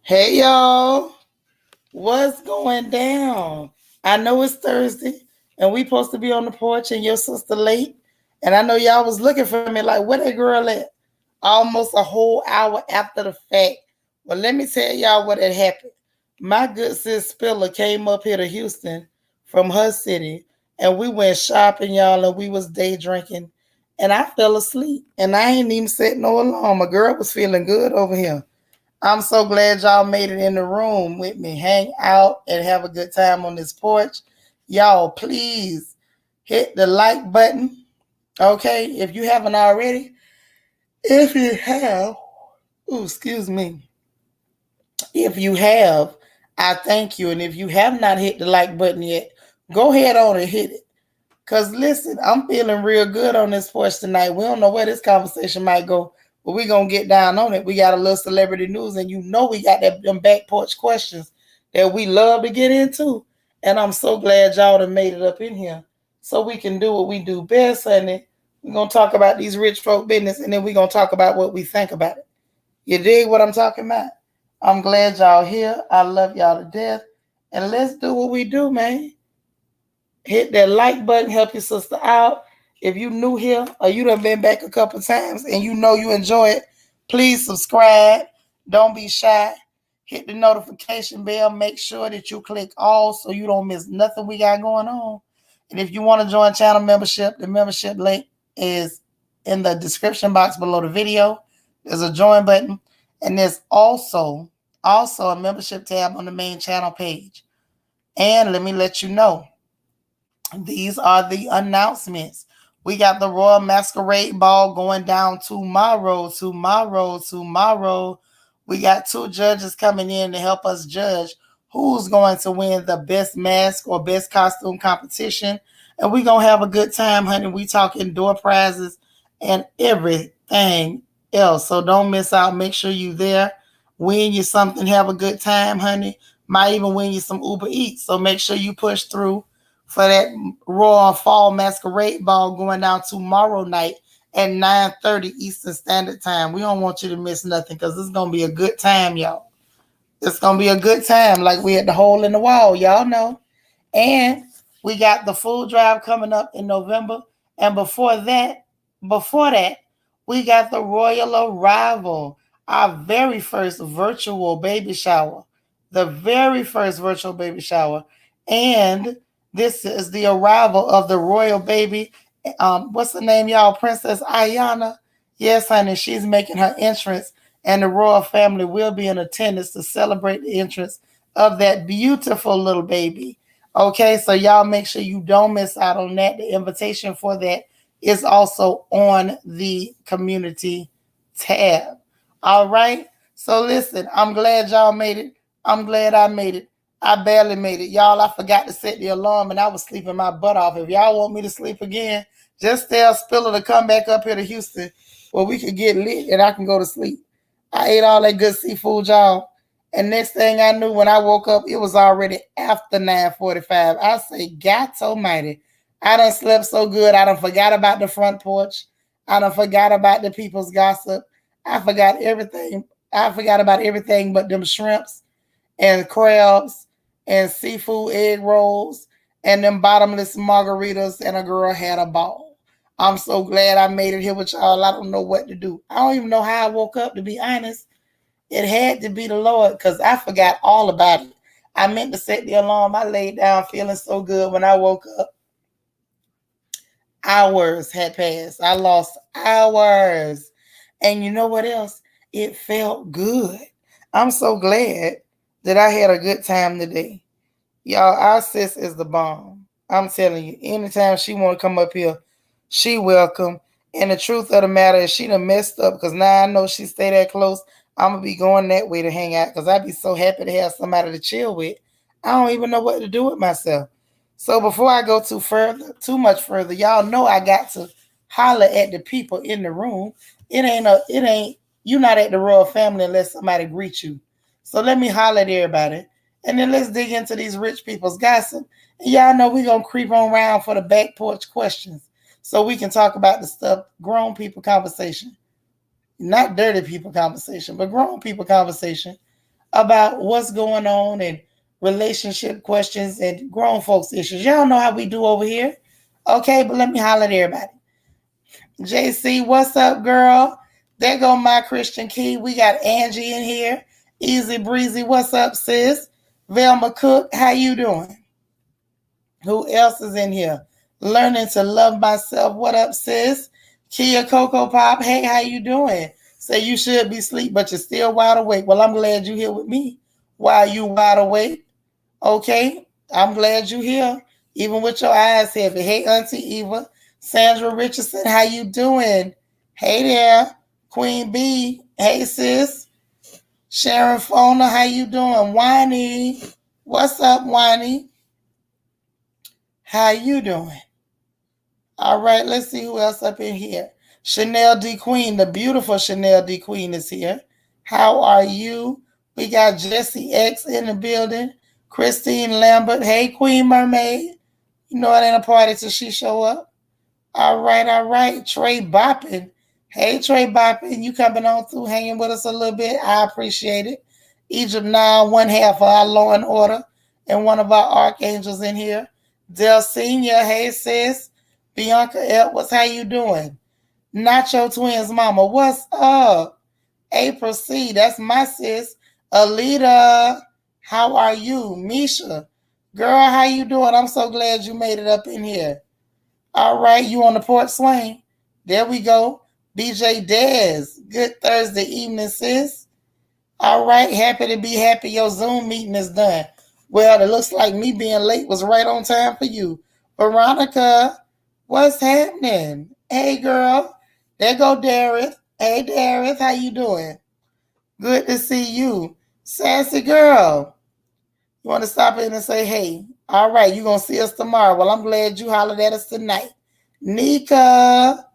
Hey y'all, what's going down? I know it's Thursday and we supposed to be on the porch and your sister late. And I know y'all was looking for me like, where that girl at? Almost a whole hour after the fact. Well, let me tell y'all what had happened. My good sis Spiller came up here to Houston from her city and we went shopping, y'all, and we was day drinking. And I fell asleep and I ain't even set no alarm. A girl was feeling good over here. I'm so glad y'all made it in the room with me. Hang out and have a good time on this porch. Y'all, please hit the like button, okay? If you haven't already. If you have, ooh, excuse me. If you have, I thank you. And if you have not hit the like button yet, go ahead on and hit it. Because listen, I'm feeling real good on this porch tonight. We don't know where this conversation might go, but we're going to get down on it. We got a little celebrity news, and you know we got them back porch questions that we love to get into. And I'm so glad y'all done made it up in here so we can do what we do best, honey. We're going to talk about these rich folk business, and then we're going to talk about what we think about it. You dig what I'm talking about? I'm glad y'all here. I love y'all to death. And let's do what we do, man. Hit that like button, help your sister out. If you new here or you done been back a couple times and you know you enjoy it, please subscribe. Don't be shy. Hit the notification bell. Make sure that you click all so you don't miss nothing we got going on. And if you want to join channel membership, the membership link is in the description box below the video. There's a join button. And there's also a membership tab on the main channel page. And let me let you know, these are the announcements. We got the Royal Masquerade Ball going down tomorrow. Tomorrow. We got two judges coming in to help us judge who's going to win the best mask or best costume competition. And we're going to have a good time, honey. We talking door prizes and everything else. So don't miss out. Make sure you there. Win you something. Have a good time, honey. Might even win you some Uber Eats. So make sure you push through for that Royal Fall Masquerade Ball going down tomorrow night at 9:30 Eastern Standard Time. We don't want you to miss nothing because it's going to be a good time, y'all. It's going to be a good time like we had the hole in the wall, y'all know. And we got the food drive coming up in November. And before that, we got the Royal Arrival, our very first virtual baby shower. The very first virtual baby shower. And this is the arrival of the royal baby. What's the name, y'all? Princess Ayana. Yes, honey, she's making her entrance, and the royal family will be in attendance to celebrate the entrance of that beautiful little baby. Okay, so y'all make sure you don't miss out on that. The invitation for that is also on the community tab. All right, so listen, I'm glad y'all made it. I'm glad I made it. I barely made it. Y'all, I forgot to set the alarm and I was sleeping my butt off. If y'all want me to sleep again, just tell Spiller to come back up here to Houston where we could get lit and I can go to sleep. I ate all that good seafood, y'all. And next thing I knew, when I woke up, it was already after 9:45. I say, God almighty. I done slept so good. I done forgot about the front porch. I done forgot about the people's gossip. I forgot everything. I forgot about everything but them shrimps and crabs and seafood egg rolls and them bottomless margaritas, and a girl had a ball. I'm so glad I made it here with y'all. I don't know what to do. I don't even know how I woke up, to be honest. It had to be the Lord because I forgot all about it. I meant to set the alarm. I laid down feeling so good. When I woke up, hours had passed. I lost hours. And you know what else? It felt good. I'm so glad that I had a good time today. Y'all, our sis is the bomb. I'm telling you, anytime she want to come up here, she welcome. And the truth of the matter is she done messed up because now I know she stay that close. I'm going to be going that way to hang out because I'd be so happy to have somebody to chill with. I don't even know what to do with myself. So before I go too much further, y'all know I got to holler at the people in the room. You not at the royal family unless somebody greet you. So let me holler at everybody. And then let's dig into these rich people's gossip. And y'all know we're going to creep on around for the back porch questions so we can talk about the stuff, grown people conversation. Not dirty people conversation, but grown people conversation about what's going on and relationship questions and grown folks issues. Y'all know how we do over here. Okay, but let me holler at everybody. JC, what's up, girl? There go my Christian Key. We got Angie in here. Easy Breezy, what's up, sis? Velma Cook, how you doing? Who else is in here? Learning to love myself. What up, sis? Kia Coco Pop, hey, how you doing? Say you should be asleep, but you're still wide awake. Well, I'm glad you're here with me while you wide awake. Okay, I'm glad you're here, even with your eyes heavy. Hey, Auntie Eva. Sandra Richardson, how you doing? Hey there. Queen B, hey, sis. Sharon Fona, how you doing? Whiny, what's up, Whiny? How you doing? All right, let's see who else up in here. Chanel D. Queen, the beautiful Chanel D. Queen is here. How are you? We got Jessie X in the building. Christine Lambert. Hey, Queen Mermaid. You know it ain't a party till she show up. All right. Trey Boppin. Hey, Trey Boppin. You coming on through, hanging with us a little bit. I appreciate it. Egypt Now, one half of our Law and Order, and one of our archangels in here. Del Senior. Hey, sis. Bianca Edwards, how you doing? Nacho Twins Mama, what's up? April C, that's my sis. Alita, how are you? Misha, girl, how you doing? I'm so glad you made it up in here. All right, you on the porch swing? There we go. BJ Dez, good Thursday evening, sis. All right, happy to be happy your Zoom meeting is done. Well, it looks like me being late was right on time for you. Veronica, what's happening? Hey, girl. There go Darius. Hey, Darius, how you doing? Good to see you. Sassy girl. You want to stop in and say, hey, all right, you going to see us tomorrow. Well, I'm glad you hollered at us tonight. Nika.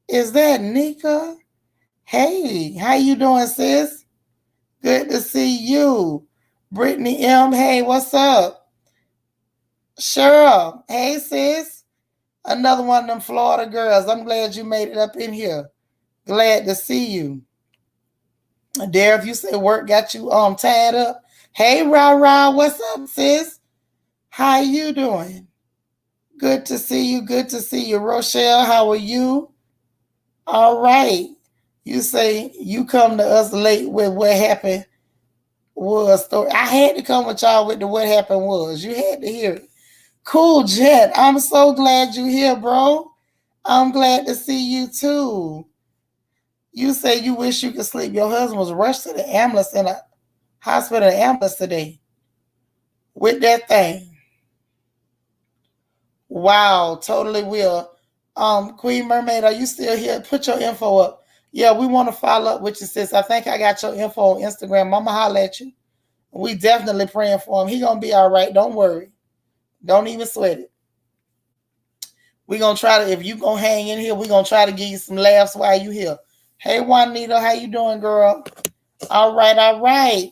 Is that Nika? Hey, how you doing, sis? Good to see you. Brittany M. Hey, what's up? Cheryl. Hey, sis. Another one of them Florida girls. I'm glad you made it up in here. Glad to see you. Dare, if you say work got you tied up. Hey, Ra, what's up, sis? How you doing? Good to see you. Good to see you. Rochelle, how are you? All right. You say you come to us late with what happened was story. I had to come with y'all with the what happened was. You had to hear it. Cool, Jet. I'm so glad you're here, bro. I'm glad to see you too. You say you wish you could sleep. Your husband was rushed to the ambulance in a hospital ambulance today with that thing. Wow, totally will. Queen Mermaid, are you still here? Put your info up. Yeah, we want to follow up with you, sis. I think I got your info on Instagram. Mama holler at you. We definitely praying for him. He gonna be all right. Don't worry. Don't even sweat it. We're going to try to, if you going to hang in here, we're going to try to give you some laughs while you here. Hey, Juanita, how you doing, girl? All right.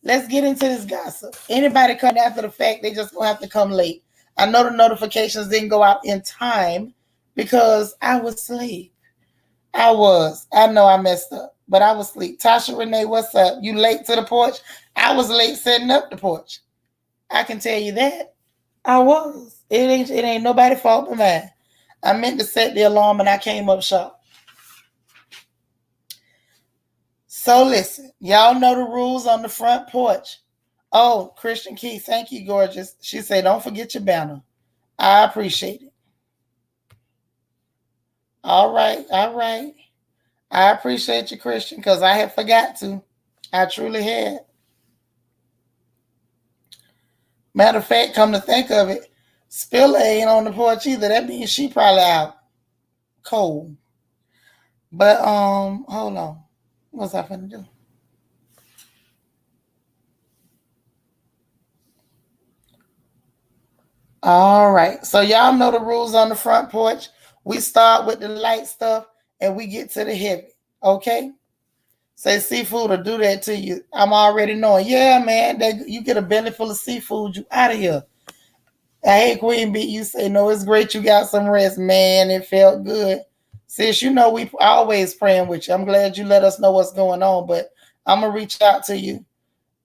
Let's get into this gossip. Anybody come after the fact, they just going to have to come late. I know the notifications didn't go out in time because I was asleep. I know I messed up, but I was asleep. Tasha Renee, what's up? You late to the porch? I was late setting up the porch. I can tell you that. I was. It ain't nobody's fault but mine. I meant to set the alarm and I came up short. So listen, y'all know the rules on the front porch. Oh, Christian Key, thank you, gorgeous. She said, don't forget your banner. I appreciate it. All right. I appreciate you, Christian, because I had forgot to. I truly had. Matter of fact, come to think of it, Spiller ain't on the porch either. That means she probably out cold. But hold on. What's I finna do? All right. So y'all know the rules on the front porch. We start with the light stuff and we get to the heavy. Okay? Say seafood will do that to you. I'm already knowing. Yeah, man. You get a belly full of seafood, you out of here. I hate Queen B. You say, no, it's great you got some rest. Man, it felt good. Sis, you know we always praying with you. I'm glad you let us know what's going on, but I'm gonna reach out to you.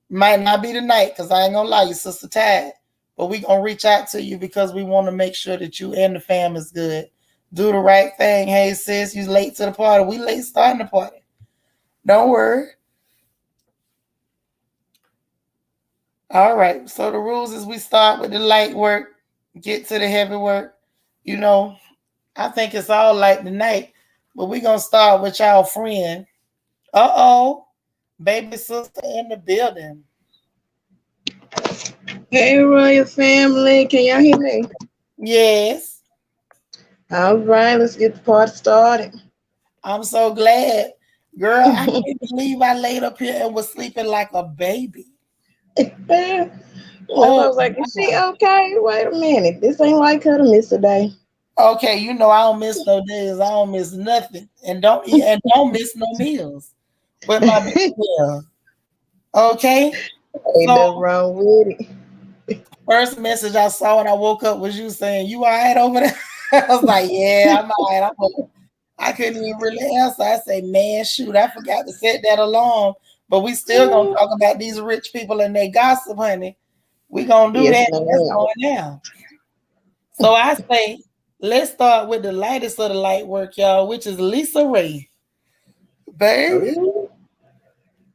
Might not be tonight, because I ain't gonna lie, you sister tired. But we gonna reach out to you because we want to make sure that you and the fam is good. Do the right thing. Hey sis, you late to the party. We late starting the party. Don't worry. All right. So the rules is we start with the light work, get to the heavy work. You know, I think it's all light tonight, but we gonna start with y'all friend. Uh-oh. Baby sister in the building. Hey, Royal family, can y'all hear me? Yes. All right, let's get the party started. I'm so glad. Girl, I can't believe I laid up here and was sleeping like a baby. I Oh, was like, is she my. okay? Wait a minute. This ain't like her to miss a day. Okay, you know I don't miss no days. I don't miss nothing. And don't eat and don't miss no meals with my big Ain't girl. Okay? So nothing wrong with it. first message I saw when I woke up was you saying, "You all right over there?" I was like, "Yeah, I'm all right." I couldn't even really answer. I say, "Man, shoot, I forgot to set that alarm." But we still gonna talk about these rich people and their gossip, honey. We gonna do Yes, that. That's ma'am. going down. So I say, let's start with the lightest of the light work, y'all, which is Lisa Ray. Baby, Ooh.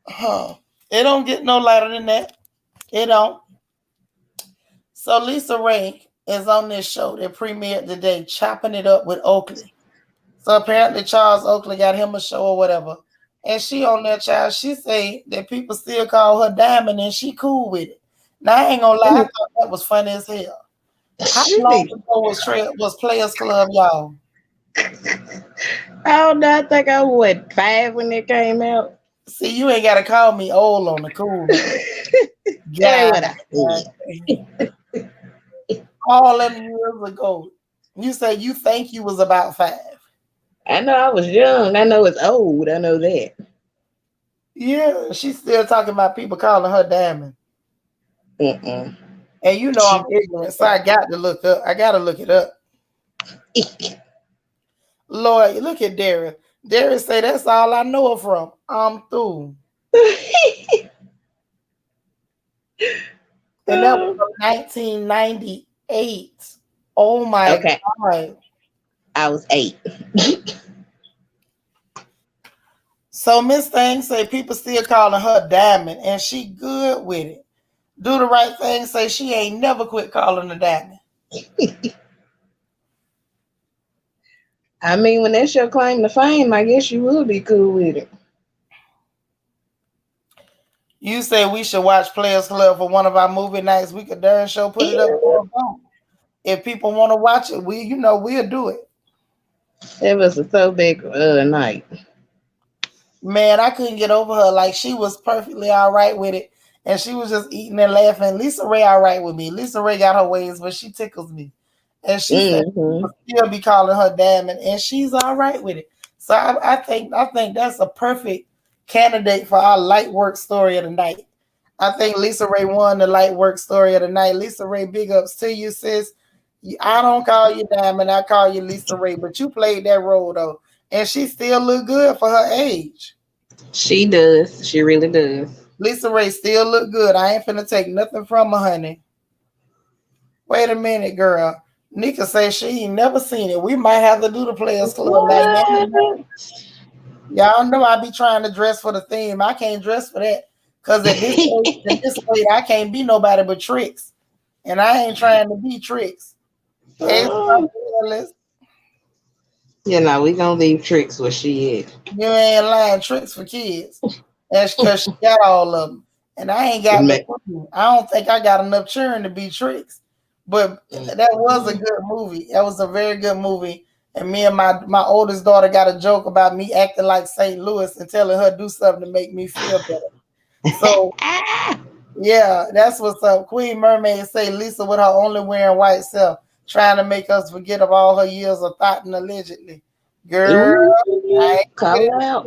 huh? It don't get no lighter than that. It don't. So Lisa Ray is on this show that premiered today, chopping it up with Oakley. So apparently Charles Oakley got him a show or whatever. And she on that child, she say that people still call her Diamond and she cool with it. Now I ain't gonna lie, I thought that was funny as hell. How long Shit. ago was Players Club, y'all? I don't know. I think I was what, 5 when it came out. See, you ain't gotta call me old on the cool now. That ain't God, what I said. all them years ago. You say you think you was about 5. I know I was young. I know it's old. I know that. Yeah, she's still talking about people calling her Diamond. Mm-mm. And you know I'm ignorant, so I got to look up. I gotta look it up. Lord, look at Darius. Darius say that's all I know her from. I'm through. And that was from 1998. Oh my Okay, God. I was 8. So Miss Thing say people still calling her Diamond and she good with it. Do the right thing, say she ain't never quit calling her Diamond. I mean, when that's your claim to fame, I guess you will be cool with it. You say we should watch Players Club for one of our movie nights. We could darn show put it up Yeah. for a phone. If people want to watch it, we'll do it. It was a throwback night. Man, I couldn't get over her. Like she was perfectly all right with it. And she was just eating and laughing. Lisa Ray all right with me. Lisa Ray got her ways, but she tickles me. And she said Hmm. people still be calling her Diamond, and she's all right with it. So I think that's a perfect candidate for our light work story of the night. I think Lisa Ray won the light work story of the night. Lisa Ray, big ups to you, sis. I don't call you Diamond, I call you Lisa Ray, but you played that role though, and she still look good for her age. She does. She really does. Lisa Ray still look good. I ain't finna take nothing from her, honey. Wait a minute, girl. Nika says she ain't never seen it. We might have to do the Players Club now. What? Y'all know I be trying to dress for the theme. I can't dress for that. Cause at this weight, I can't be nobody but tricks. And I ain't trying to be tricks. Hey, Oh, Fearless, you know, we gonna leave Tricks where she is. you ain't lying tricks for kids. That's because she got all of them. And I ain't got the I don't think I got enough children to be tricks. But that was a good movie. That was a very good movie. And me and my oldest daughter got a joke about me acting like St. Louis and telling her do something to make me feel better. So yeah, that's what's up. Queen Mermaid say Lisa with her only wearing white self, trying to make us forget of all her years of thought and allegedly. Girl, I Ooh, ain't gonna get call it, her out.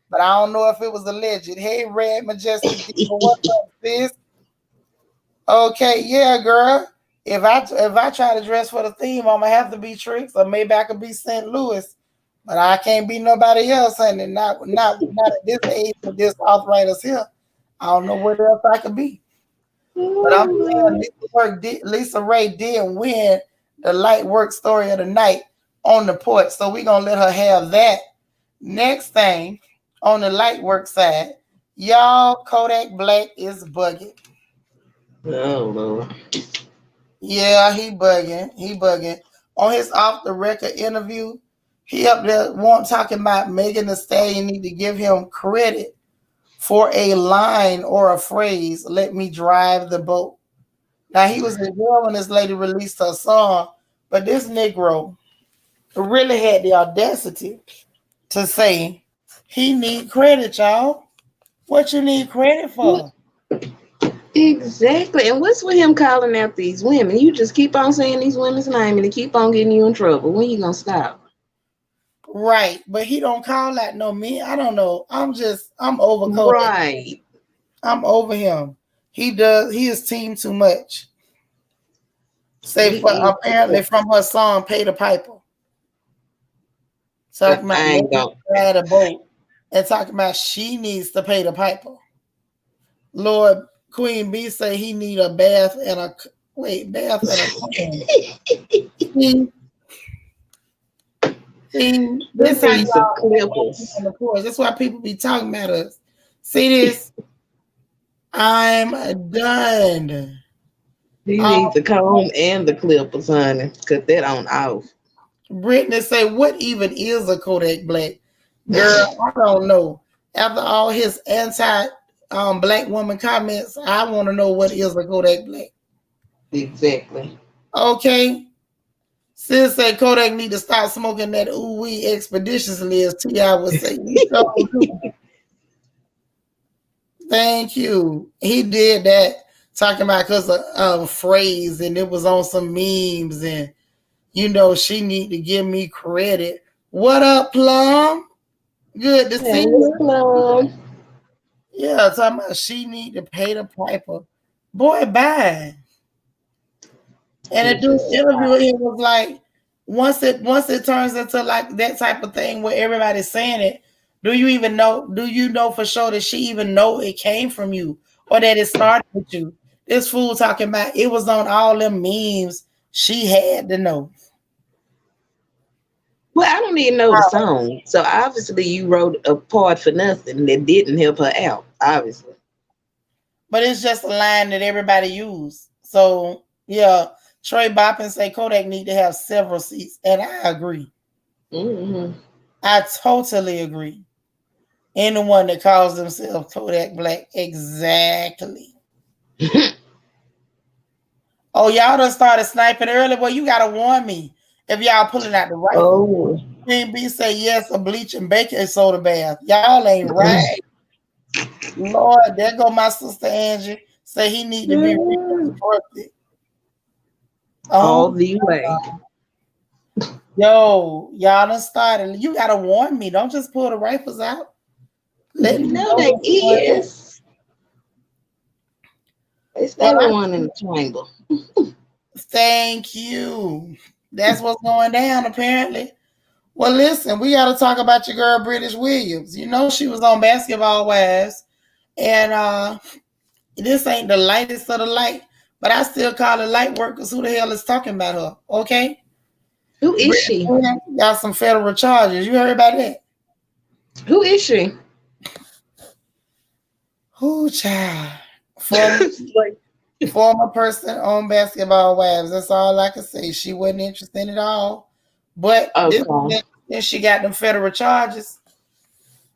but I don't know if it was alleged. Hey, Red Majestic Diva, what's up, sis? Okay, yeah, girl. If I try to dress for the theme, I'm gonna have to be Tricks, or maybe I could be St. Louis. But I can't be nobody else, honey. Not at this age with this arthritis here. I don't know what else I could be. But I'm saying Oh, Lisa Ray did win the light work story of the night on the porch. So we're gonna let her have that. Next thing on the light work side, y'all, Kodak Black is bugging. Lord. Yeah, he bugging. He bugging. On his off the record interview, he up there talking about Megan Thee Stallion need to give him credit for a line or a phrase. Let me drive the boat. Now he was in jail when this lady released her song, but this Negro really had the audacity to say he need credit, y'all. What you need credit What? for? Exactly. And what's with him calling out these women? You just keep on saying these women's name and they keep on getting you in trouble. When you gonna stop? Right, but he don't call that no me. I don't know. I'm over Kodak. Right. I'm over him. He is team too much. Say for He apparently is. from her song Pay the Piper. Talking about I ain't Megan gonna. had a boat and talking about she needs to pay the piper. Lord Queen B say he need a bath and a bath and a comb. See, He this how needs some y'all act on clippers. the porch. That's why people be talking about us. See this? I'm done. He Um, needs the comb and the clippers, honey. Cut that on off. Brittany say, what even is a Kodak Black? Girl, I don't know. After all his anti black woman comments, I want to know what is a Kodak Black. Exactly. Okay. Sis say Kodak need to stop smoking that ooh wee expeditiously, as T.I. would say. He so do. Thank you. He did that talking about because of phrase and it was on some memes and she need to give me credit. What up, Plum? Good to see Hey, Miss you. Plum. Yeah, talking about she need to pay the piper. Boy, bye. And He the dude just interviewing him was like, once it turns into like that type of thing where everybody's saying it, do you even know? Do you know for sure that she even know it came from you or that it started with you? This fool talking about it was on all them memes. She had to know. well, I don't even know the song. So obviously you wrote a part for nothing that didn't help her out, obviously. But it's just a line that everybody use. So yeah, Trey Boppin say Kodak need to have several seats, and I agree. Mm-hmm. I totally agree. Anyone that calls themselves Kodak Black, exactly. Oh, y'all done started sniping early. Well, you gotta warn me if y'all pulling out the rifle. Oh. Queen B say yes, a bleach and baking soda bath. Y'all ain't right. Lord, there go my sister Angie. Say he need to be reconstructed. All Oh, the way. yo, y'all done started. You gotta warn me. Don't just pull the rifles out. Let You me know know they what's going on. is. They Well, stay with one in the chamber. thank you. That's what's going down, apparently. Well, listen, we got to talk about your girl, British Williams. You know, she was on Basketball Wives, and this ain't the lightest of the light, but I still call it light work because who the hell is talking about her? Okay? Who is Brittany she? Williams got some federal charges. You heard about that? Who is she? Who, child? Former person on Basketball Wives. That's all I can say. She wasn't interested at all. But this Okay. she got them federal charges.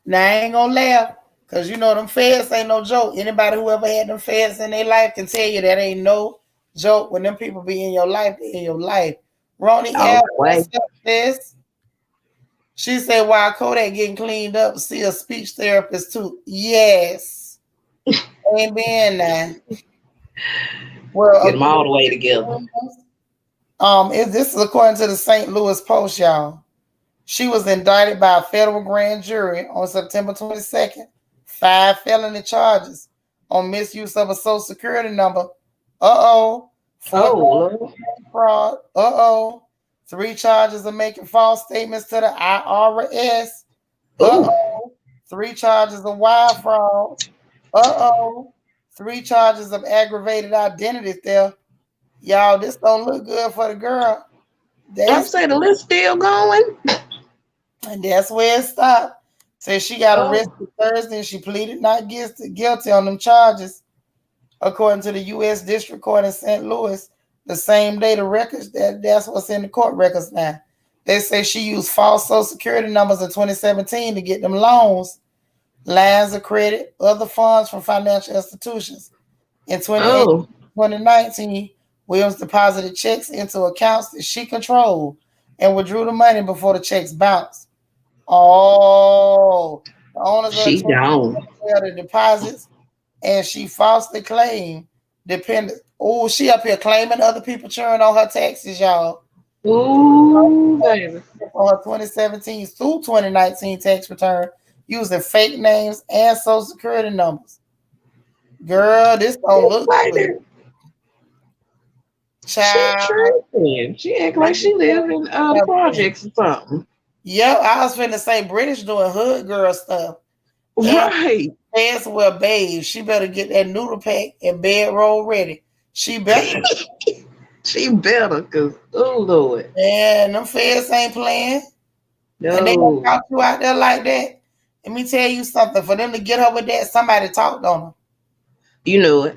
Now I ain't gonna laugh, cause them feds ain't no joke. Anybody who ever had them feds in their life can tell you that ain't no joke. When them people be in your life, they in your life. Ronnie L, Okay. what's up, sis? She said, while Kodak getting cleaned up, see a speech therapist too. Yes. Amen now. Get Well, them all the way together. this is according to the St. Louis Post, y'all. She was indicted by a federal grand jury on September 22nd. 5 felony charges on misuse of a social security number. Uh-oh. Oh, 4 Lord. fraud. Uh-oh. 3 charges of making false statements to the IRS. Ooh, 3 charges of wire fraud. 3 charges of aggravated identity theft. Y'all, this don't look good for the girl. I'm saying the list still going. And that's where it stopped. Said she got Oh, arrested Thursday and she pleaded not guilty on them charges, according to the U.S. District Court in St. Louis. The same day the records, that's what's in the court records now. They say she used false Social Security numbers in 2017 to get them loans, lines of credit, other funds from financial institutions. In 2019, Williams deposited checks into accounts that she controlled and withdrew the money before the checks bounced. Oh, the owners of the she gone. the deposits, and she falsely claimed dependent. Oh, she up here claiming other people churn on her taxes, y'all. Ooh, baby. On her 2017 through 2019 tax return using fake names and social security numbers. Girl, this don't look good. Child. She tripping. She act like she live in projects or something. Yeah, I was finna say British doing hood girl stuff. Right. Feds well, babe, she better get that noodle pack and bedroll ready. She better. She better, cause oh Lord. Man, them feds ain't playing. No. And they gonna talk you out there like that. Let me tell you something. For them to get her with that, somebody talked on her. You know it.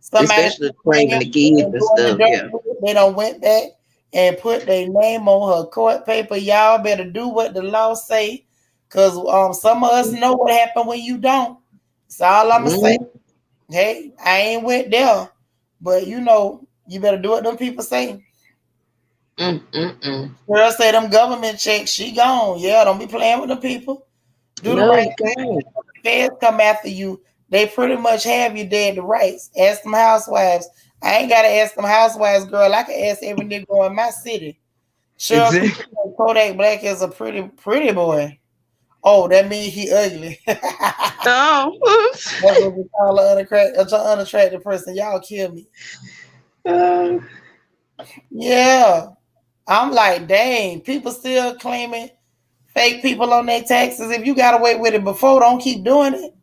Somebody especially claiming the kids and stuff. Yeah. They done went back and put their name on her court paper. Y'all better do what the law say, cause some of us know what happened when you don't. That's all I'ma say. Hey, I ain't went there, but you know, you better do what them people say. Girl say them government checks, she gone. Yeah, don't be playing with them people. Do the right thing. Feds come after you. They pretty much have you dead to rights. Ask them housewives. I ain't gotta ask them housewives, girl. I can ask every nigga in my city. Sure, exactly. Kodak Black is a pretty boy. Oh, that means he ugly. Oh, that's what we call an unattractive person. Y'all kill me. Yeah. I'm like, dang, people still claiming fake people on their taxes. If you got away with it before, don't keep doing it.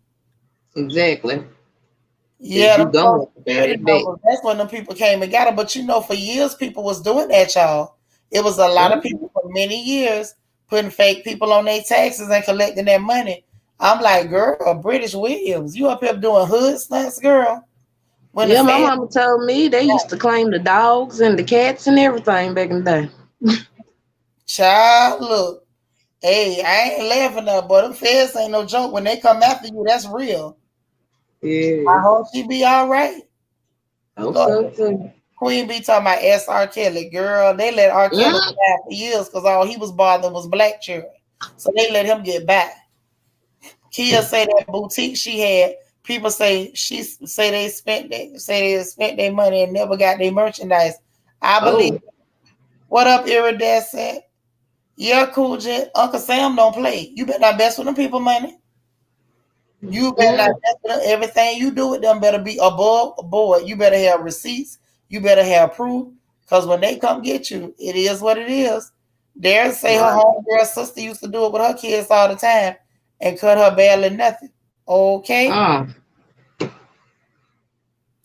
Exactly. Yeah, that's when the people came and got it. But you know, for years, people was doing that, y'all. It was a lot of people for many years putting fake people on their taxes and collecting their money. I'm like, girl, British Williams, you up here doing hood stunts, girl. When my mama told me they used to claim the dogs and the cats and everything back in the day. Child, look, hey, I ain't laughing up, but them feds ain't no joke. When they come after you, that's real. Yeah. I hope she be all right. Queen B talking about S. R. Kelly. Girl, they let R. Kelly die for years because all he was bothering was black children. So they let him get back. Kia say that boutique she had, people say they spent their money and never got their merchandise. I believe it. What up, Iridescent? Yeah, cool, Jet. Uncle Sam don't play. You better not mess with them people money. You better not mess with them. Everything you do with them better be above board. You better have receipts. You better have proof. Because when they come get you, it is what it is. Darren say her homegirl sister used to do it with her kids all the time and cut her barely nothing. Okay?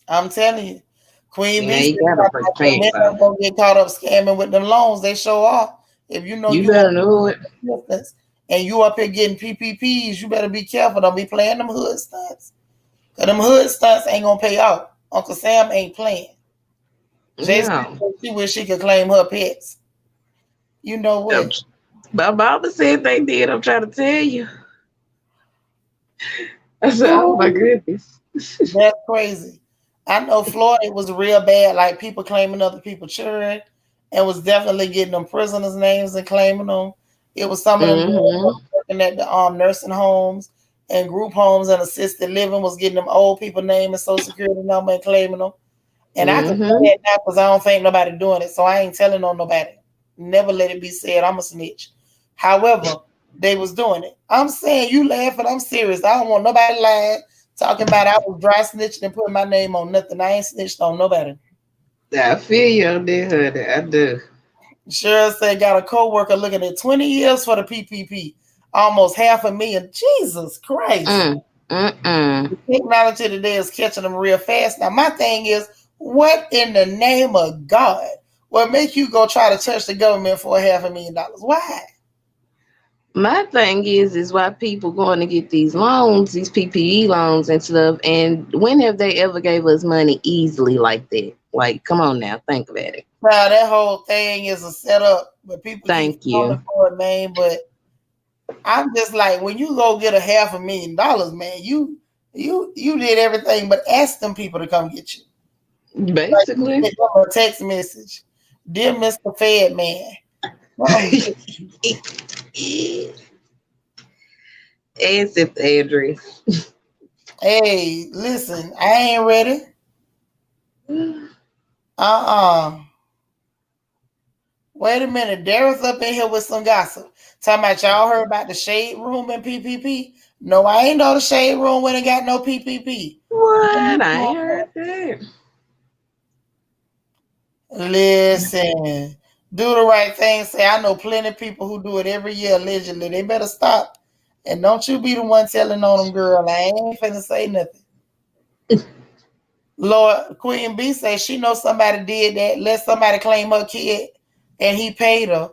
I'm telling you. Queen B don't get caught up scamming with them loans. They show off. If you know you better know it. And you up here getting PPPs, you better be careful. Don't be playing them hood stunts. Because them hood stunts ain't going to pay off. Uncle Sam ain't playing. Jason, she wish she could claim her pets. You know what? My mama said they did. I'm trying to tell you. I said, oh my goodness. That's crazy. I know Florida was real bad, like people claiming other people's children and was definitely getting them prisoners' names and claiming them. It was some of them working at the nursing homes and group homes and assisted living was getting them old people name and social security number and claiming them. And I can say that now because I don't think nobody doing it, so I ain't telling on nobody. Never let it be said I'm a snitch. However, they was doing it. I'm saying you laughing. I'm serious. I don't want nobody lying, talking about I was dry snitching and putting my name on nothing. I ain't snitched on nobody. I feel you on there, honey. I do. Cheryl said got a co-worker looking at 20 years for the PPP. Almost $500,000. Jesus Christ. The technology today is catching them real fast. Now, my thing is, what in the name of God will make you go try to touch the government for $500,000? Why? My thing is why people going to get these loans, these PPE loans and stuff. And when have they ever gave us money easily like that? Like, come on now, think about it. Now, that whole thing is a setup, but people keep Thank falling you. for it, man. But I'm just like, when you go get $500,000, man, you did everything but ask them people to come get you. Like you Basically. sent them a text message, dear Mr. Fed Man. Answer the address. Hey, listen, I ain't ready. Wait a minute, Daryl's up in here with some gossip. Talking about y'all heard about the shade room and PPP. No, I ain't know the shade room when it got no PPP. What? I ain't heard that. Listen, do the right thing. Say, I know plenty of people who do it every year allegedly. They better stop. And don't you be the one telling on them, girl. I ain't finna say nothing. Lord, Queen B says she knows somebody did that. Let somebody claim her kid and he paid her.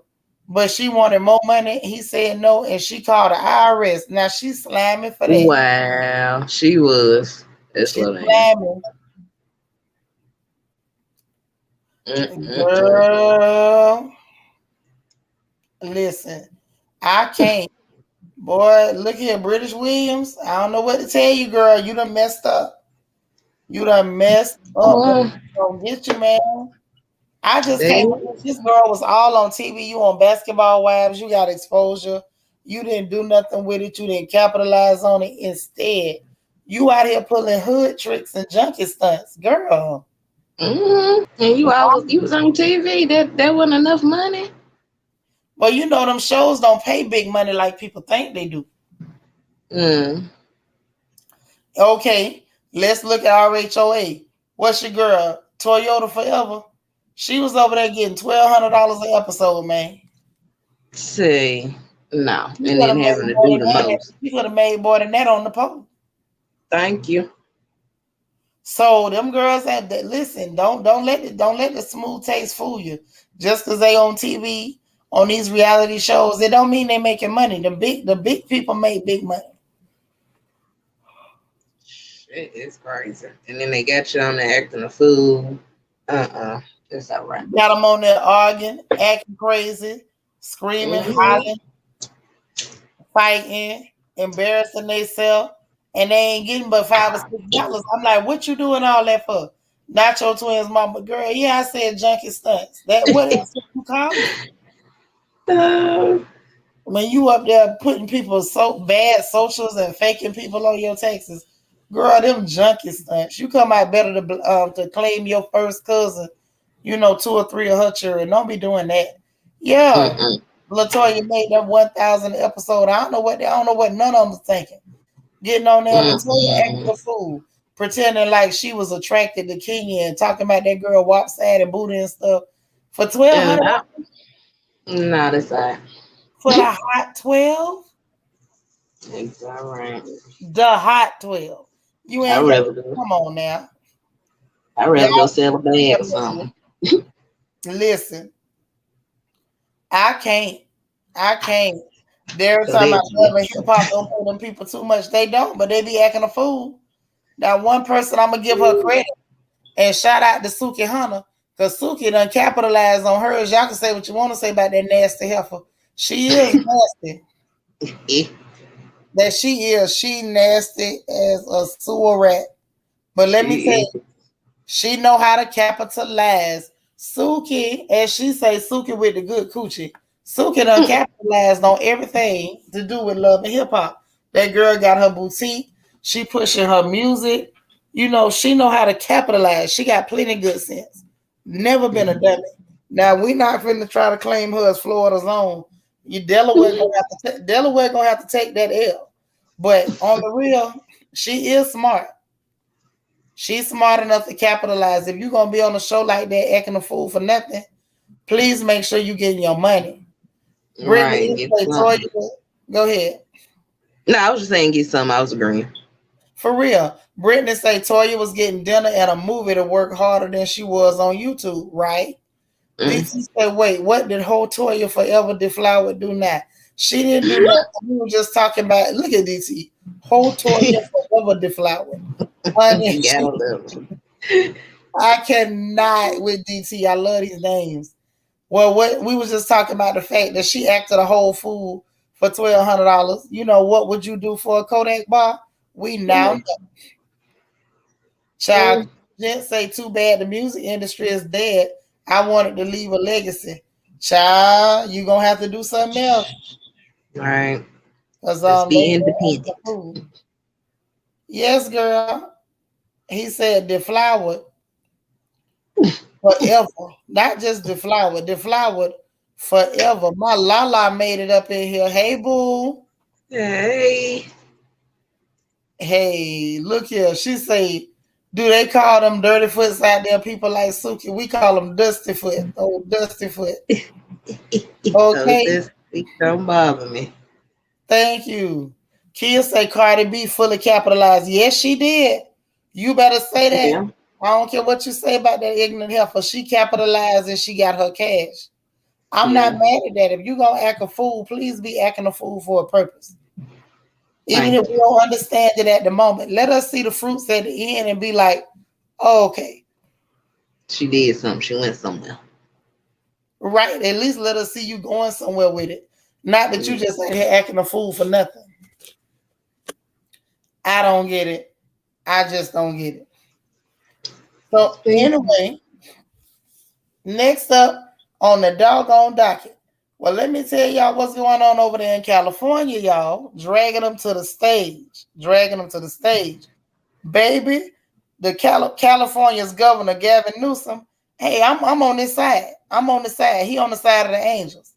But she wanted more money. He said no, and she called the IRS. Now she's slamming for that. Wow, she was. That's She's what I am. slamming. Mm-mm-mm. Girl, listen, I can't. Boy, look here, British Williams. I don't know what to tell you, girl. You done messed up. You done messed up. Oh, Gonna get you, man. I just they, can't believe this girl was all on TV. You on Basketball Wives. You got exposure. You didn't do nothing with it. You didn't capitalize on it. Instead, you out here pulling hood tricks and junkie stunts, girl. and you was on TV. That wasn't enough money. Well, you know them shows don't pay big money like people think they do. Mm. Okay, let's look at RHOA. What's your girl? Toyota Forever. She was over there getting $1,200 an episode, man. See, no, and You could have then made having to more do than the that. most. You could have made more than that on the post. Thank you. So them girls have that. Listen, don't let the smooth taste fool you. Just because they on TV on these reality shows, it don't mean they making money. The big people make big money. It is crazy. And then they got you on there acting a fool. It's all right. Got them on there arguing, acting crazy, screaming, Mm-hmm. hollering, fighting, embarrassing themselves, and they ain't getting but $5 or $6. I'm like, what you doing all that for? Not your twins, mama, girl. Yeah, I said junkie stunts. That what else you call it? When you up there putting people so bad socials and faking people on your taxes, girl, them junkie stunts. You come out better to claim your first cousin, two or three of her children. Don't be doing that. Yeah, Mm-mm. Latoya made that 1,000 episode. I don't know what none of them was thinking. Getting on there, Latoya acting Mm-mm. a fool, pretending like she was attracted to Kenya and talking about that girl wop side and booty and stuff for And 1,200 no, that's all right. for the hot 12. It's all right. The hot 12. You I ain't got rather do. come on now. I rather go Y'all sell a bag or something. listen. I can't. I can't. They're talking about love Allegedly. and hip hop don't pay them people too much. They don't, but they be acting a fool. Now, one person I'm gonna give her credit and shout out to Suki Hunter because Suki done capitalized on hers. Y'all can say what you want to say about that nasty heifer. She is nasty. That she is. She nasty as a sewer rat. But let me tell Yeah. you, she know how to capitalize. Suki, as she say, Suki with the good coochie. Suki done capitalized on everything to do with love and hip hop. That girl got her boutique. She pushing her music. She know how to capitalize. She got plenty good sense. Never been a dummy. Now we not finna try to claim her as Florida's own. Delaware gonna have to take that L. But on the real, she is smart. She's smart enough to capitalize. If you're gonna be on a show like that acting a fool for nothing, Please make sure you getting your money. Right, Brittany get say Toya, something. go ahead. No, I was just saying get something. I was agreeing. For real. Brittany say Toya was getting dinner at a movie to work harder than she was on YouTube, right? Mm. DT said, wait, what did whole Toya Forever Deflower do now? She didn't do nothing. We were just talking about, look at DT. Whole Toya Forever Deflower. Honey, You gotta love it. I cannot with DT. I love these names. Well, what we was just talking about the fact that she acted a whole fool for $1,200. You know, what would you do for a Kodak bar? We now know. Child, Mm. didn't say too bad the music industry is dead. I wanted to leave a legacy. Child, you gonna have to do something else. All right. Cause Let's be they independent. the fool. Yes, girl. He said deflowered forever. Not just deflowered forever. My Lala made it up in here. Hey boo. Hey. Hey, look here. She say, do they call them dirty foots out there? People like Suki. We call them dusty foot. Oh, dusty foot. Oh, Okay. this don't bother me. Thank you. Kia say Cardi B fully capitalized. Yes, she did. You better say that. Yeah. I don't care what you say about that ignorant heifer. She capitalized and she got her cash. I'm not Yeah. mad at that. If you gonna act a fool, please be acting a fool for a purpose. Even if Thank we you. don't understand it at the moment, let us see the fruits at the end and be like, oh, okay, She did something. She went somewhere. right. At least let us see you going somewhere with it. Not that you Mm. just ain't here acting a fool for nothing. I don't get it. I just don't get it. So anyway, next up on the doggone docket. Well, let me tell y'all what's going on over there in California, y'all. Dragging them to the stage. Dragging them to the stage. Baby, the California's governor, Gavin Newsom. Hey, I'm on this side. I'm on the side. He on the side of the Angels.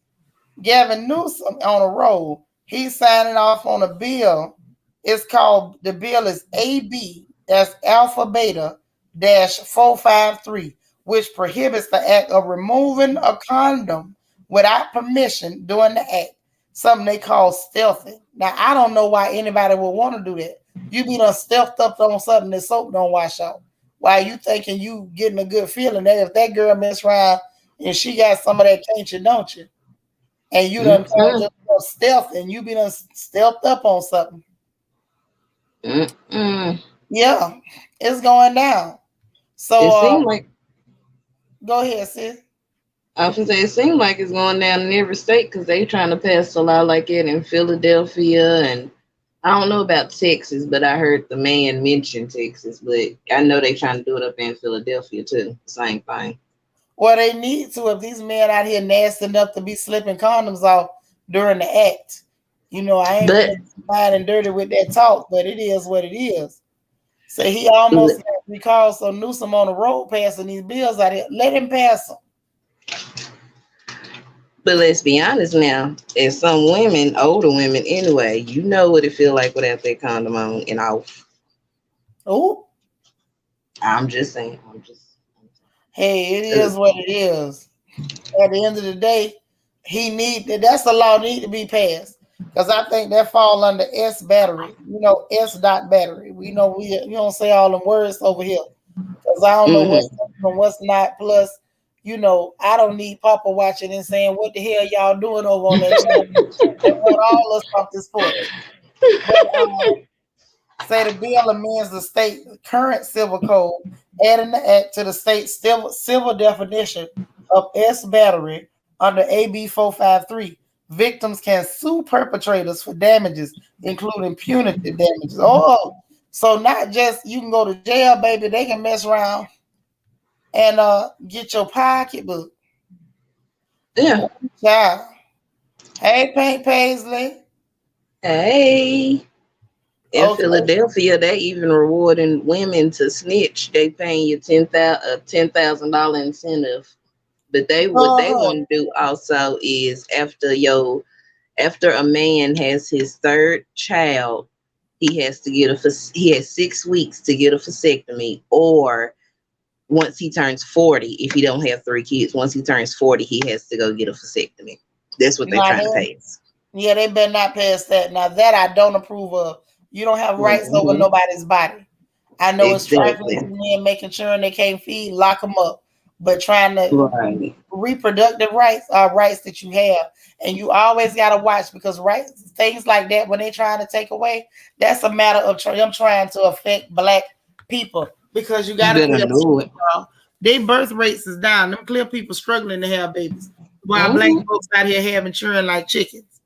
Gavin Newsom on a roll. He's signing off on a bill. It's called, the bill is AB, that's Alpha Beta dash 453, which prohibits the act of removing a condom without permission during the act. Something they call stealthing. Now, I don't know why anybody would want to do that. You be done stealthed up on something that soap don't wash out. Why you thinking you getting a good feeling that if that girl mess around and she got some of that can't you, don't you? And you done called Mm-mm. yourself stealth and you be done stealthed up on something. Mm-mm. Yeah, it's going down. So It seemed like go ahead, sis. I was gonna say it seemed like it's going down in every state because they trying to pass a law like it in Philadelphia, and I don't know about Texas, but I heard the man mention Texas, but I know they trying to do it up in Philadelphia too. Same thing. Well, they need to if these men out here nasty enough to be slipping condoms off during the act. You know, I ain't But finna be bad and dirty with that talk, but it is what it is. So he almost got recalled. So Newsom on the road passing these bills out here. Let him pass them. but let's be honest now. As some women, older women anyway, you know what it feel like without that condom on and off. Oh, I'm just saying. hey, it is what it is. At the end of the day, that's the law need to be passed. Because I think that fall under S battery, S dot battery. We know we don't say all them words over here. Because I don't know what's Mm-hmm. from what's not. Plus, I don't need Papa watching and saying, what the hell y'all doing over on that channel? They want all us off this porch. But say the bill amends the state current civil code, adding the act to the state civil definition of S battery under AB 453. Victims can sue perpetrators for damages, including punitive damages. Oh, so not just you can go to jail, baby. They can mess around and get your pocketbook. Yeah. Child. Hey, Paint Paisley. Hey. In Okay. Philadelphia, they even rewarding women to snitch. They paying you $10,000 incentive. But they what they Uh-huh. want to do also is after a man has his third child, he has 6 weeks to get a vasectomy, or once he turns 40, if he don't have 3 kids, once he turns 40, he has to go get a vasectomy. That's what they're Now trying to pass. yeah, they better not pass that. Now that I don't approve of. You don't have rights over Mm-hmm. nobody's body. I know it's trifling to Exactly. men making sure they can't feed, lock them up. But trying to Right. reproductive rights are rights that you have, and you always got to watch because rights things like that when they're trying to take away, that's a matter of them trying to affect black people because you You got to better clear know it. their birth rates is down. Them clear people struggling to have babies, while black Mm-hmm. folks out here having children like chickens.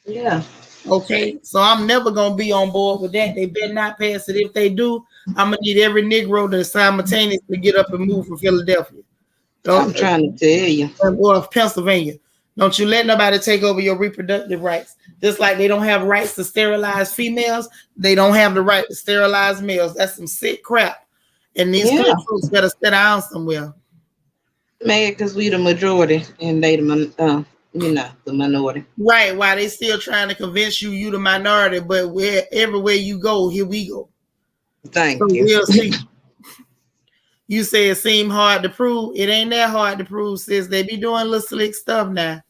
Yeah. Okay, so I'm never gonna be on board with that. They better not pass it. If they do, I'm gonna need every Negro to simultaneously get up and move from Philadelphia. I'm Don't trying to tell you. or of Pennsylvania. Don't you let nobody take over your reproductive rights. Just like they don't have rights to sterilize females, they don't have the right to sterilize males. That's some sick crap. And these clear Yeah. folks better sit down somewhere. Mad because we the majority and they the minority. Right, while they still trying to convince you the minority, but where everywhere you go, here we go. So Thank you. we'll see. You say it seemed hard to prove. It ain't that hard to prove, sis. They be doing little slick stuff now.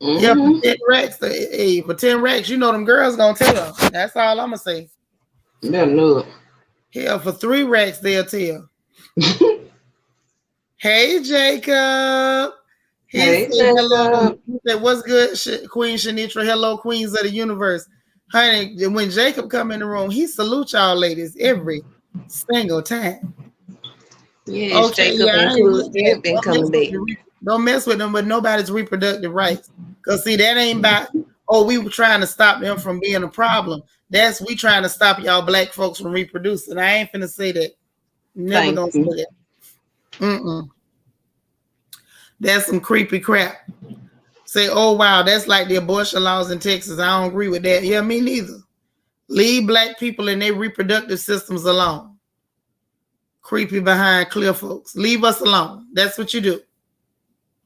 Yeah, for Mm-hmm. 10 racks, hey, for 10 racks, you know them girls gonna tell. That's all I'm gonna say. Better know Hell, for 3 racks, they'll tell. it. Hey, Jacob. He Hey, said hello. Jacob. He said, what's good, Queen Shanitra? Hello, queens of the universe. Honey, when Jacob come in the room, he salute y'all ladies every single time. Yes, Okay, Jacob yeah, I and ain't with Cool that. Jet been coming back. Don't mess with them, but nobody's reproductive rights. Because see, that ain't about, oh, we were trying to stop them from being a problem. That's we trying to stop y'all black folks from reproducing. I ain't finna say that. Never Thank gonna say you. that. Mm-mm. That's some creepy crap. Say, oh wow, that's like the abortion laws in Texas. I don't agree with that. Yeah, me neither. Leave black people and their reproductive systems alone. Creepy behind clear folks. Leave us alone. That's what you do.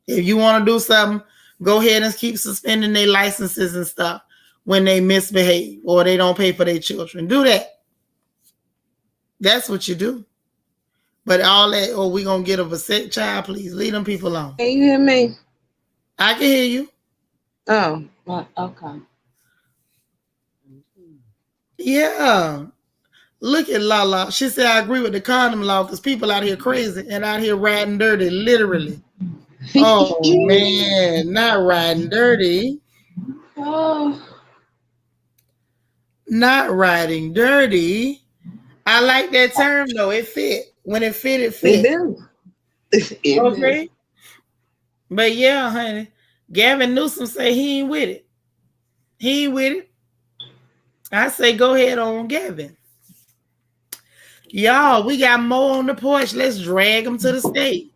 If you want to do something, go ahead and keep suspending their licenses and stuff when they misbehave or they don't pay for their children. Do that. That's what you do. But all that, oh, we gonna get a vasect child, please leave them people alone. Can you hear me? I can hear you. Oh, okay. Yeah. Look at Lala. She said, I agree with the condom law because people out here crazy and out here riding dirty, literally. Oh, man. Not riding dirty. Oh, Not riding dirty. I like that term, though. It fit. When it fit, it it fit. do. It do. Okay? But yeah, honey. Gavin Newsom say he ain't with it. He ain't with it. I say go ahead on Gavin. Y'all, we got more on the porch. Let's drag them to the stage.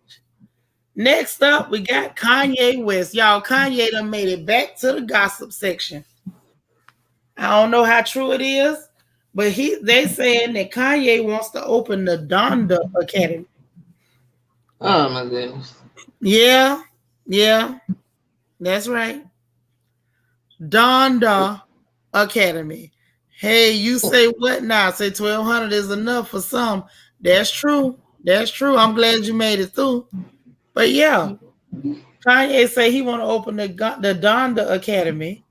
Next up, we got Kanye West. Y'all, Kanye done made it back to the gossip section. I don't know how true it is, but they saying that Kanye wants to open the Donda Academy. Oh my goodness. Yeah, that's right. Donda Academy. Hey, you say what now? Say 1,200 is enough for some. That's true. That's true. I'm glad you made it through. But yeah, Kanye say he want to open the Donda Academy.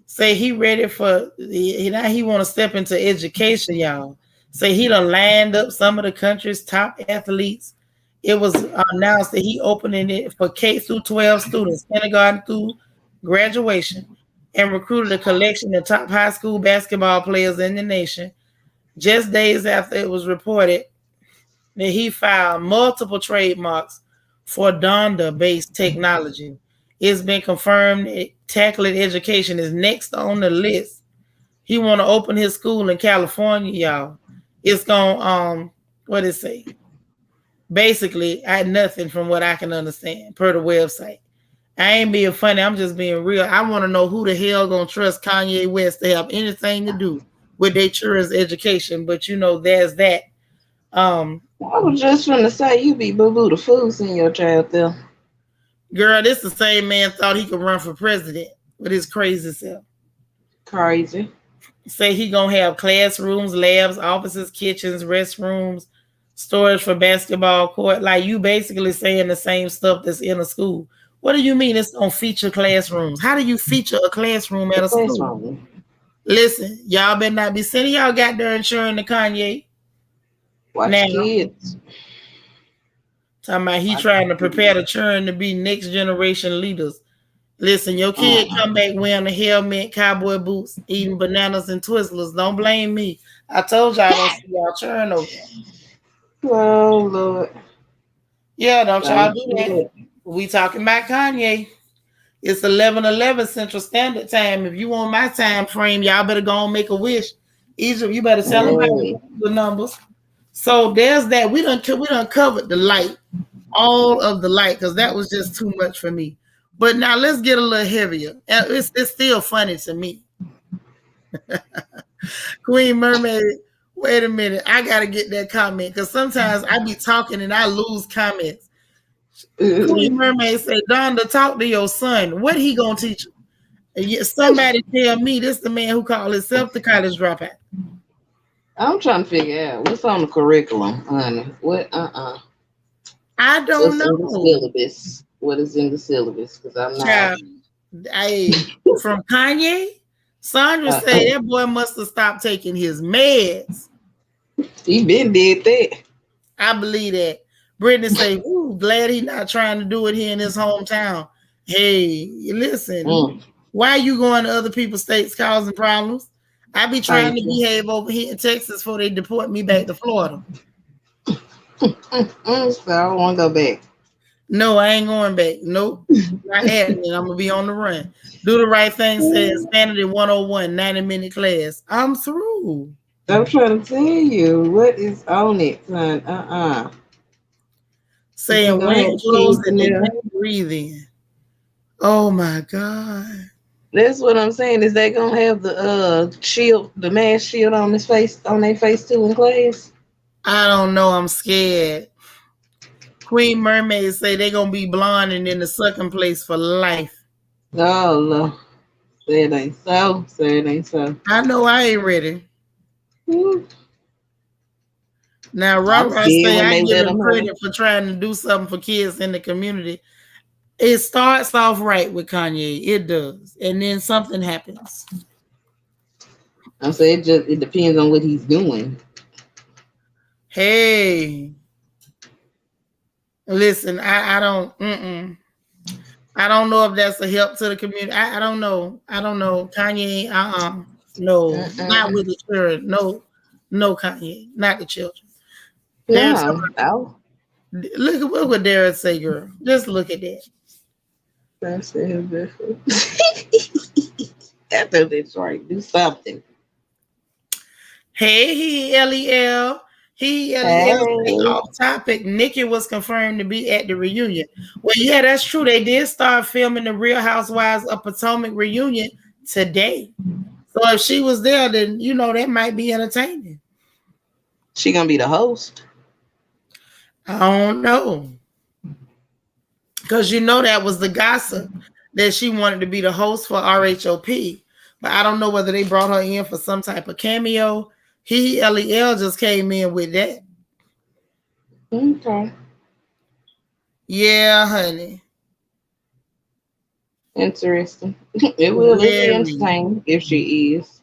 Say he ready for now. He want to step into education, y'all. Say he done lined up some of the country's top athletes. It was announced that he opening it for K through 12 students, kindergarten through graduation, and recruited a collection of top high school basketball players in the nation. Just days after it was reported that he filed multiple trademarks for Donda-based technology. It's been confirmed that tackling education is next on the list. He want to open his school in California, y'all. It's gonna what it say? Basically, I nothing from what I can understand per the website. I ain't being funny. I'm just being real. I want to know who the hell gonna trust Kanye West to have anything to do with their children's education. But you know, there's that. I was just trying to say you be boo boo the fools in your child there. Girl, this the same man thought he could run for president with his crazy self. Crazy. Say he gonna have classrooms, labs, offices, kitchens, restrooms, Storage for basketball court. Like you basically saying the same stuff that's in a school. What do you mean it's on feature classrooms? How do you feature a classroom at The a school? classroom. Listen, y'all better not be sending y'all got there insuring the Kanye. Watch Now, kids. talking about he Watch trying to prepare kids. the children to be next generation leaders. Listen, your kid Uh-uh. come back wearing a helmet, cowboy boots, eating bananas and Twizzlers. Don't blame me. I told y'all don't see y'all churn over there. Oh Lord. Yeah, don't y'all Don't do do that. it. We talking about Kanye. It's 11:11 Central Standard Time. If you want my time frame, y'all better go and make a wish. Egypt, you better tell them Hey. the numbers. So there's that. We done covered the light, all of the light, because that was just too much for me. But now let's get a little heavier. And it's still funny to me. Queen Mermaid, wait a minute. I gotta get that comment because sometimes I be talking and I lose comments. Queen Mermaid say, Donda, talk to your son. What he gonna teach him? And yet somebody tell me this the man who called himself the college dropout. I'm trying to figure out what's on the curriculum, honey. What I don't what's in the know. syllabus? What is in the syllabus? Because I'm not Child, from Kanye, Sandra uh, say that boy must have stopped taking his meds. he been did that. I believe that. Brittany say, ooh, glad he not trying to do it here in his hometown. Hey, listen, Mm. why you going to other people's states causing problems? I be trying Thank to you. behave over here in Texas before they deport me back to Florida. So I don't want to go back. No, I ain't going back. Nope. Not happening. I'm gonna be on the run. Do the right thing says Sanity 101, 90-minute class. I'm through. I'm trying to tell you what is on it, son. If you Saying gonna wind have blows kids in and they there, can't breathe in. Oh my God. that's what I'm saying. Is they gonna have the shield, the mask shield on his face, on their face too in class? I don't know. I'm scared. Queen Mermaid say they gonna be blonde and in the sucking place for life. Oh Lord. Say it ain't so. Say it ain't so. I know I ain't ready. Woo. Now, I'm Robert scared say when I they give let him them have. credit for trying to do something for kids in the community. It starts off right with Kanye. It does. And then something happens. I'm saying it depends on what he's doing. Hey, listen, I don't know if that's a help to the community. I don't know. I don't know. Kanye, no, not with Mm-mm. the children. No, no, Kanye, not the children. There's No. Oh, look what Darren say, girl. Just look at that. that's it. I know that's right. Do something. Hey, Lel. Lel say Hey. off topic. Nikki was confirmed to be at the reunion. Well, yeah, that's true. They did start filming the Real Housewives of Potomac reunion today. So if she was there, then that might be entertaining. She gonna be the host. I don't know. Because that was the gossip that she wanted to be the host for RHOP. But I don't know whether they brought her in for some type of cameo. Lel just came in with that. Okay. Yeah, honey. Interesting. It will be Very. entertaining if she is.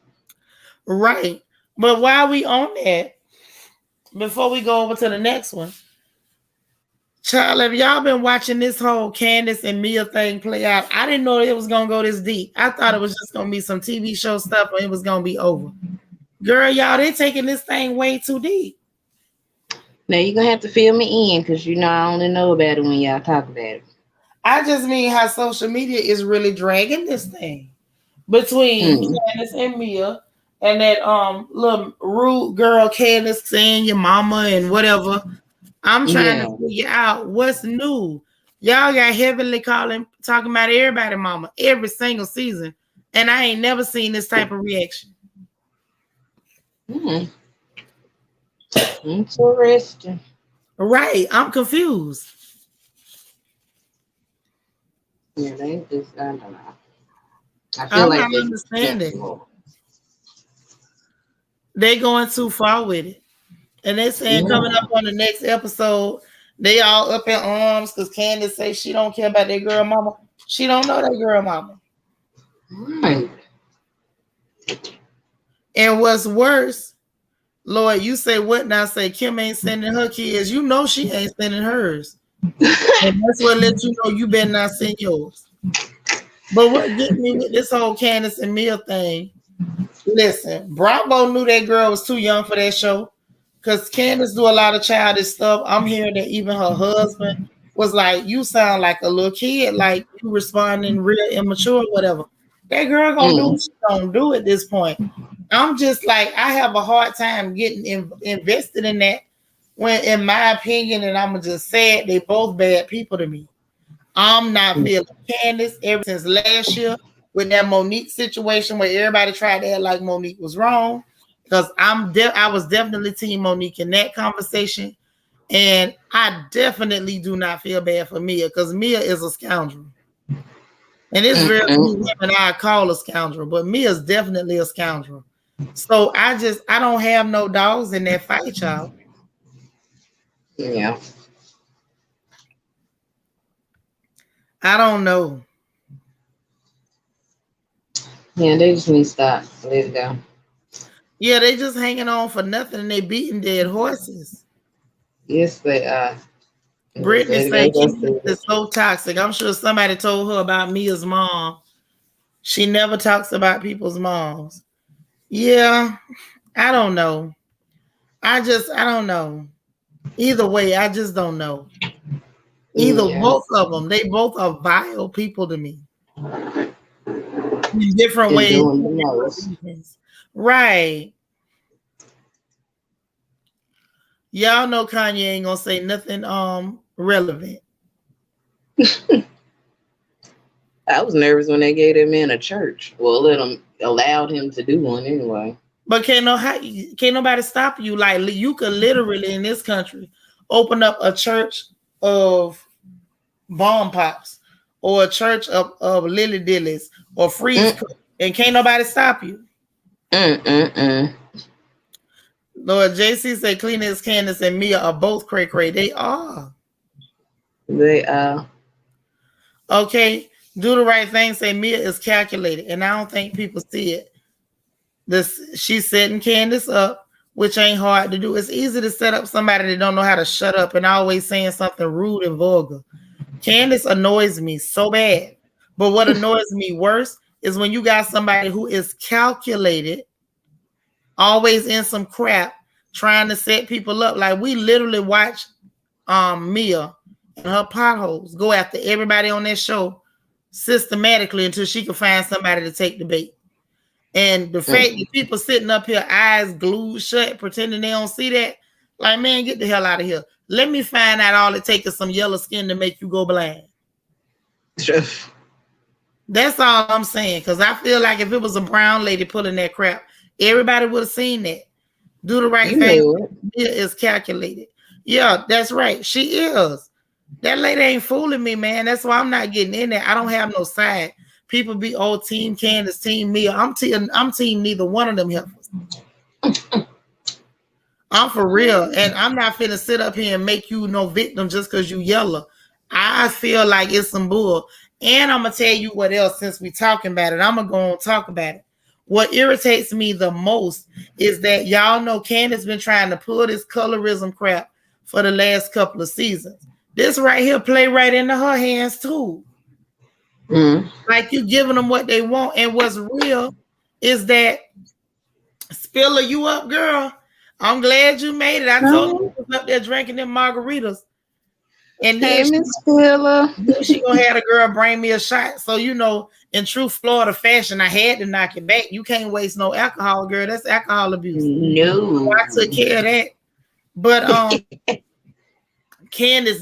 Right. But while we on that, before we go over to the next one, child, have y'all been watching this whole Candace and Mia thing play out? I didn't know it was gonna go this deep. I thought it was just gonna be some TV show stuff and it was gonna be over. Girl, y'all, they taking this thing way too deep. Now you're gonna have to fill me in because I only know about it when y'all talk about it. I just mean how social media is really dragging this thing between Mm. Candace and Mia and that little rude girl Candace saying your mama and whatever. I'm trying to Yeah. figure out what's new. Y'all got heavily talking about everybody mama every single season. And I ain't never seen this type of reaction. Mm. Interesting. Right. I'm confused. Yeah, they just I don't know. I feel I'm like not they understanding. They going too far with it. And they saying coming up on the next episode, they all up in arms because Candace say she don't care about that girl mama. She don't know that girl mama. Right. And what's worse, Lord, you say what now? Say Kim ain't sending her kids. You know she ain't sending hers. And that's what lets you know you better not send yours. But what get me with this whole Candace and Mia thing, listen, Bravo knew that girl was too young for that show. Because Candace do a lot of childish stuff. I'm hearing that even her husband was like, you sound like a little kid, like you responding real immature, whatever. That girl gonna do what she gonna do at this point. I'm just like, I have a hard time getting invested in that when, in my opinion, and I'm just say it, they both bad people to me. I'm not feeling Candace ever since last year with that Monique situation where everybody tried to act like Monique was wrong. Because I was definitely team Monique in that conversation. And I definitely do not feel bad for Mia because Mia is a scoundrel. And it's very few women I call a scoundrel, but Mia's definitely a scoundrel. So I don't have no dogs in that fight, y'all. Yeah. I don't know. Yeah, they just need to stop. Let it go. Yeah, they just hanging on for nothing and they beating dead horses. Yes, they are. Brittany say Candace is so toxic. I'm sure somebody told her about Mia's mom. She never talks about people's moms. Yeah, I don't know. I don't know. Either way, I just don't know. Both of them, they both are vile people to me. In different ways. Right. Y'all know Kanye ain't gonna say nothing relevant. I was nervous when they gave that man a church. Well, allowed him to do one anyway. But can't nobody stop you. Like you could literally in this country open up a church of bomb pops or a church of lily dillies or freeze and can't nobody stop you. Lord, JC said Kleenex, Candace, and Mia are both cray-cray. They are. They are. Okay. Do the right thing. Say Mia is calculated. And I don't think people see it. She's setting Candace up, which ain't hard to do. It's easy to set up somebody that don't know how to shut up and always saying something rude and vulgar. Candace annoys me so bad. But what annoys me worse is when you got somebody who is calculated, always in some crap, trying to set people up. Like we literally watch Mia and her potholes go after everybody on that show systematically until she can find somebody to take the bait. And the fact that people sitting up here, eyes glued shut, pretending they don't see that, like, man, get the hell out of here. Let me find out all it takes is some yellow skin to make you go blind. That's all I'm saying. Because I feel like if it was a brown lady pulling that crap, everybody would have seen that. Do the right thing. Mia is calculated. Yeah, that's right. She is. That lady ain't fooling me, man. That's why I'm not getting in there. I don't have no side. People be team Candace, team Mia. I'm team neither one of them heifers. I'm for real. And I'm not finna sit up here and make you no victim just because you yellow. I feel like it's some bull. And I'm going to tell you what else since we talking about it. I'm going to go and talk about it. What irritates me the most is that y'all know Candace been trying to pull this colorism crap for the last couple of seasons. This right here play right into her hands too. Like you giving them what they want. And what's real is that Spiller, you up, girl. I'm glad you made it. I told you was up there drinking them margaritas. And then she gonna have a girl bring me a shot. So in true Florida fashion, I had to knock it back. You can't waste no alcohol, girl. That's alcohol abuse. No. So I took care of that. But Candace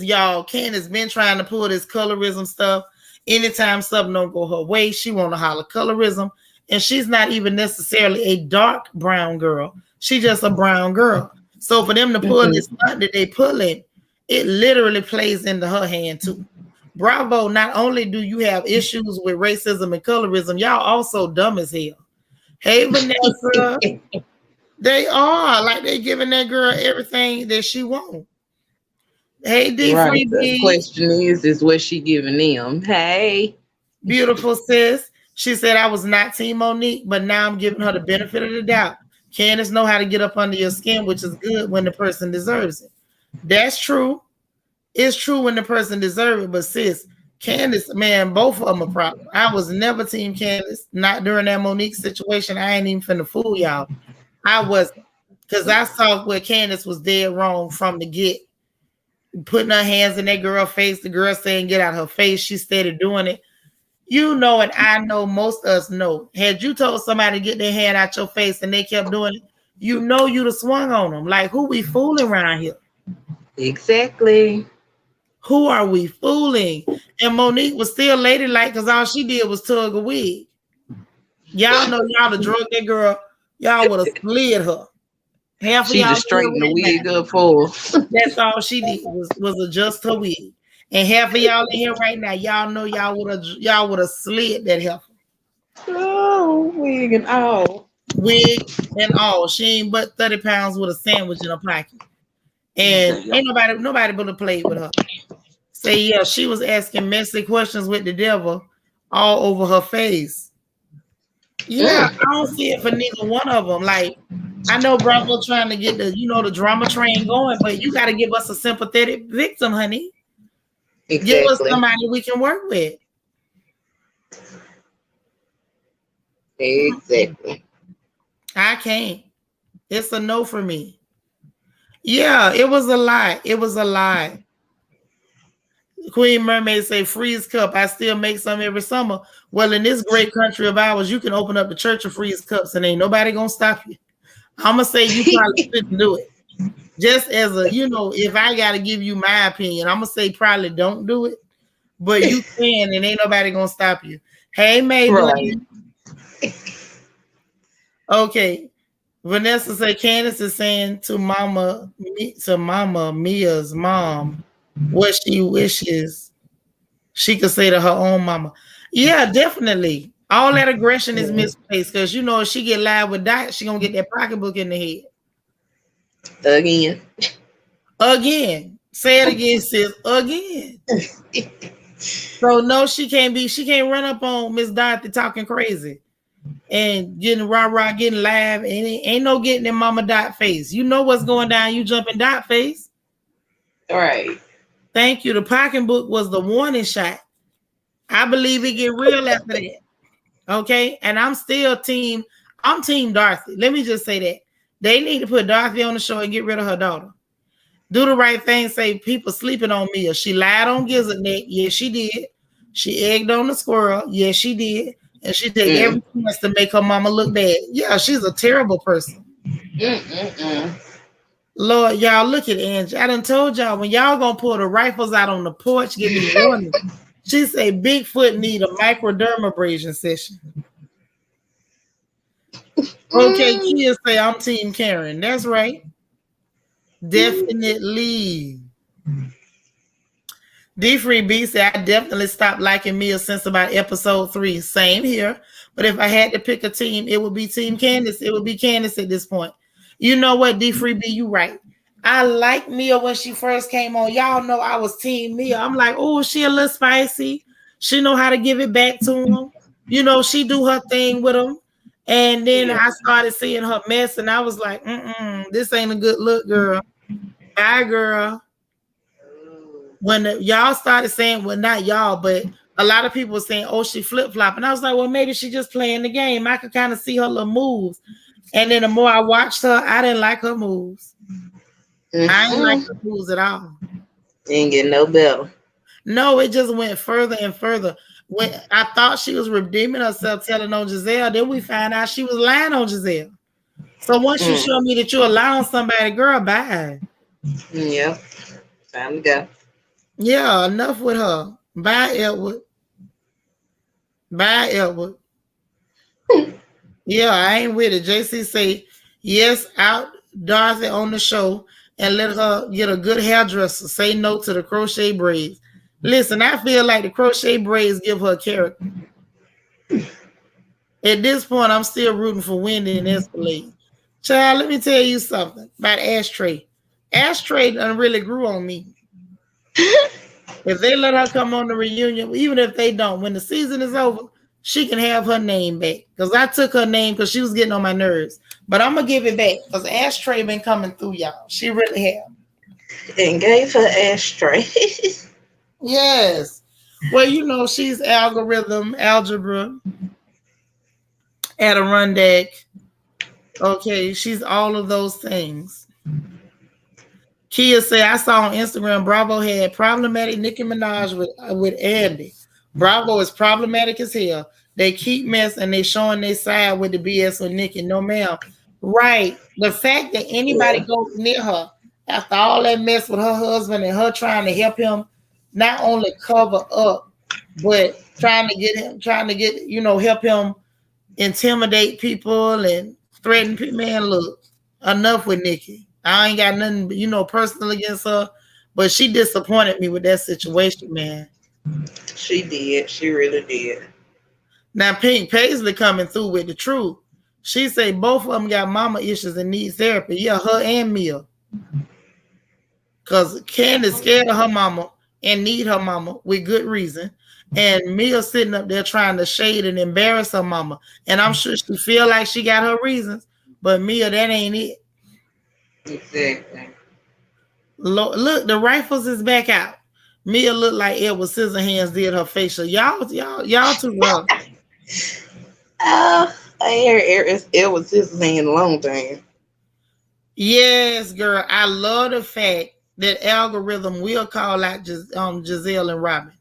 been trying to pull this colorism stuff. Anytime something don't go her way, she want to holler colorism. And she's not even necessarily a dark brown girl. She just a brown girl. So for them to pull this stunt that they pulling, it literally plays into her hand too. Bravo, not only do you have issues with racism and colorism, y'all also dumb as hell. Hey, Vanessa. They are like they giving that girl everything that she wants. Hey, D Right. Free The B, question is what she giving them? Hey. beautiful sis. She said I was not Team Monique, but now I'm giving her the benefit of the doubt. Candace know how to get up under your skin, which is good when the person deserves it. That's true. It's true when the person deserves it, but sis, Candace, man, both of them a problem. I was never Team Candace, not during that Monique situation. I ain't even finna fool y'all. I wasn't. Because I saw where Candace was dead wrong from the get. Putting her hands in that girl's face, the girl saying, get out her face. She started doing it. You know, and I know most of us know. Had you told somebody to get their hand out your face and they kept doing it, you know you'd have swung on them. Like, who we fooling around here? Exactly. Who are we fooling? And Monique was still ladylike because all she did was tug a wig. Y'all know y'all have drug that girl. Y'all would have slid her. Half of She y'all just here straightened the right wig now. up for her. That's all she did was adjust her wig. And half of y'all in here right now, y'all know y'all would have slid that heifer. Oh, wig and all. Wig and all. She ain't but 30 pounds with a sandwich in her pocket. And ain't nobody but to play with her. Say, yeah, she was asking messy questions with the devil all over her face. Yeah, I don't see it for neither one of them. Like, I know Bravo trying to get the drama train going, but you got to give us a sympathetic victim, honey. Give us Exactly. somebody we can work with. Exactly. I can't. It's a no for me. Yeah, it was a lie. It was a lie. Queen Mermaid say freeze cup. I still make some every summer. Well, in this great country of ours, you can open up the church of freeze cups and ain't nobody gonna stop you. I'm gonna say you probably shouldn't do it. Just as a, if I gotta give you my opinion, I'm gonna say probably don't do it. But you can, and ain't nobody gonna stop you. Hey, May, Right. okay. Vanessa said Candace is saying to Mama Mia's mom what she wishes she could say to her own mama. Yeah, definitely. All that aggression is misplaced because if she get live with that, she gonna get that pocketbook in the head. Again. Again. Say it again, sis. Again. So no, she can't run up on Miss Dorothy talking crazy and getting rah-rah, getting live, and ain't no getting in Mama Dot face. You know what's going down, you jumping Dot face. All right. Thank you. The pocketbook was the warning shot. I believe it get real after that. Okay. And I'm team Dorothy. Let me just say that. They need to put Dorothy on the show and get rid of her daughter. Do the right thing, say people sleeping on Mia. She lied on Gizzard Neck. Yes, she did. She egged on the squirrel. Yes, she did. And she take every chance to make her mama look bad. Yeah, she's a terrible person. Lord, y'all, look at Angie. I done told y'all, when y'all gonna pull the rifles out on the porch, give me warning. She say Bigfoot need a microdermabrasion session. Okay, Kia say I'm Team Karen. That's right. Definitely. D-Free B said, I definitely stopped liking Mia since about episode 3. Same here. But if I had to pick a team, it would be Team Candace. It would be Candace at this point. You know what, D-Free B, you right. I like Mia when she first came on. Y'all know I was Team Mia. I'm like, oh, she a little spicy. She know how to give it back to him. She do her thing with him. And then I started seeing her mess, and I was like, this ain't a good look, girl. Bye, girl. When y'all started saying, well, not y'all, but a lot of people were saying, oh, she flip-flop. And I was like, well, maybe she just playing the game. I could kind of see her little moves. And then the more I watched her, I didn't like her moves. I didn't like her moves at all. Ain't getting no better. No, it just went further and further. When I thought she was redeeming herself, telling on Giselle, then we found out she was lying on Giselle. So once you show me that you're allowing somebody, girl, bye. Yep. Time to go. Yeah, enough with her. Bye, Edward. Bye, Edward. Yeah, I ain't with it. JC say, yes, out Dorothy on the show and let her get a good hairdresser. Say no to the crochet braids. Listen, I feel like the crochet braids give her character. At this point, I'm still rooting for Wendy and Escalade. Child, let me tell you something about Ashtray. Ashtray done really grew on me. If they let her come on the reunion, even if they don't, when the season is over, she can have her name back. Because I took her name because she was getting on my nerves. But I'm going to give it back because Ashtray been coming through, y'all. She really have. And gave her ashtray. Yes. Well, you know, she's algebra, Adirondack. Okay, she's all of those things. Kia said, I saw on Instagram Bravo had problematic Nicki Minaj with Andy. Bravo is problematic as hell. They keep mess and they showing their side with the BS with Nicki. No, ma'am. Right. The fact that anybody goes near her after all that mess with her husband and her trying to help him not only cover up, but trying to get, help him intimidate people and threaten people. Man, look, enough with Nikki. I ain't got nothing, personal against her, but she disappointed me with that situation, man. She did. She really did. Now, Pink Paisley coming through with the truth. She say both of them got mama issues and need therapy. Yeah, her and Mia. Because Candace scared of her mama and need her mama with good reason. And Mia sitting up there trying to shade and embarrass her mama. And I'm sure she feel like she got her reasons. But Mia, that ain't it. Exactly. Look, the rifles is back out. Mia looked like Edward Scissorhands did her facial. Y'all too rough. I heard it was his hand a long time. Yes, girl. I love the fact that algorithm will call out Giselle and Robin.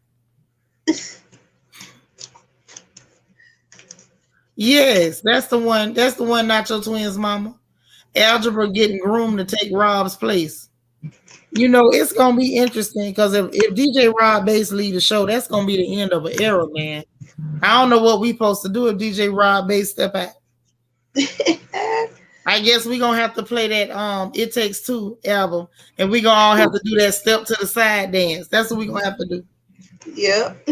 Yes, that's the one. That's the one. Not your twins, mama. Algebra getting groomed to take Rob's place. It's gonna be interesting because if DJ Rob Bass lead the show, that's gonna be the end of an era, man. I don't know what we supposed to do if DJ Rob Bass step out. I guess we gonna have to play that It Takes Two album, and we gonna all have to do that step to the side dance. That's what we gonna have to do. Yep.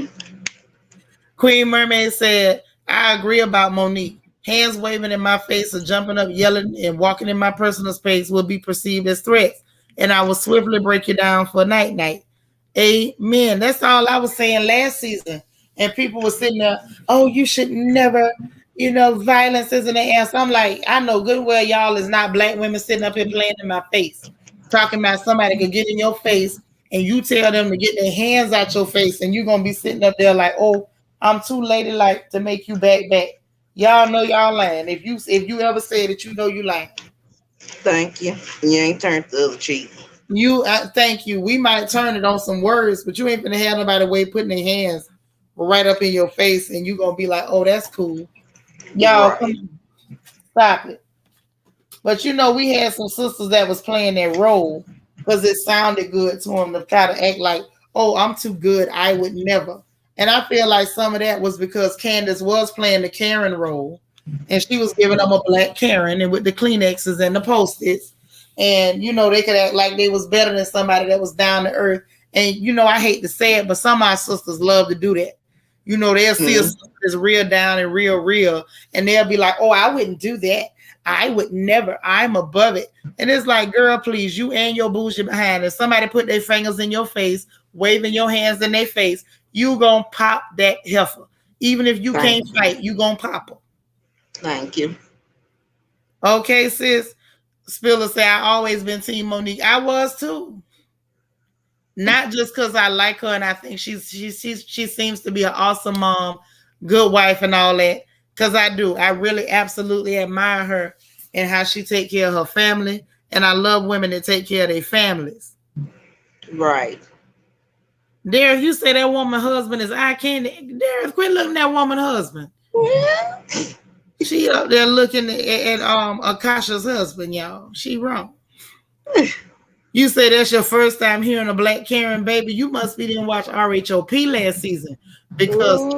Queen Mermaid said, I agree about Monique. Hands waving in my face or jumping up, yelling, and walking in my personal space will be perceived as threats. And I will swiftly break you down for night. Amen. That's all I was saying last season. And people were sitting there, oh, you should never, violence isn't an answer. I'm like, I know good well y'all is not black women sitting up here playing in my face, talking about somebody could get in your face and you tell them to get their hands out your face and you're going to be sitting up there like, oh, I'm too ladylike to make you back. Y'all know y'all lying. If you ever said it, you lying. Thank you. You ain't turned the other cheek. Thank you. We might turn it on some words, but you ain't gonna have nobody putting their hands right up in your face, and you gonna be like, "Oh, that's cool." Y'all, right. Come on. Stop it. But we had some sisters that was playing that role because it sounded good to them to try to act like, "Oh, I'm too good. I would never." And I feel like some of that was because Candace was playing the Karen role. And she was giving them a black Karen and with the Kleenexes and the Post-its. And, they could act like they was better than somebody that was down to earth. And, I hate to say it, but some of our sisters love to do that. They'll see a sister that's real down and real. And they'll be like, oh, I wouldn't do that. I would never. I'm above it. And it's like, girl, please, you and your bougie behind. If somebody put their fingers in your face, waving your hands in their face, you gonna pop that heifer. Even if you can't fight, you gonna pop her. Thank you. Okay, sis. Spiller said, I always been Team Monique. I was too. Not just because I like her and I think she seems to be an awesome mom, good wife and all that. Because I do. I really absolutely admire her and how she take care of her family. And I love women that take care of their families. Right. Derek, you say that woman husband is eye candy. Derek, quit looking at that woman husband. Yeah. She up there looking at Akasha's husband, y'all. She wrong. You say that's your first time hearing a black Karen, baby. You must be didn't watch RHOP last season because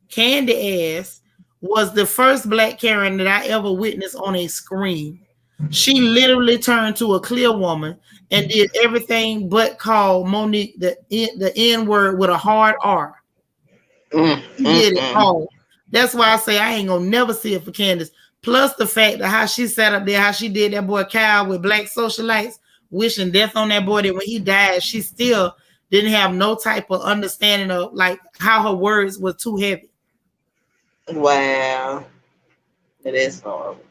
Candy Ass was the first black Karen that I ever witnessed on a screen. She literally turned to a clear woman and did everything but call Monique the N word with a hard R. She did it all. That's why I say I ain't gonna never see it for Candace. Plus the fact that how she sat up there, how she did that boy Kyle with black socialites, wishing death on that boy, that when he died, she still didn't have no type of understanding of like how her words were too heavy. Wow. It is horrible.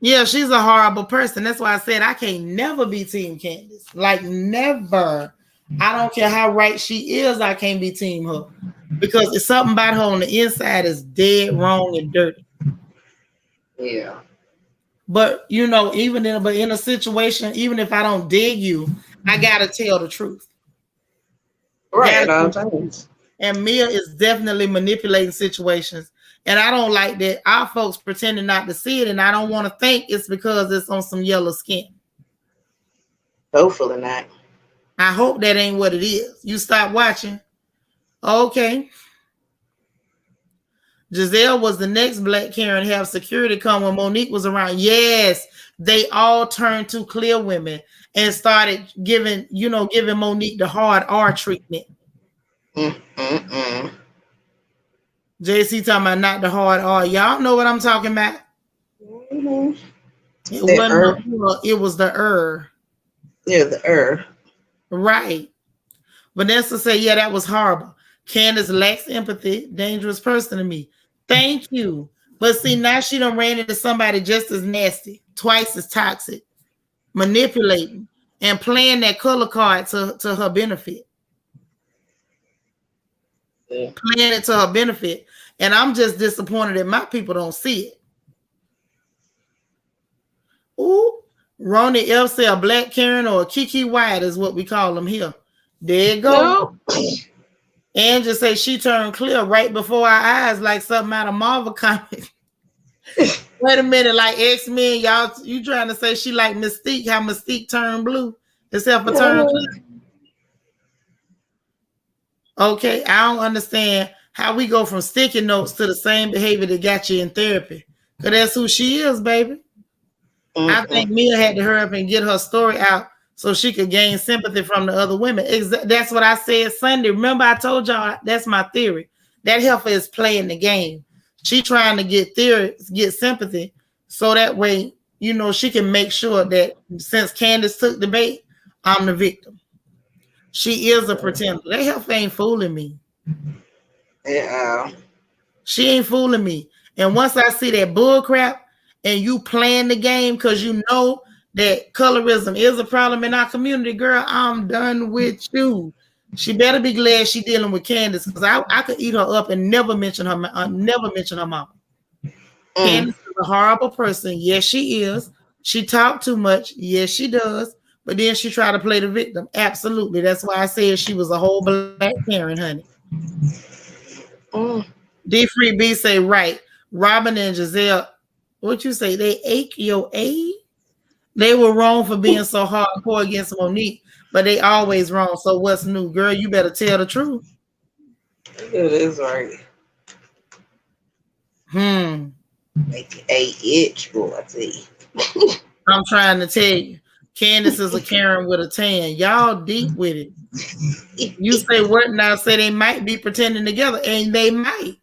Yeah, she's a horrible person. That's why I said I can't never be Team Candace. Like never. I don't care how right she is, I can't be Team her. Because it's something about her on the inside is dead wrong and dirty. Yeah. But you know, even in a situation, even if I don't dig you, I gotta tell the truth. Right at all times. And Mia is definitely manipulating situations. And I don't like that our folks pretending not to see it. And I don't want to think it's because it's on some yellow skin. Hopefully not. I hope that ain't what it is. You stop watching. Okay. Giselle was the next black Karen to have security come when Monique was around. Yes, they all turned to clear women and started giving Monique the hard R treatment. JC talking about not the hard R. Y'all know what I'm talking about. Mm-hmm. It wasn't it was the Yeah, the Right. Vanessa said, yeah, that was horrible. Candace lacks empathy, dangerous person to me. Thank you. But see, now she done ran into somebody just as nasty, twice as toxic, manipulating, and playing that color card to her benefit. Yeah. Playing it to her benefit. And I'm just disappointed that my people don't see it. Ooh, Ronnie F said a black Karen or a Kiki White is what we call them here. There you go. No. Angie say she turned clear right before our eyes like something out of Marvel comics. Wait a minute, like X-Men, y'all, you trying to say she like Mystique, how Mystique turned blue, except for turn clear? Okay, I don't understand how we go from sticky notes to the same behavior that got you in therapy. Because that's who she is, baby. I think Mia had to hurry up and get her story out so she could gain sympathy from the other women. That's what I said Sunday. Remember, I told y'all that's my theory. That heifer is playing the game. She trying to get sympathy so that way, you know, she can make sure that since Candace took the bait, I'm the victim. She is a pretender. That heifer ain't fooling me. Yeah. She ain't fooling me. And once I see that bull crap and you playing the game because you know that colorism is a problem in our community, girl, I'm done with you. She better be glad she dealing with Candace because I could eat her up and never mention her mama. Candace is a horrible person. Yes, she is. She talked too much. Yes, she does. But then she tried to play the victim. Absolutely. That's why I said she was a whole black Karen, honey. D Free B say right. Robin and Giselle, what you say? They ache your A? They were wrong for being so hardcore against Monique, but they always wrong. So what's new? Girl, you better tell the truth. It is right. Make your A itch, boy, I tell you. I'm trying to tell you. Candace is a Karen with a tan. Y'all deep with it. You say what now? Say they might be pretending together, and they might.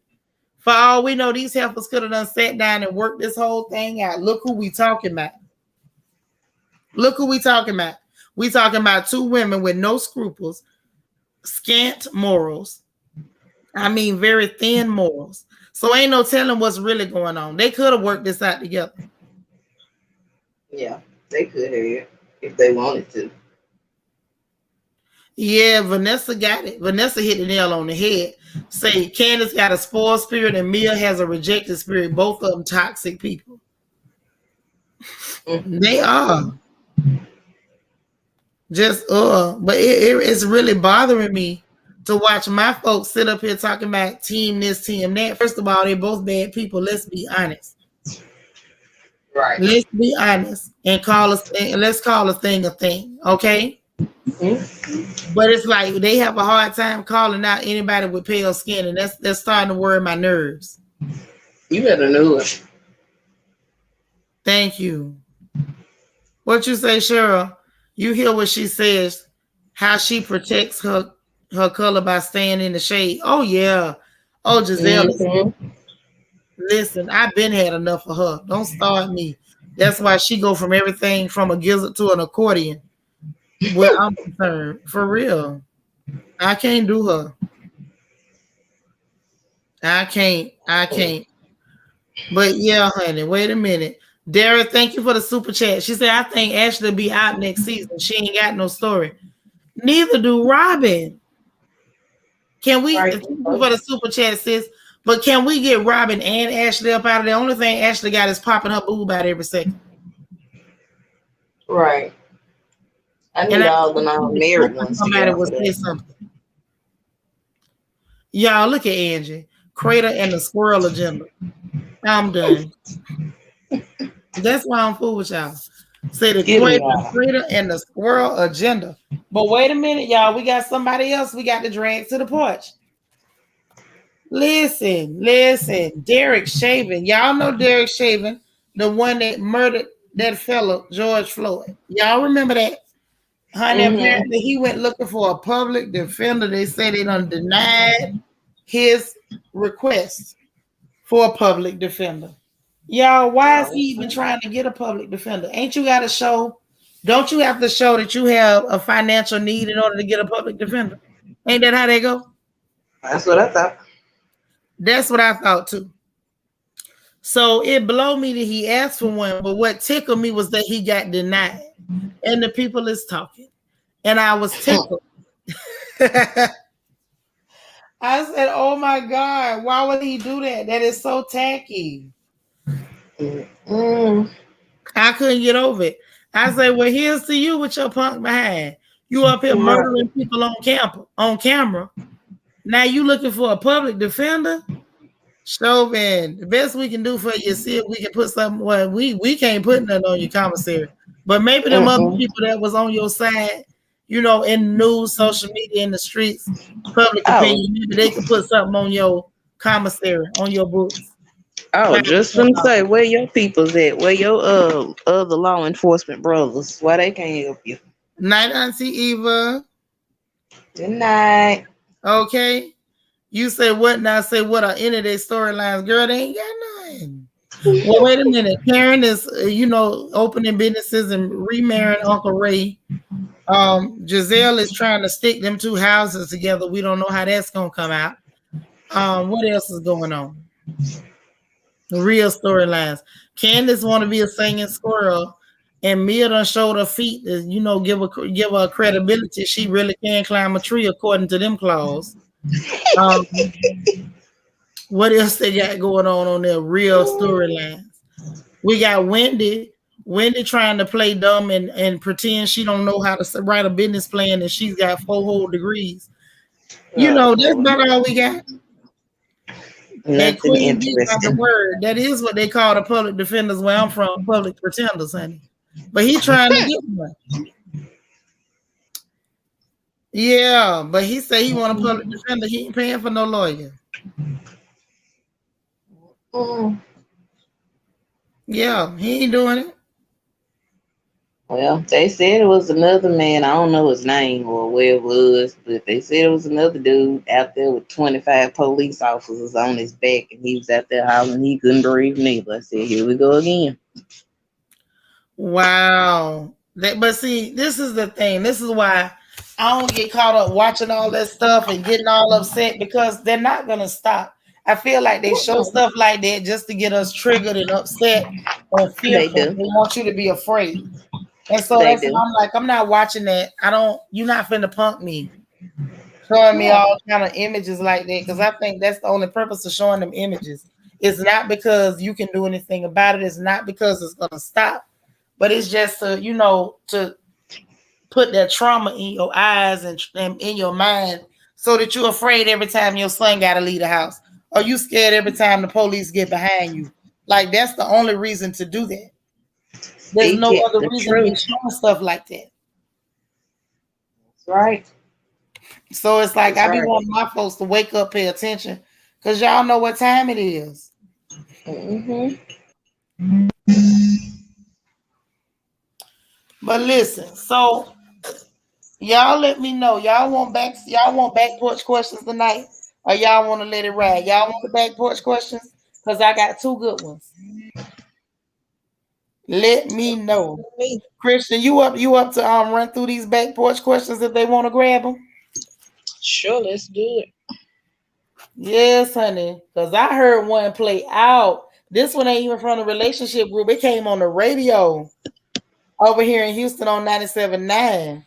For all we know, these heifers could have done sat down and worked this whole thing out. Look who we talking about. Look who we talking about. We talking about two women with no scruples, scant morals. I mean, very thin morals. So ain't no telling what's really going on. They could have worked this out together. Yeah, they could have if they wanted to. Yeah, Vanessa got it. Vanessa hit the nail on the head. Say Candace got a spoiled spirit and Mia has a rejected spirit. Both of them toxic people. They are. Just but it's really bothering me to watch my folks sit up here talking about team this, team that. First of all, they're both bad people. Let's be honest. Right. Let's be honest and let's call a thing a thing, okay? But it's like they have a hard time calling out anybody with pale skin, and that's starting to worry my nerves. You better know it. Thank you. What you say, Cheryl? You hear what she says, how she protects her color by staying in the shade. Oh, yeah. Oh, Giselle. Listen, I've been had enough of her. Don't start me. That's why she go from everything from a gizzard to an accordion. Where I'm concerned, for real, I can't do her. I can't. I can't. But yeah, honey, wait a minute. Dara, thank you for the super chat. She said, I think Ashley will be out next season. She ain't got no story. Neither do Robin. Can we, Right. thank you for the super chat, sis, but can we get Robin and Ashley up out of there? The only thing Ashley got is popping her boob out every second. Right. I And need I all the non-married ones to get somebody off would of say that. something. Y'all, look at Angie. Crater and the squirrel agenda. I'm done. That's why I'm fool with y'all. Say the Get 'em, y'all. crater and the squirrel agenda. But wait a minute, y'all. We got somebody else we got to drag to the porch. Listen. Derek Chauvin. Y'all know Derek Chauvin, the one that murdered that fellow, George Floyd. Y'all remember that? Honey, apparently he went looking for a public defender. They say they done denied his request for a public defender. Y'all, why is he even trying to get a public defender? Ain't you got to show? Don't you have to show that you have a financial need in order to get a public defender? Ain't that how they go? That's what I thought. That's what I thought too. So it blow me that he asked for one, but what tickled me was that he got denied. And the people is talking. And I was tickled. I said, oh my God, why would he do that? That is so tacky. I couldn't get over it. I said, well, here's to you with your punk behind. You up here murdering people on camera. Now you looking for a public defender? Chauvin, the best we can do for you is see if we can put something. Well, we can't put nothing on your commissary. But maybe them other people that was on your side, you know, in news, social media, in the streets, public opinion, maybe they could put something on your commissary, on your books. Oh, just from say, where your people's at? Where your other law enforcement brothers? Why they can't help you? Night, Auntie Eva. Good night. Okay. You say what now? Say what are any of their storylines? Girl, they ain't got nothing. Well, wait a minute. Karen is, opening businesses and remarrying Uncle Ray. Giselle is trying to stick them two houses together. We don't know how that's gonna come out. What else is going on? The real storylines. Candace want to be a singing squirrel, and Mia done showed her feet. Give her credibility. She really can climb a tree according to them claws. What else they got going on their real storylines? We got Wendy trying to play dumb and pretend she don't know how to write a business plan and she's got 4 whole degrees. That's about all we got. Nothing interesting. The word. That is what they call the public defenders where I'm from, public pretenders, honey. But he trying to get one. Yeah, but he said he want a public defender. He ain't paying for no lawyer. Yeah, he ain't doing it. Well, they said it was another man. I don't know his name or where it was, but they said it was another dude out there with 25 police officers on his back, and he was out there hollering he couldn't breathe neither. I said, here we go again. Wow. But see, this is the thing. This is why I don't get caught up watching all that stuff and getting all upset, because they're not going to stop. I feel like they show stuff like that just to get us triggered and upset or fearful. They want you to be afraid. And so I'm like, I'm not watching that. You're not finna punk me. Showing me all kind of images like that, because I think that's the only purpose of showing them images. It's not because you can do anything about it. It's not because it's going to stop. But it's just to, to put that trauma in your eyes and in your mind so that you're afraid every time your son got to leave the house. Or you scared every time the police get behind you. Like, that's the only reason to do that. There's no other reason to be showing stuff like that. That's right. So it's like, I be wanting my folks to wake up, pay attention, because y'all know what time it is. But listen, so y'all let me know. Y'all want back porch questions tonight, or y'all want to let it ride? Y'all want the back porch questions? Cause I got two good ones. Let me know. Christian, you up to run through these back porch questions if they want to grab them? Sure, let's do it. Yes, honey. Cause I heard one play out. This one ain't even from the relationship group. It came on the radio over here in Houston on 97.9.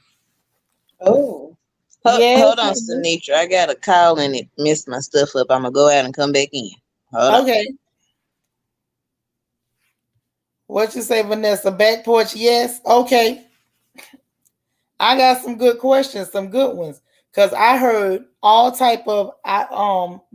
Oh. Yes, Hold on, honey. Sinitra. I got a call and it messed my stuff up. I'm gonna go out and come back in. Hold on. Okay. What you say, Vanessa? Back porch, yes. Okay. I got some good questions, some good ones, because I heard all type of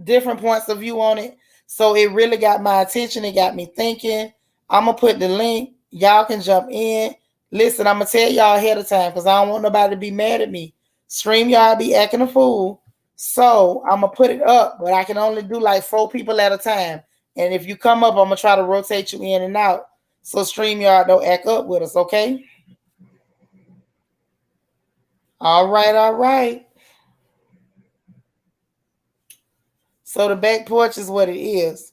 different points of view on it. So it really got my attention. It got me thinking. I'm gonna put the link. Y'all can jump in. Listen, I'm gonna tell y'all ahead of time because I don't want nobody to be mad at me. Stream y'all be acting a fool. So I'm gonna put it up, but I can only do like 4 people at a time. And if you come up, I'm gonna try to rotate you in and out. So stream y'all don't act up with us, okay? All right, all right. So the back porch is what it is.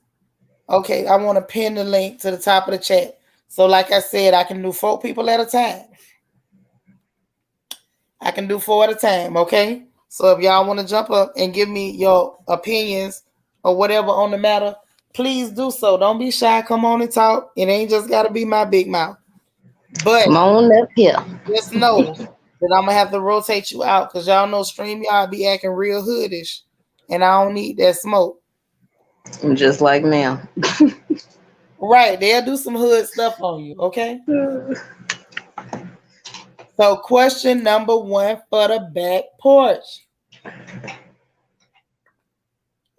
Okay, I want to pin the link to the top of the chat. So like I said, I can do 4 people at a time. I can do 4 at a time, okay? So if y'all want to jump up and give me your opinions or whatever on the matter, please do so. Don't be shy. Come on and talk. It ain't just got to be my big mouth. But Come on up here. just know that I'm going to have to rotate you out because y'all know StreamYard be acting real hoodish and I don't need that smoke. Just like now. Right, they'll do some hood stuff on you, okay? So question number 1 for the back porch.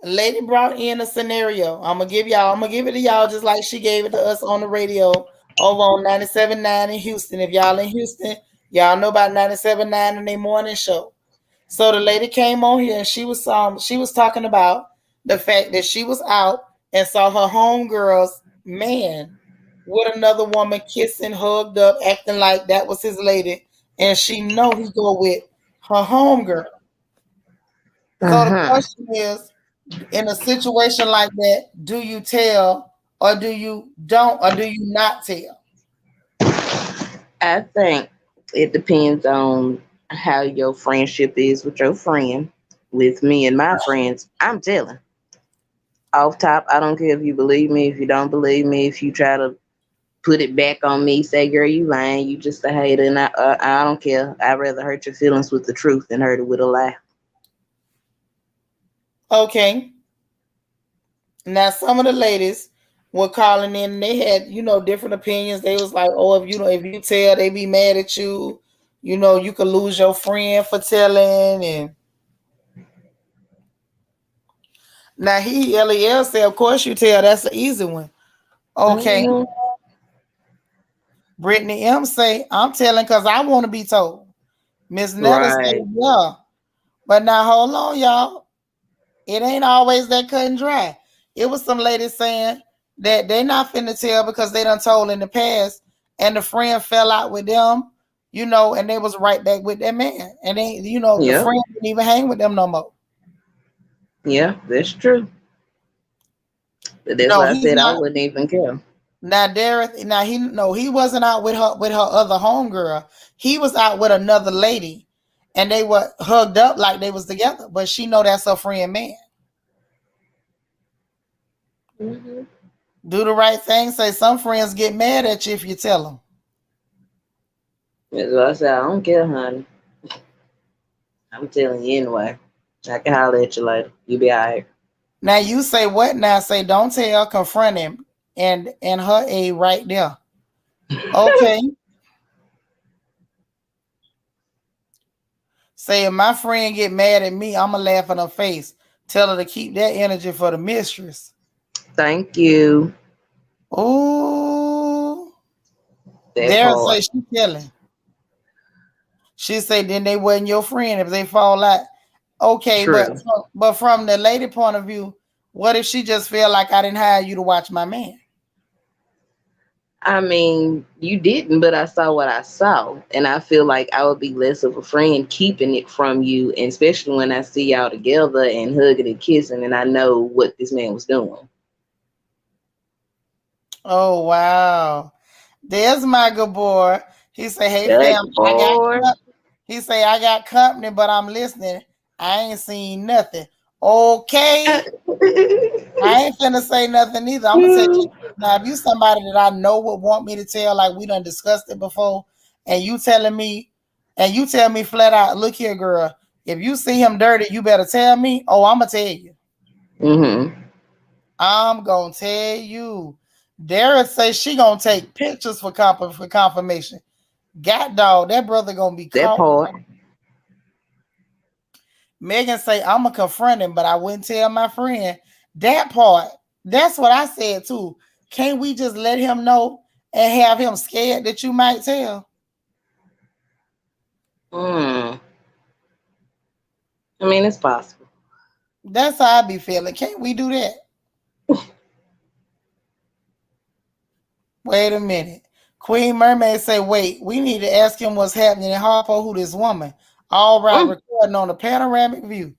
A lady brought in a scenario. I'm gonna give it to y'all just like she gave it to us on the radio over on 97.9 in Houston. If y'all in Houston, y'all know about 97.9 in their morning show. So the lady came on here and she was talking about the fact that she was out and saw her homegirl's man with another woman kissing, hugged up, acting like that was his lady, and she know he go with her homegirl. So the Uh-huh. question is, in a situation like that, do you tell or do you don't or do you not tell? I think it depends on how your friendship is with your friend. With me and my friends, I'm telling. Off top, I don't care if you believe me, if you don't believe me, if you try to put it back on me, say, girl, you lying, you just a hater, and I don't care. I'd rather hurt your feelings with the truth than hurt it with a lie. Okay. Now some of the ladies were calling in and they had, different opinions. They was like, oh, if you tell, they be mad at you. You could lose your friend for telling. And now LEL said, of course you tell, that's an easy one. Okay. Mhm. Brittany M say, I'm telling because I want to be told. Miss Netta say, Right. yeah. But now hold on, y'all. It ain't always that cut and dry. It was some ladies saying that they not finna tell because they done told in the past and the friend fell out with them, and they was right back with that man. And they, the Yep. friend didn't even hang with them no more. Yeah, that's true. But that's No, why I he's said I not. wouldn't even care. Now, Dorothy, now he wasn't out with her other homegirl. He was out with another lady, and they were hugged up like they was together. But she know that's her friend man. Mhm. Do the right thing. Say some friends get mad at you if you tell them. That's why I said I don't care, honey. I'm telling you anyway. I can holler at you later. You be alright. Now you say what? Now say don't tell, confront him, and her a right there. Okay. Say if my friend get mad at me, I'ma laugh in her face. Tell her to keep that energy for the mistress. Thank you. Ooh. That There say part. she telling. She say then they wasn't your friend if they fall out. Okay, but True. but from the lady point of view, what if she just feel like I didn't hire you to watch my man? I mean, you didn't, but I saw what I saw. And I feel like I would be less of a friend keeping it from you, and especially when I see y'all together and hugging and kissing and I know what this man was doing. Oh wow. There's my Gabor. He say, "Hey Good fam, I got boy. He say, I got company, but I'm listening. I ain't seen nothing. Okay. I ain't finna say nothing either. I'm gonna tell you now, if you somebody that I know would want me to tell, like we done discussed it before, and you telling me, and you tell me flat out, look here, girl, if you see him dirty, you better tell me. Oh, I'm gonna tell you. Mm-hmm. I'm gonna tell you. Dara say she gonna take pictures for confirmation. God dog, that brother gonna be That caught. part. Megan say, I'm going to confront him, but I wouldn't tell my friend. That part, that's what I said too. Can't we just let him know and have him scared that you might tell? Mm. I mean, it's possible. That's how I be feeling. Can't we do that? Wait a minute. Queen Mermaid say, wait, we need to ask him what's happening in Harpo, who this woman. All right, Mm. recording on a panoramic view.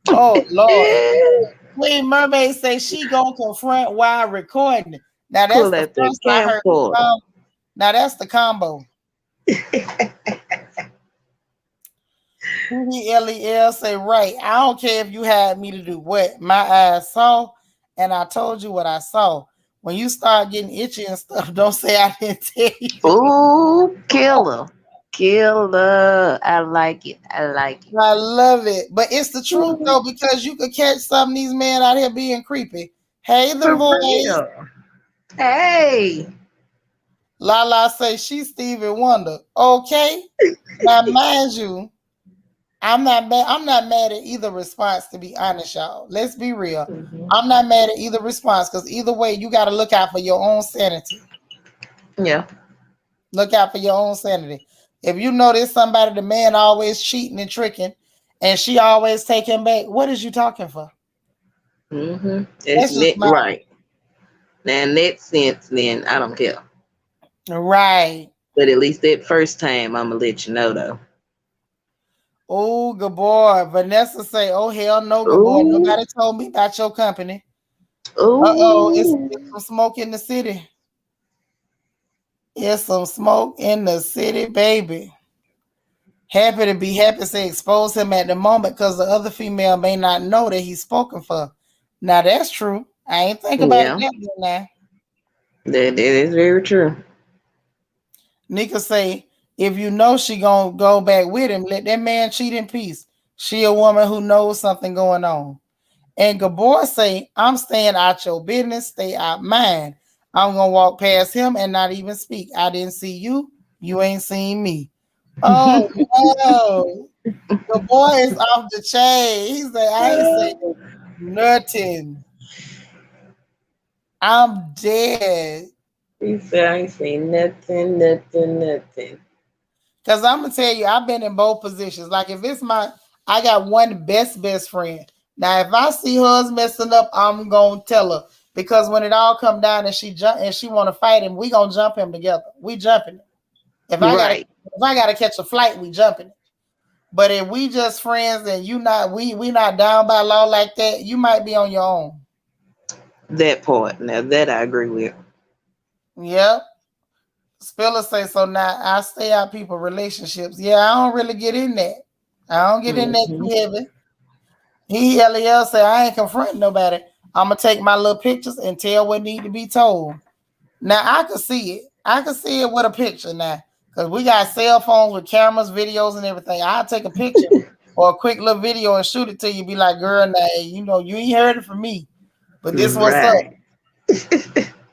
Oh, Lord. Queen Mermaid say she gonna confront while recording. Now that's Pull the out that first I heard. camcorder. Now that's the combo. PDLEL say, right. I don't care if you had me to do what my eyes saw, and I told you what I saw. When you start getting itchy and stuff, don't say I didn't tell you. Ooh, killer. Killer. I like it. I like it. I love it. But it's the truth though, because you could catch some of these men out here being creepy. Hey, the For voice. real. Hey. Lala say she's Stevie Wonder. Okay. Now mind you, I'm not mad. I'm not mad at either response, to be honest, y'all. Let's be real. Mm-hmm. I'm not mad at either response because either way, you got to look out for your own sanity. Yeah. Look out for your own sanity. If you notice somebody, the man always cheating and tricking, and she always take him back, what is you talking for? Mm-hmm. It's That's just net my right. Now in that sense, then I don't care. right. But at least that first time, I'm gonna let you know though. Oh, Gabor. Vanessa say, oh, hell no, Gabor. Ooh. Nobody told me about your company. Uh-oh, it's Ooh. some smoke in the city. It's some smoke in the city, baby. Happy to be happy to expose him at the moment because the other female may not know that he's spoken for. Now that's true. I ain't think about it Yeah. that way now. That is very true. Nika say, if you know she gonna go back with him, let that man cheat in peace. She a woman who knows something going on. And Gabor say, I'm staying out your business, stay out mine. I'm gonna walk past him and not even speak. I didn't see you, you ain't seen me. Oh no. The boy is off the chain. He said, I ain't saying nothing. I'm dead. He said, I ain't seen nothing, nothing, nothing. Because I'm going to tell you, I've been in both positions. Like, if it's I got one best friend. Now, if I see hers messing up, I'm going to tell her. Because when it all come down and she want to fight him, we going to jump him together. We jumping it. Right. If I gotta catch a flight, we jumping it. But if we just friends and we not down by law like that, you might be on your own. That part. Now that I agree with. Yep. Spiller say so. Now I stay out people relationships. Yeah, I don't really get in that. I don't get in that Mm-hmm. too heavy. He LEL say I ain't confronting nobody. I'm gonna take my little pictures and tell what need to be told. Now I can see it. I can see it with a picture now. Because we got cell phones with cameras, videos, and everything. I'll take a picture or a quick little video and shoot it to you. Be like, girl, now you know you ain't heard it from me. But this what's up. Right.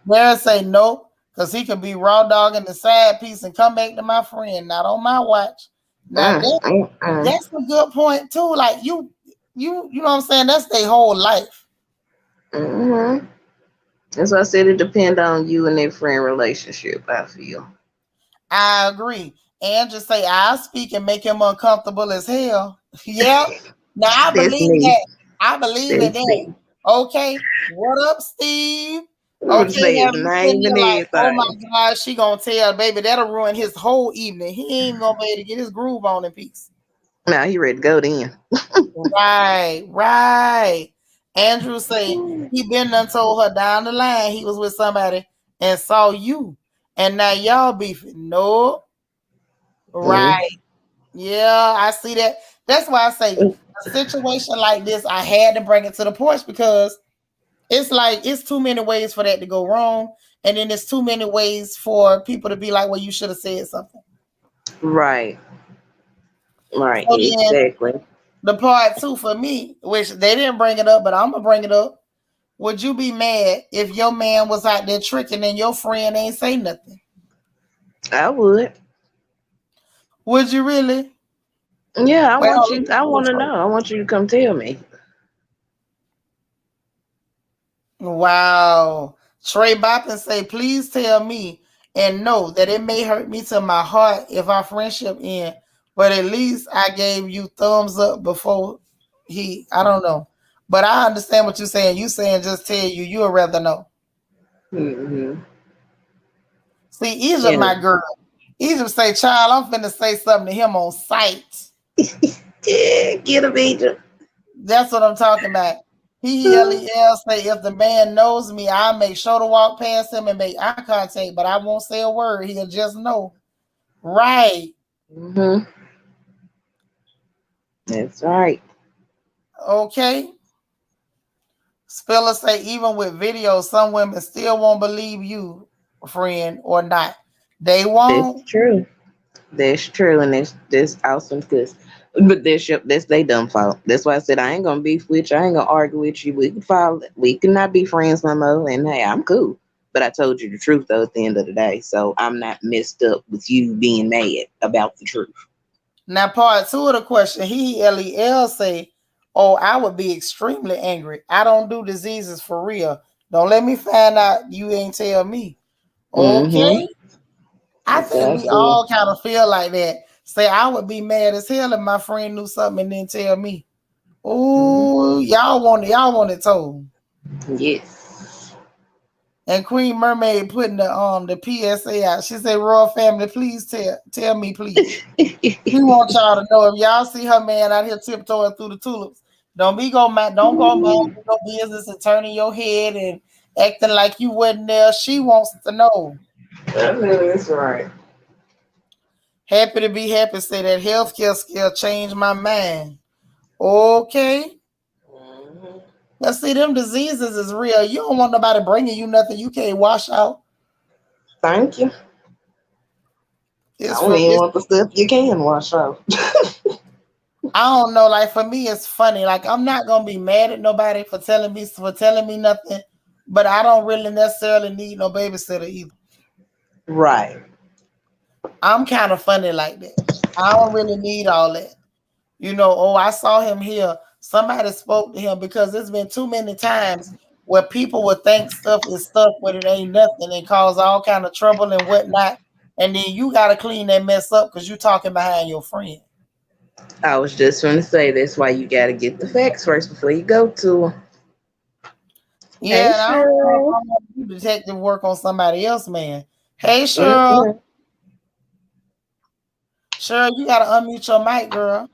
Mary say nope, because he could be raw dogging the side piece and come back to my friend, not on my watch. Now that's a good point too. Like you know what I'm saying? That's their whole life. Mm-hmm. That's why I said it depend on you and their friend relationship, I feel. I agree. And just say I speak and make him uncomfortable as hell. Yep. Now I That's believe me. that. I believe in That's that. me. Okay. What up, Steve? I would Okay, say now his you sitting name and there like, oh my everything. God, she gonna tell baby that'll ruin his whole evening. He ain't gonna be able to get his groove on in peace. Now he ready to go then. Right. Andrew say he been done told her down the line he was with somebody and saw you, and now y'all beefing. No, Mm. right? Yeah, I see that. That's why I say a situation like this, I had to bring it to the porch because it's like it's too many ways for that to go wrong, and then there's too many ways for people to be like, "Well, you should have said something." Right. Right. So then Exactly. the part two for me, which they didn't bring it up, but I'm gonna bring it up. Would you be mad if your man was out there tricking and your friend ain't say nothing? I would. Would you really? Yeah, I Well, want let you. me I go want to first. know. I want you to come tell me. Wow. Trey Boppin say, please tell me and know that it may hurt me to my heart if our friendship end, but at least I gave you thumbs up before I don't know. But I understand what you're saying. You saying just tell you, you would rather know. Hmm. See, Egypt, my And girl. Egypt say, child, I'm finna say something to him on sight. yeah, get a Egypt. That's what I'm talking about. He say if the man knows me, I'll make sure to walk past him and make eye contact, but I won't say a word. He'll just know. Right. Hmm. That's right. Okay. Spiller say even with videos, some women still won't believe you, friend, or not. They That's won't. true. That's true, and that's awesome because, but that's they dumb fault. That's why I said I ain't gonna beef with you. I ain't gonna argue with you. We can follow. We cannot be friends no more. And hey, I'm cool. But I told you the truth though at the end of the day, so I'm not messed up with you being mad about the truth. Now, part two of the question, Lel say, oh, I would be extremely angry. I don't do diseases for real. Don't let me find out you ain't tell me. Mm-hmm. Okay. I That's what think I we said. all kind of feel like that. Say I would be mad as hell if my friend knew something and didn't tell me. Oh, y'all want it told. Yes. And Queen Mermaid putting the PSA out. She said, Royal family, please tell me, please. We want y'all to know if y'all see her man out here tiptoeing through the tulips, don't go mind your business and turning your head and acting like you wasn't there. She wants to know. I know that's right. Happy to be happy. Say that healthcare skill changed my mind. Okay. Mhm. Let's see, them diseases is real. You don't want nobody bringing you nothing you can't wash out. Thank you. I It's don't for even it's want the stuff you can wash off. I don't know. Like for me, it's funny. Like I'm not gonna be mad at nobody for telling me nothing, but I don't really necessarily need no babysitter either. Right. I'm kind of funny like that. I don't really need all that. Oh, I saw him here. Somebody spoke to him because there's been too many times where people would think stuff is stuff when it ain't nothing and cause all kind of trouble and whatnot. And then you gotta clean that mess up because you talking behind your friend. I was just going to say that's why you got to get the facts first before you go to 'em. Hey, Yeah, and I don't know if Cheryl. I'm gonna do detective work on somebody else, man. Hey, Cheryl. Mm-mm. Cheryl, you gotta unmute your mic, girl.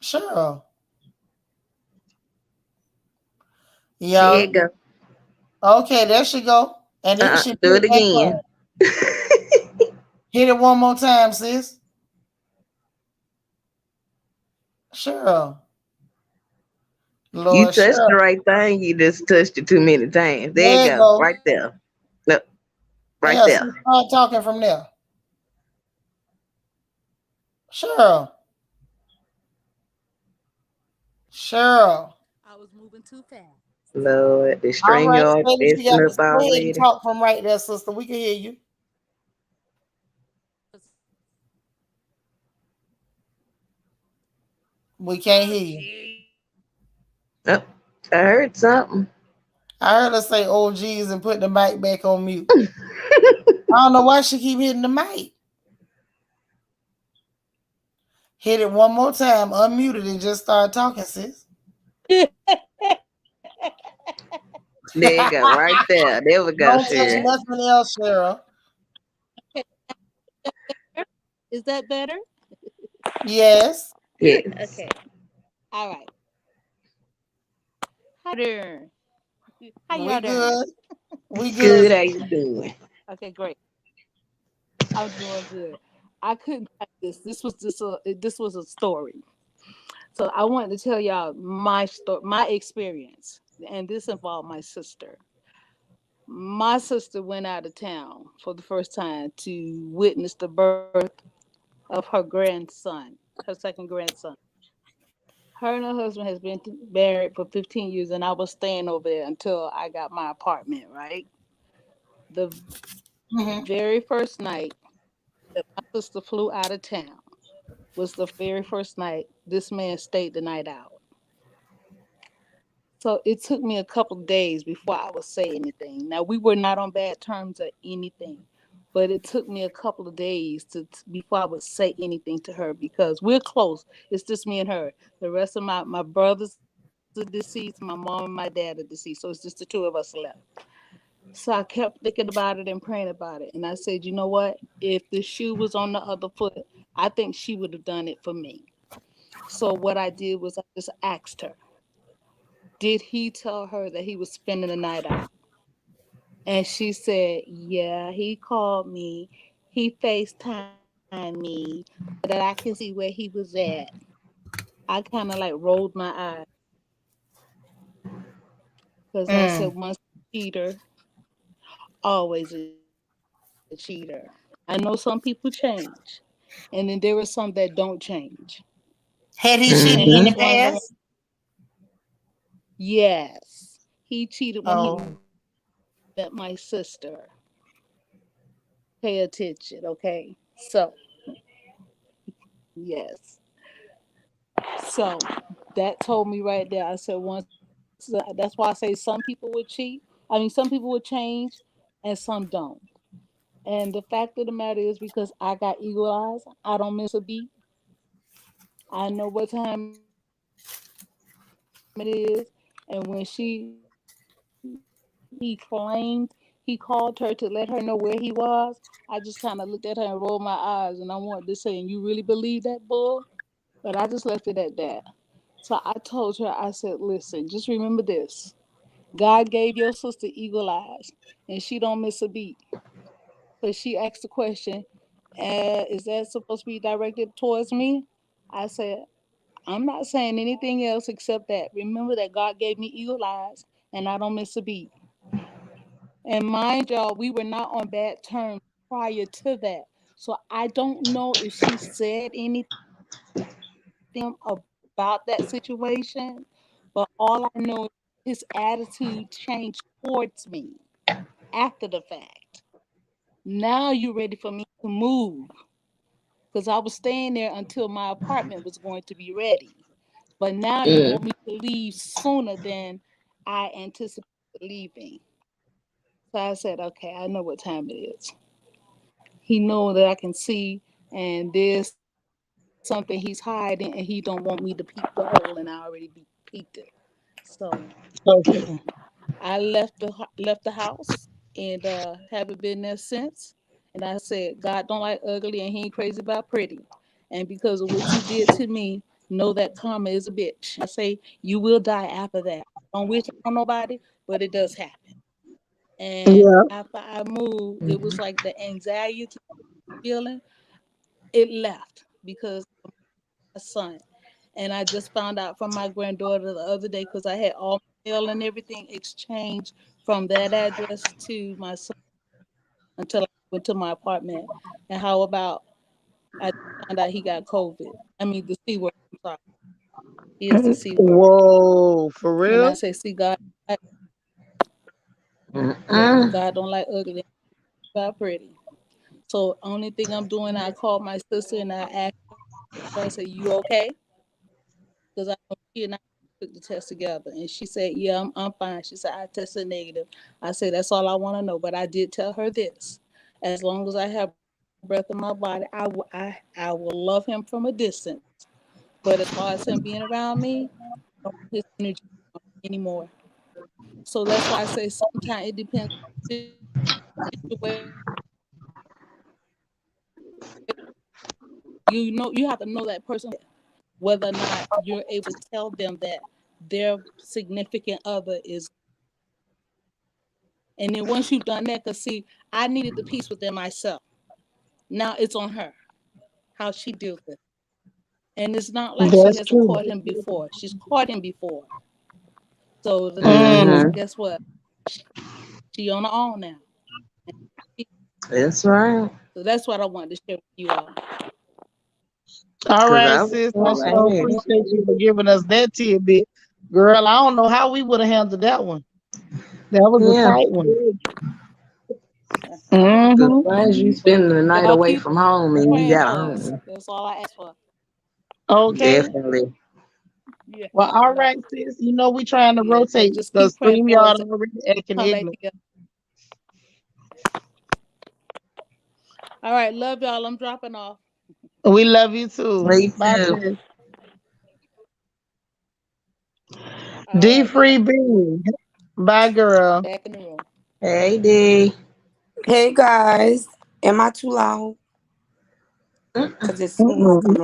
Cheryl. Here Yeah. you go. Okay, there she go. And then she Do put it it back again. on. Hit it one more time, sis. Cheryl. You Lord, touched Cheryl. the right thing. You just touched it too many times. There you There you go. go. Right there. Look, right Yeah, there. so start talking from there. Cheryl. Cheryl. I was moving too fast. Lord, the All right, StreamYard baby, she messing got up this. Go ahead and already. talk from right there, sister. We can hear you. We can't Oh, hear you. gee. Oh, I heard something. I heard her say "oh geez" and put the mic back on mute. I don't know why she keep hitting the mic. Hit it one more time, unmute it, and just start talking, sis. There you go. Right there. There we go, Don't touch Sherry. Better? nothing else, Cheryl. Okay. Is that better? Yes. Yes. Okay. All right. Harder. How We y'all doing? good. We Good, good. how you doing? Okay, great. I'm doing good. I couldn't type this. This was a story. So I wanted to tell y'all my story, my experience, and this involved my sister. My sister went out of town for the first time to witness the birth of her grandson, her second grandson. Her and her husband has been married for 15 years, and I was staying over there until I got my apartment. Right, the very first night that my sister flew out of town was the very first night this man stayed the night out. So it took me a couple days before I would say anything. Now we were not on bad terms or anything, but it took me a couple of days before I would say anything to her because we're close. It's just me and her. The rest of my brothers are deceased, my mom and my dad are deceased, so it's just the two of us left. So I kept thinking about it and praying about it, and I said, you know what? If the shoe was on the other foot, I think she would have done it for me. So what I did was I just asked her, did he tell her that he was spending the night out? And she said, yeah, he called me. He FaceTimed me so that I can see where he was at. I kind of like rolled my eyes because I said, Mm. once a cheater, always a cheater. I know some people change, and then there are some that don't change. Had he And cheated he's in Mm-hmm. the one of the ones. past? Yes, he cheated when he Oh. met my sister. Pay attention, okay? So, yes. So that told me right there. I said once. That's why I say some people would cheat. I mean, some people would change, and some don't. And the fact of the matter is, because I got eagle eyes, I don't miss a beat. I know what time it is, and when he claimed he called her to let her know where he was, I just kind of looked at her and rolled my eyes, and I wanted to say, "And you really believe that bull?" But I just left it at that. So I told her, I said, listen, just remember this. God gave your sister eagle eyes, and she don't miss a beat. So she asked the question, is that supposed to be directed towards me? I said, I'm not saying anything else except that. Remember that God gave me eagle eyes, and I don't miss a beat. And mind y'all, we were not on bad terms prior to that. So I don't know if she said anything to him about that situation, but all I know is his attitude changed towards me after the fact. Now you ready for me to move because I was staying there until my apartment was going to be ready. But now you want Mm. me to leave sooner than I anticipated leaving. So I said, okay, I know what time it is. He know that I can see, and there's something he's hiding, and he don't want me to peek the hole, and I already peeked it. So Okay. I left the house and haven't been there since. And I said, God don't like ugly, and He ain't crazy about pretty. And because of what you did to me, know that karma is a bitch. And I say you will die after that. I don't wish it on nobody, but it does happen. And Yeah. after I moved, it was like the anxiety feeling. It left because of my son. And I just found out from my granddaughter the other day because I had all my mail and everything exchanged from that address to my son until I went to my apartment. And how about I found out he got COVID? I mean, the C word. I'm sorry. He is the C word. Whoa, for And I real? say, see, God, yeah, Mm-mm. God don't like ugly, about pretty. So only thing I'm doing, I called my sister and I asked her, I said, you okay? Because I know she and I took the test together. And she said, yeah, I'm fine. She said, I tested negative. I said, that's all I want to know. But I did tell her this. As long as I have breath in my body, I will love him from a distance. But as far as him being around me, I don't want his energy anymore. So that's why I say sometimes it depends on the situation. You have to know that person whether or not you're able to tell them that their significant other is. And then once you've done that, because see, I needed the peace within myself. Now it's on her, how she deals with it. And it's not like she That's hasn't true. caught him before. She's caught him before. So the thing is, Mm. Mm-hmm. guess what? She on her own now. That's right. So that's what I wanted to share with you all. All Cause right, I was sis. I sure like, appreciate you for giving us that tidbit. Girl, I don't know how we would have handled that one. That was a yeah. tight one. Cause Mm-hmm. as long as you spending the night Y'all away keep from home and you praying got for us. home, That's all I ask for. Okay. definitely. Yeah, Well, I all know. right, sis. You know we trying to Yeah, so rotate just because keep praying for us StreamYard to already acting come back ignorant. together. All right, love y'all. I'm dropping off. We love you too. Me Bye, too. sis. All D right, bye Free bye. B. Bye, girl. Back in the room. Hey D. Hey guys, am I too loud? Mm. Cause it seemed like Mm-mm. I'm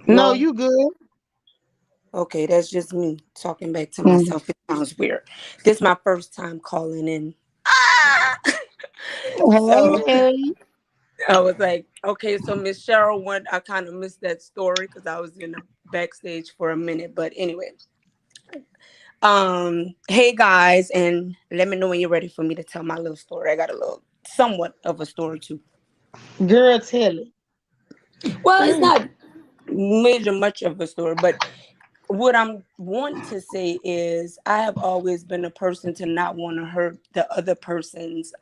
No, no. you good. Okay, that's just me talking back to Mm. myself. It sounds weird. This is my first time calling in. Ah! So Hey. I was like, okay, so Miss Cheryl went. I kind of missed that story because I was in the backstage for a minute. But anyway, hey guys, and let me know when you're ready for me to tell my little story. I got a little, somewhat of a story too. Girl, tell it. Well, it's not major much of a story, but what I'm wanting to say is I have always been a person to not want to hurt the other person's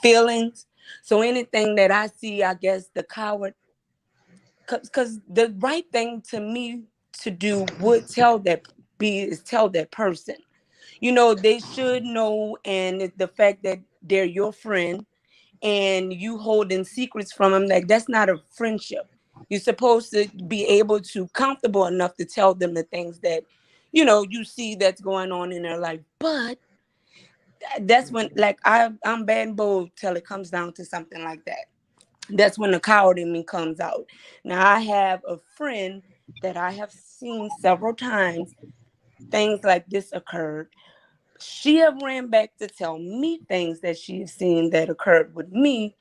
feelings. So anything that I see, I guess the coward, because the right thing to me to do would tell that be is tell that person. You know, they should know, and the fact that they're your friend and you holding secrets from them, like that's not a friendship. You're supposed to be able to comfortable enough to tell them the things that you see that's going on in their life. But that's when, like, I'm bad and bold till it comes down to something like that. That's when the coward in me comes out. Now I have a friend that I have seen several times things like this occurred. She have ran back to tell me things that she has seen that occurred with me.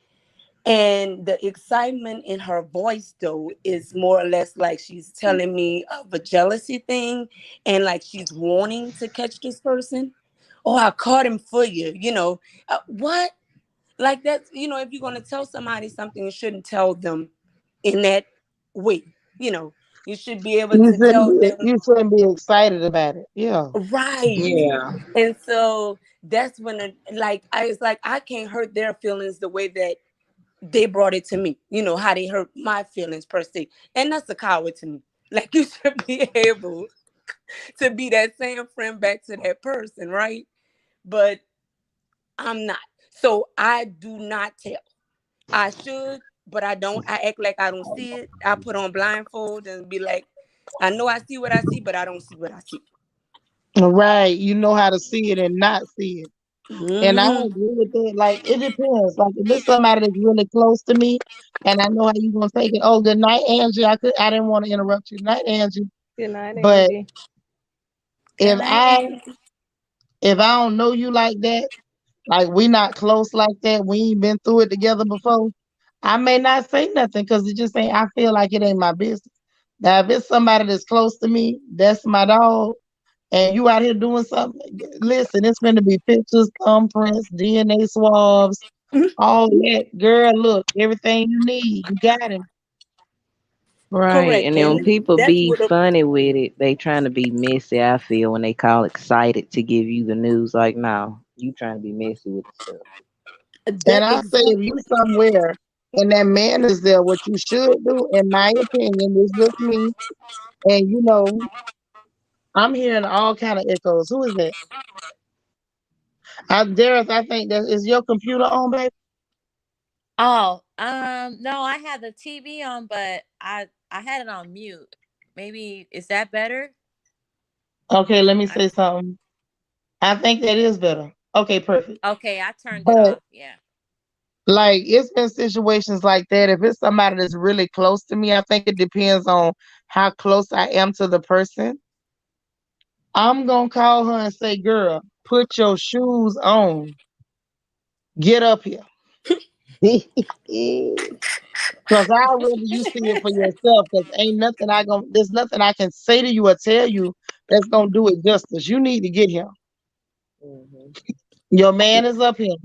And the excitement in her voice, though, is more or less like she's telling me of a jealousy thing and like she's wanting to catch this person. Oh, I caught him for you. What? Like that's, if you're going to tell somebody something, you shouldn't tell them in that way. You know, you should be able You to shouldn't tell be them, you shouldn't be excited about it. Yeah. right. Yeah. And so that's when, it's like I can't hurt their feelings the way that they brought it to me, how they hurt my feelings per se. And that's a coward to me. Like you should be able to be that same friend back to that person, right? But I'm not. So I do not tell. I should, but I don't. I act like I don't see it. I put on blindfold and be like, I know I see what I see, but I don't see what I see. Right. You know how to see it and not see it. And I Hmm. agree with that. Like it depends. Like if it's somebody that's really close to me and I know how you gonna take it. Oh, good night, Angie. I didn't want to interrupt you. Good night, Angie. Good night, But Angie. Good if night, I Angie. if I don't know you like that, like we not close like that, we ain't been through it together before, I may not say nothing because it just ain't I feel like it ain't my business. Now if it's somebody that's close to me, that's my dog, and you out here doing something, listen, it's going to be pictures, thumbprints, DNA swabs, all that. Girl, look, everything you need, you got him. Right. Correct. And then when And people that's be what funny with it, they trying to be messy, I feel, when they call excited to give you the news. Like, no, you trying to be messy with the stuff. And that I say, if you exactly. somewhere and that man is there, what you should do, in my opinion, is just me. And I'm hearing all kind of echoes. Who is that? Darius, I think that is your computer on, baby. Oh, no, I had the TV on, but I had it on mute. Maybe is that better? Okay, let me I, say something. I think that is better. Okay, perfect. okay, I turned it But off. Yeah. like it's been situations like that. If it's somebody that's really close to me, I think it depends on how close I am to the person. I'm gonna call her and say, girl. Put your shoes on. Get up here. Cause I'd rather you see it for yourself. Cause ain't nothing there's nothing I can say to you or tell you that's gonna do it justice. You need to get here. Mhm. Your man is up here,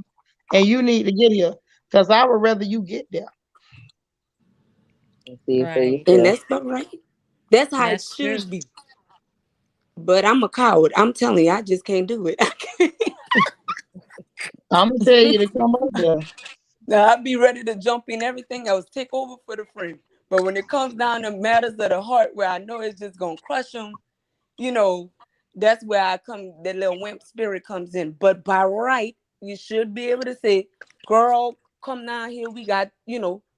and you need to get here. Cause I would rather you get there. And see it for Right. And yourself. that's about right. That's how it That's true. should be. But I'm a coward. I'm telling you, I just can't do it. I can't. I'm gonna tell you to come up there. Now I'd be ready to jump in everything else, take over for the friend. But when it comes down to matters of the heart, where I know it's just gonna crush them, you know, that's where I come. The little wimp spirit comes in. But by right, you should be able to say, "Girl, come down here. We got,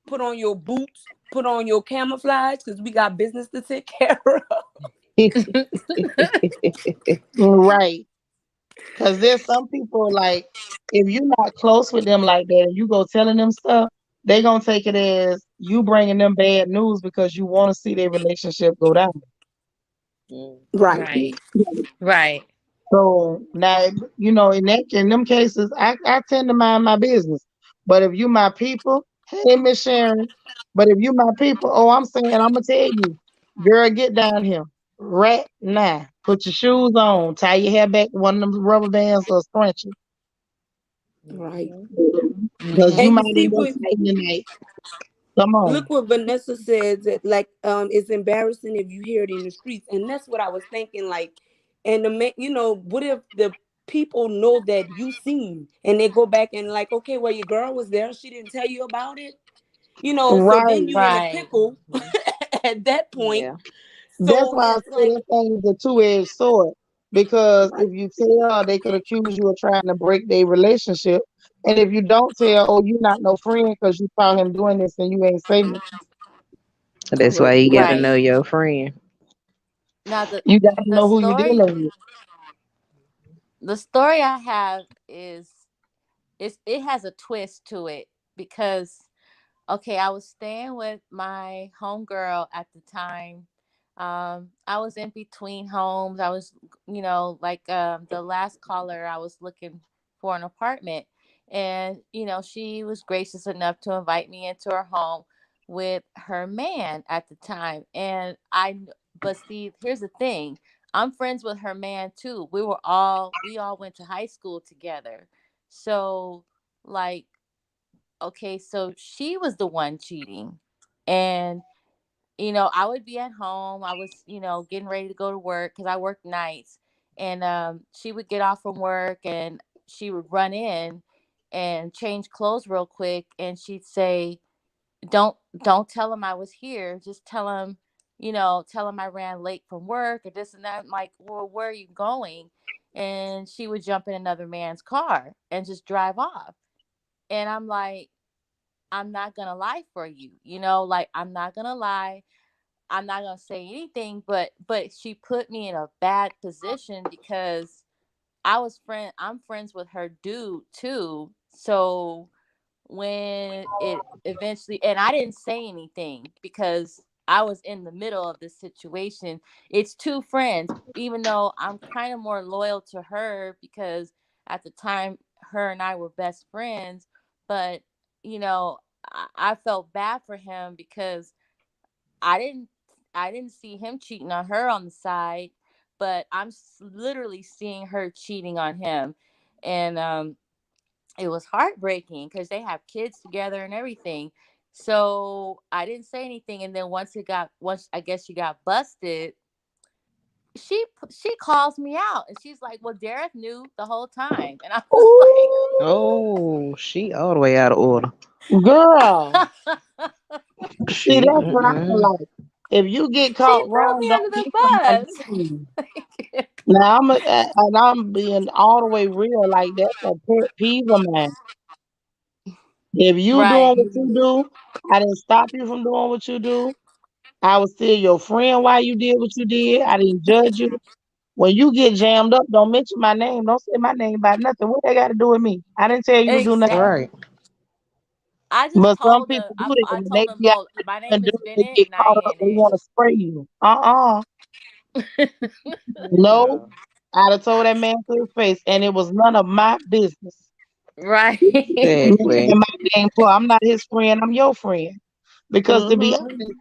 put on your boots, put on your camouflage, because we got business to take care of." Right. Cause there's some people like if you're not close with them like that and you go telling them stuff, they gonna take it as you bringing them bad news because you want to see their relationship go down. Mm. Right. Right. Right. So now, in them cases, I tend to mind my business. But if you my people, hey Miss Sharon. But if you my people, oh, I'm saying I'm gonna tell you, girl, get down here right now. Put your shoes on, tie your hair back, one of them rubber bands or scrunchie, Right. Mhm. because you And Mm-hmm. you might see end up what spending the night. Come on, look what Vanessa says that like it's embarrassing if you hear it in the streets. And that's what I was thinking, like, and what if the people know that you seen and they go back and like, okay, well, your girl was there, she didn't tell you about it, so then right? you in a Right. pickle Mhm. at that point. Yeah. That's So why I it's say like, that thing is a two-edged sword. Because right, if you tell, they could accuse you of trying to break their relationship. And if you don't tell, oh, you're not no friend because you saw him doing this and you ain't saying nothing. That's why you gotta Right. know your friend. Now the You got to the know who you're story dealing with. the story I have it has a twist to it because okay, I was staying with my homegirl at the time. I was in between homes. I was, like the last caller, I was looking for an apartment. And, she was gracious enough to invite me into her home with her man at the time. But see, here's the thing. I'm friends with her man too. We all went to high school together. So, like, okay, so she was the one cheating. And, I would be at home. I was, getting ready to go to work because I worked nights. And she would get off from work and she would run in and change clothes real quick. And she'd say, don't tell him I was here. Just tell him I ran late from work or this and that. I'm like, well, where are you going? And she would jump in another man's car and just drive off. And I'm like, I'm not gonna lie for you, like I'm not gonna lie. I'm not gonna say anything, but she put me in a bad position because I'm friends with her dude too. So when it eventually, and I didn't say anything because I was in the middle of this situation. It's two friends, even though I'm kind of more loyal to her because at the time her and I were best friends, but you know, I felt bad for him because I didn't I didn't see him cheating on her on the side, but literally seeing her cheating on him. And it was heartbreaking because they have kids together and everything. So I didn't say anything, and then once I guess she got busted, she calls me out and she's like, "Well, Derek knew the whole time," and I was Oh, she all the way out of order. Ooh, girl. like, See, She. that's what I feel Mm-mm. like. If you get "She caught threw wrong, me don't under the get somebody bus." to. Now I'm being all the way real. Like that's a pet peeve of mine. If you doing Right, what you do, I didn't stop you from doing what you do. I was still your friend while you did what you did. I didn't judge you. When you get jammed up, don't mention my name. Don't say my name about nothing. What they got to do with me? I didn't tell you to do nothing. Right. exactly. I just But some told them. people do that I when they told them, be out "Well, my there and name do is it, they Bennett, get and I caught ain't up. in They want to spray you. No, No. I'd have told that man to his face, and it was none of my business. Right. Me Exactly. and my game poor. I'm not his friend. I'm your friend. Because to be Mm-hmm. honest,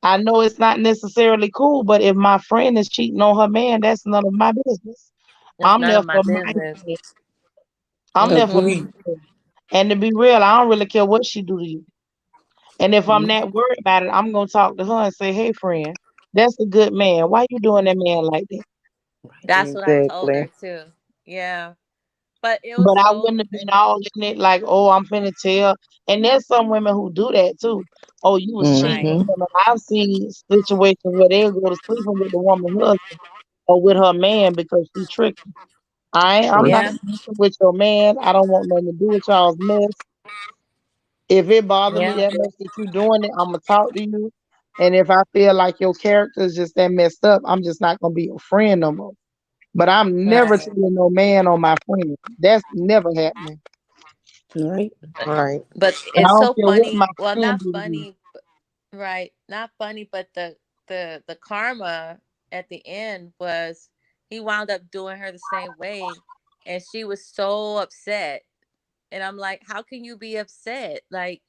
I know it's not necessarily cool, but if my friend is cheating on her man, that's none of my business. It's I'm none there of my for my business. friend. I'm there for Mm-hmm. my Agreed. friend. And to be real, I don't really care what she do to you. And if I'm Mhm. that worried about it, I'm gonna talk to her and say, "Hey, friend, that's a good man. Why you doing that man like that?" Right. That's what I told Exactly. her too. Yeah. But it was But I so wouldn't have been all in it like, "Oh, I'm finna tell." And there's some women who do that too. Oh, you was cheating right. with Mm-hmm. him. And I've seen situations where they'll go to sleeping with the woman's husband or with her man because she tricked him. I'm not Yeah. Right. messing with your man. I don't want nothing to do with y'all's mess. If it bother me Yeah. that much that you doing it, I'm gonna talk to you. And if I feel like your character is just that messed up, I'm just not gonna be your friend no more. But I'm never Right. telling no man on my friend. That's never happening. Right. Right. But And I it's don't so care what my funny. Well, friend not do to me. funny, right? Not funny, but the karma at the end was he wound up doing her the same way, and she was so upset. And I'm like, how can you be upset? Like,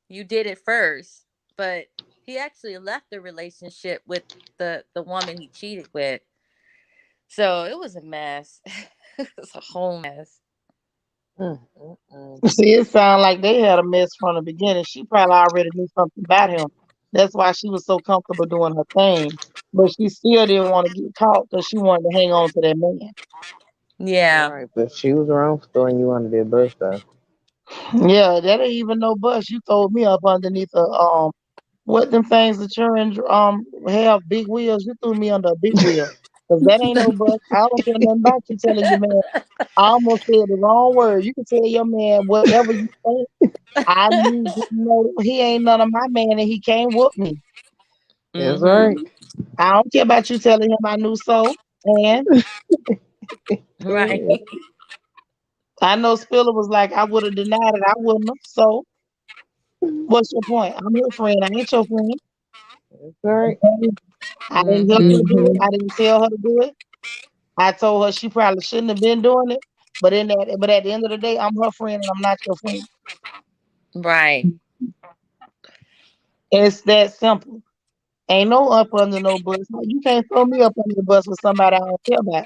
you did it first, but he actually left the relationship with the woman he cheated with. So it was a mess. It was a whole mess. Mm-mm. See, it sounded like they had a mess from the beginning. She probably already knew something about him. That's why she was so comfortable doing her thing. But she still didn't want to get caught because she wanted to hang on to that man. Yeah. Right. But she was wrong for throwing you under that bus, though. Yeah, that ain't even no bus. You throwed me up underneath a what them things that children have big wheels. You threw me under a big wheel. Cause that ain't no bus. I don't care nothing about you telling your man. I almost said the wrong word. You can tell your man whatever you think. I need to know he ain't none of my man and he can't whoop me. That's Mhm. right. Mhm. I don't care about you telling him I knew so. And Right. I know Spiller was like, I would have denied it. I wouldn't have. So what's your point? I'm his friend. I ain't your friend. That's right. Okay? I didn't help her Mhm. do it. Mm-hmm. I didn't tell her to do it. I told her she probably shouldn't have been doing it. But at the end of the day, I'm her friend and I'm not your friend. Right. It's that simple. Ain't no up under no bus. You can't throw me up under the bus with somebody I don't care about.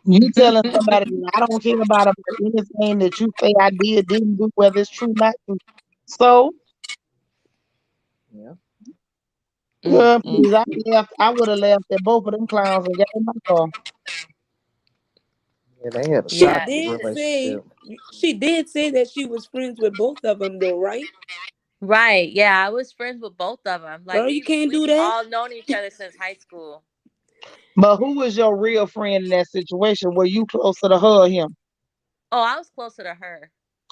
You telling somebody that I don't care about anything that you say I did, didn't do, whether it's true, not true. So, Yeah. girl, Mm-mm. please, I would have left at both of them clowns and got in my car. Yeah, they had a She Yeah. toxic did say relationship. she did say that she was friends with both of them though, right? Right. Yeah, I was friends with both of them. Like Girl, you can't we've do that. all known each other since high school. But who was your real friend in that situation? Were you closer to her or him? Oh, I was closer to her.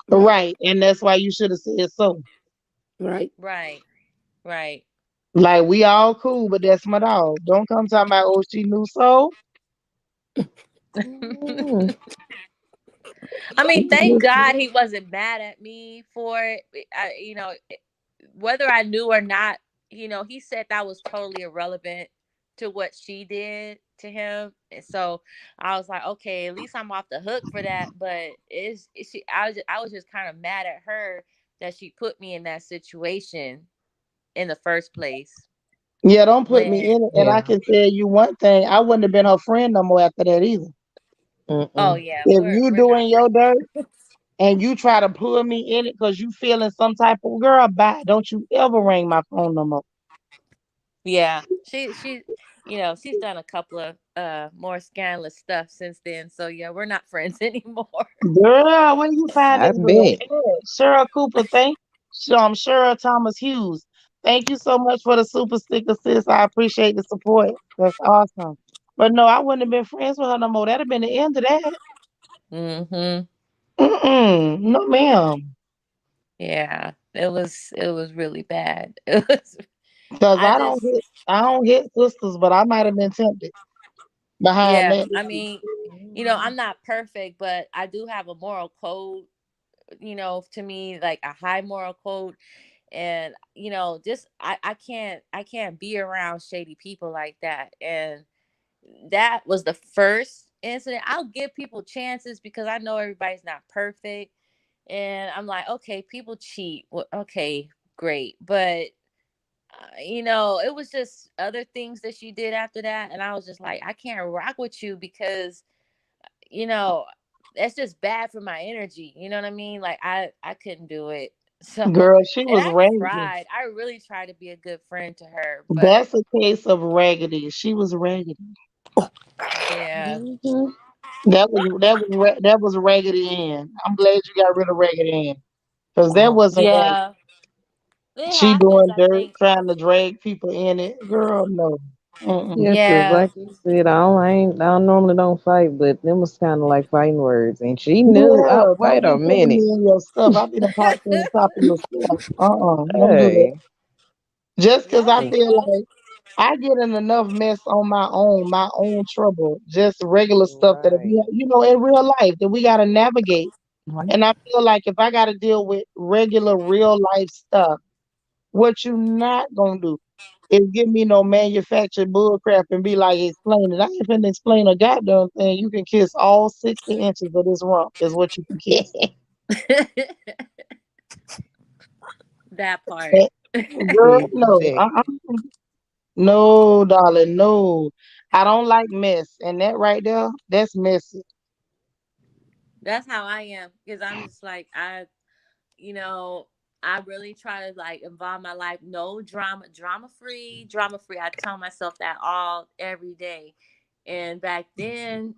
Right. Right. And that's why you should have said so. Right. Right. Right. Like, we all cool, but that's my dog. Don't come talking about, oh, she knew so. Mm. I mean, thank God he wasn't mad at me for it. Whether I knew or not, he said that was totally irrelevant to what she did to him. And so I was like, okay, at least I'm off the hook for that. But I was just kind of mad at her that she put me in that situation in the first place. Yeah, don't put me When in it. And I Yeah. can tell you one thing, I wouldn't have been her friend no more after that either. oh Mm-mm. yeah, If we're you we're not doing your friends. dirt and you try to pull me in it because you feeling some type of girl, bye. Don't you ever ring my phone no more. Yeah, she's done a couple of more scandalous stuff since then. So yeah, we're not friends anymore. Girl, where you find I that girl bet. at? Cheryl Cooper, Cheryl Thomas Hughes. Thank you so much for the super sticker, sis. I appreciate the support. That's awesome. But no, I wouldn't have been friends with her no more. That'd have been the end of that. Mhm. Mm-mm. No, ma'am. Yeah, it was really bad. It was. Because I just I don't hit sisters, but I might have been tempted behind yeah. that. I mean, I'm not perfect, but I do have a moral code. To me, like a high moral code, and just I can't be around shady people like that, and that was the first incident. I'll give people chances because I know everybody's not perfect. And I'm like, okay, people cheat. Well, okay, great. But, it was just other things that she did after that. And I was just like, I can't rock with you because, you know, that's just bad for my energy. You know what I mean? Like, I couldn't do it. So, Girl, she and was I raggedy. tried. I really tried to be a good friend to her. But That's a case of raggedy. She was raggedy. yeah, Mhm. That was Raggedy Ann. I'm glad you got rid of Raggedy Ann because that wasn't right. yeah, it She happens. doing I dirt, think. trying to drag people in it. Girl, no. Mm-mm. Yeah, 'cause Yeah, like you said, I don't normally don't fight, but them was kind of like fighting words, and she knew. Yeah, don't Wait be a putting minute, me in your stuff. I be the pops on top of your stuff. Don't do that. hey, Just because yeah. I and feel like I get in enough mess on my own trouble, just regular stuff that right, in real life that we got to navigate. And I feel like if I got to deal with regular real life stuff, what you not gonna do is give me no manufactured bull crap and be like, explain it. I ain't finna explain a goddamn thing. You can kiss all 60 inches of this rump is what you can kiss. That part. Eh, Girl, no. exactly. No, darling, no. I don't like mess. And that right there, that's messy. That's how I am because I'm just like you know, I really try to like involve my life. No drama, drama free. I tell myself that all every day. And back then,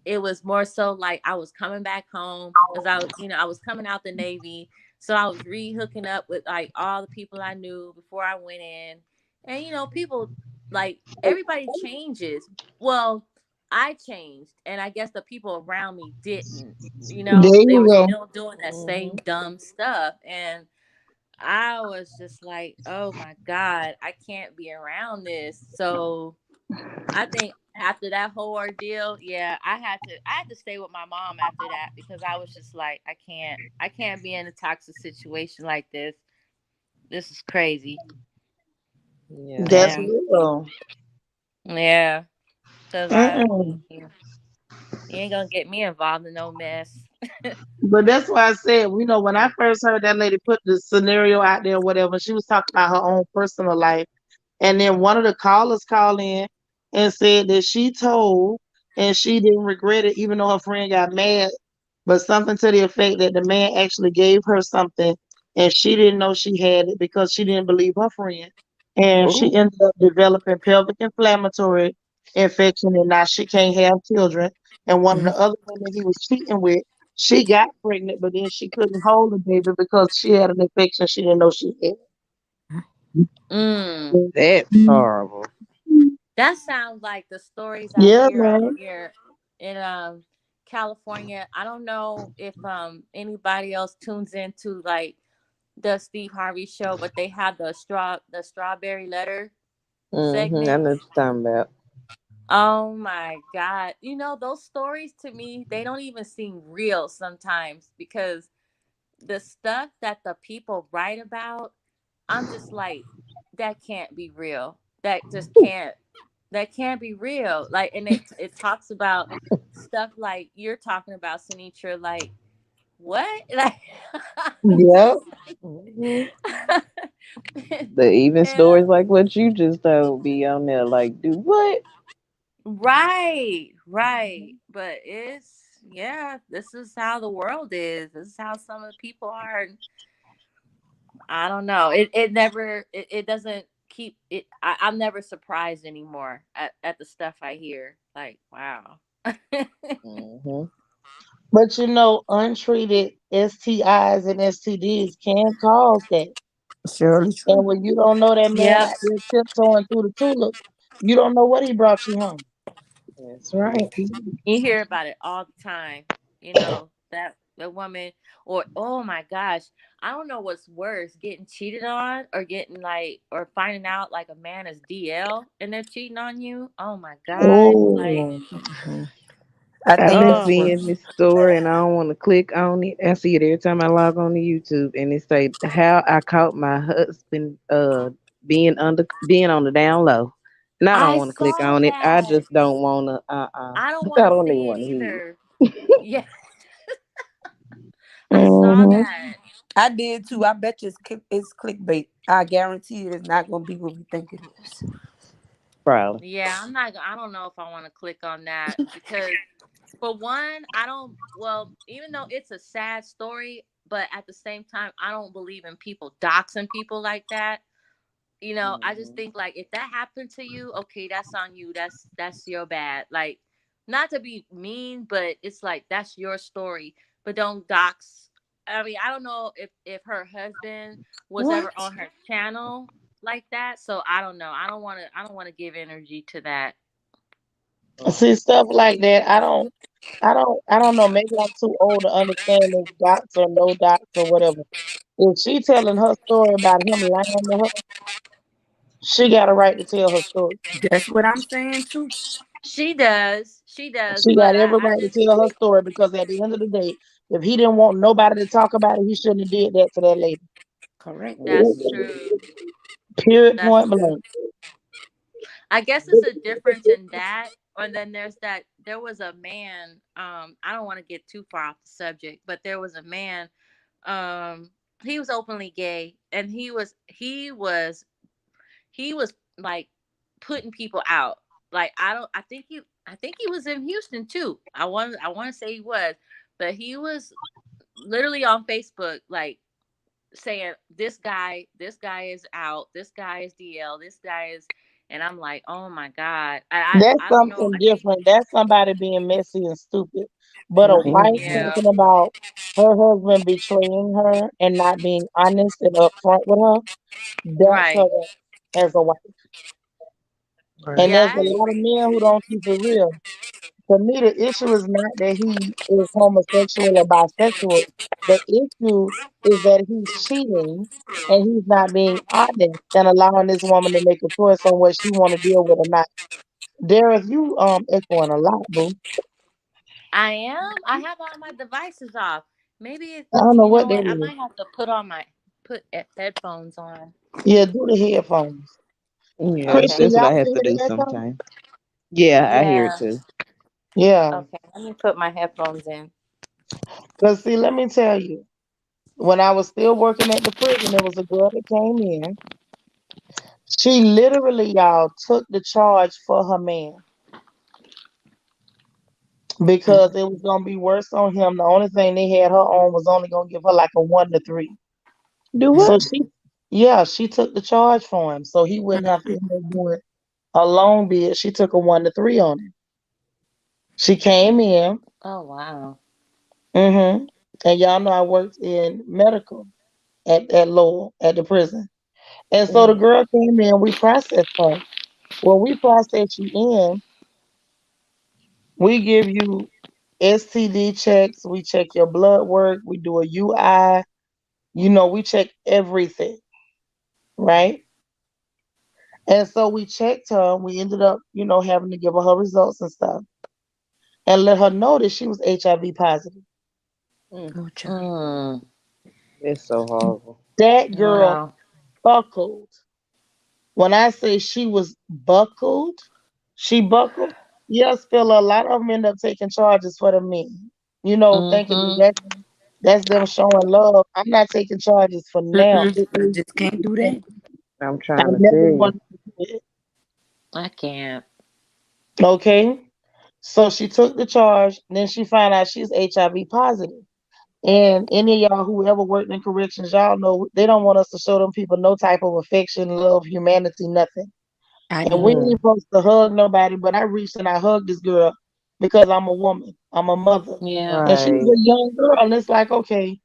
it was more so like I was coming back home because I was coming out the Navy. So I was re-hooking up with like all the people I knew before I went in. And, people like everybody changes. Well, I changed, and I guess the people around me didn't. There They you were go. still doing that same dumb stuff. And I was just like, oh my God, I can't be around this. So I think after that whole ordeal, yeah, I had to stay with my mom after that because I was just like, I can't be in a toxic situation like this. This is crazy. Yeah, That's Yeah. real. Yeah. Cause Mm-mm. you ain't gonna get me involved in no mess. But that's why I said, when I first heard that lady put the scenario out there, whatever, she was talking about her own personal life. And then one of the callers called in and said that she told and she didn't regret it, even though her friend got mad, but something to the effect that the man actually gave her something and she didn't know she had it because she didn't believe her friend. And she oh, ended up developing pelvic inflammatory infection and now she can't have children. And one of the other women he was cheating with, she got pregnant, but then she couldn't hold the baby because she had an infection she didn't know she Mm. had. that's horrible. That sounds like the stories I Yeah, hear out man. here in California. I don't know if anybody else tunes into like the Steve Harvey show, but they have the strawberry letter I segment. know what you're talking about. Oh my God. Those stories to me, they don't even seem real sometimes because the stuff that the people write about, I'm just like, that can't be real. That can't be real. Like, and it talks about stuff like you're talking about, Sinitra, like what? Like I'm Yeah. just Hmm. and The even stories I'm like what you just told be on there, like, do what? right, right. But yeah, this is how the world is. This is how some of the people are. And I don't know. It never it doesn't keep it. I'm never surprised anymore at the stuff I hear. Like, wow. Hmm. But untreated STIs and STDs can cause that. Surely And true. when you don't know that man Yep. out there tiptoeing through the tulips, you don't know what he brought you home. That's right. You hear about it all the time. That the woman, or oh my gosh, I don't know what's worse, getting cheated on or getting like or finding out like a man is DL and they're cheating on you. Oh my God. Like, Oh, Mhm. I I've think been it's oh, seeing worse. this story and I don't want to click on it. I see it every time I log on to YouTube and it say how I caught my husband being on the down low. Now I don't I want to click saw on it. I that. just don't want to. I don't I want to don't even see it want to hear either. Yeah, I saw Hmm. that. I did too. I bet you it's clickbait. I guarantee it's not gonna be what we think it is. probably. Yeah, I'm not. I don't know if I want to click on that because, for one, I don't. Well, even though it's a sad story, but at the same time, I don't believe in people doxing people like that. I just Hmm. think like if that happened to you, okay, that's on you. That's your bad. Like, not to be mean, but it's like that's your story. But don't dox. I mean, I don't know if her husband was ever What? on her channel like that. So I don't know. I don't want to give energy to that. See, stuff like that. I don't know. Maybe I'm too old to understand if dots or no dots or whatever. If she telling her story about him lying to her, she got a right to tell her story. That's what I'm saying too. She does. She does. She But got every I right to just tell her story because at the end of the day, if he didn't want nobody to talk about it, he shouldn't have did that to that lady. Correct. that's Hmm. true. Period. That's Point true. blank. I guess it's a difference in that. And then there was a man, I don't want to get too far off the subject, but there was a man, um, he was openly gay and he was like putting people out. Like I think he was in Houston too. I want to say he was, but he was literally on Facebook like saying this guy is out, this guy is DL, this guy is, and I'm like, oh my god, That's I don't know, something I think, different. That's somebody being messy and stupid. But a Right. wife yeah, talking about her husband betraying her and not being honest and upfront with her, that's her right, as a wife. Right. And yeah, there's a I lot of agree. men who don't keep it real. For me, the issue is not that he is homosexual or bisexual. The issue is that he's cheating and he's not being honest and allowing this woman to make a choice on what she want to deal with or not. Derek, you echoing a lot, boo. I have all my devices off. Maybe I don't know you what know that what, I is. might have to put headphones on. Yeah, do the headphones. Yeah, Okay, Christian, that's what I y'all have can to hear do the echo? sometimes. Yeah, I hear it yeah, too. Yeah. okay, let me put my headphones in. Because see, let me tell you, when I was still working at the prison, there was a girl that came in. She literally, y'all, took the charge for her man because it was gonna be worse on him. The only thing they had her on was only gonna give her like a 1 to 3. Do So what? yeah, she took the charge for him, so he wouldn't have to end up doing a long bid. She took a 1 to 3 on him. She came in, Oh wow. and y'all know I worked in medical at Lowell at the prison, and so the Mm. girl came in. We processed her. Well, we process you in. We give you STD checks. We check your blood work. We do a UI. We check everything, right? And so we checked her. We ended up, having to give her results and stuff and let her know that she was HIV positive. Mm. Oh, child. Mm, That's so horrible. That girl wow. buckled. When I say she was buckled, she buckled. Yes, Phil, a lot of them end up taking charges for the men. Thinking that Mm-hmm. that's them showing love. I'm not taking charges for now. I just can't do that. I'm I trying to tell never you. wanted to do it. I can't. Okay. So she took the charge, then she found out she's HIV positive. And any of y'all who ever worked in corrections, y'all know they don't want us to show them people no type of affection, love, humanity, nothing. I And do. we ain't Mm. supposed to hug nobody, but I reached and I hugged this girl because I'm a woman. I'm a mother. Yeah. And she's a Right. young girl. And it's like, okay,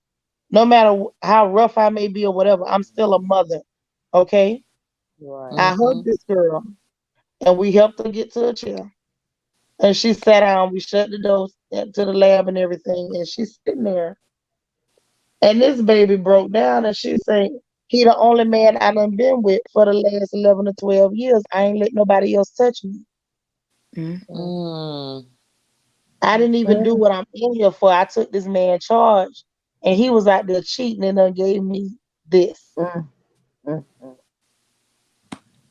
no matter how rough I may be or whatever, I'm still a mother. Okay? I Right. Mm-hmm. hugged this girl and we helped her get to a chair. And she sat down. We shut the door to the lab and everything. And she's sitting there. And this baby broke down and she said, he the only man I done been with for the last 11 or 12 years. I ain't let nobody else touch me. Mm. Mm. I didn't even do Well, what I'm in here for. I took this man charge and he was out there cheating and done gave me this. mm, mm, mm.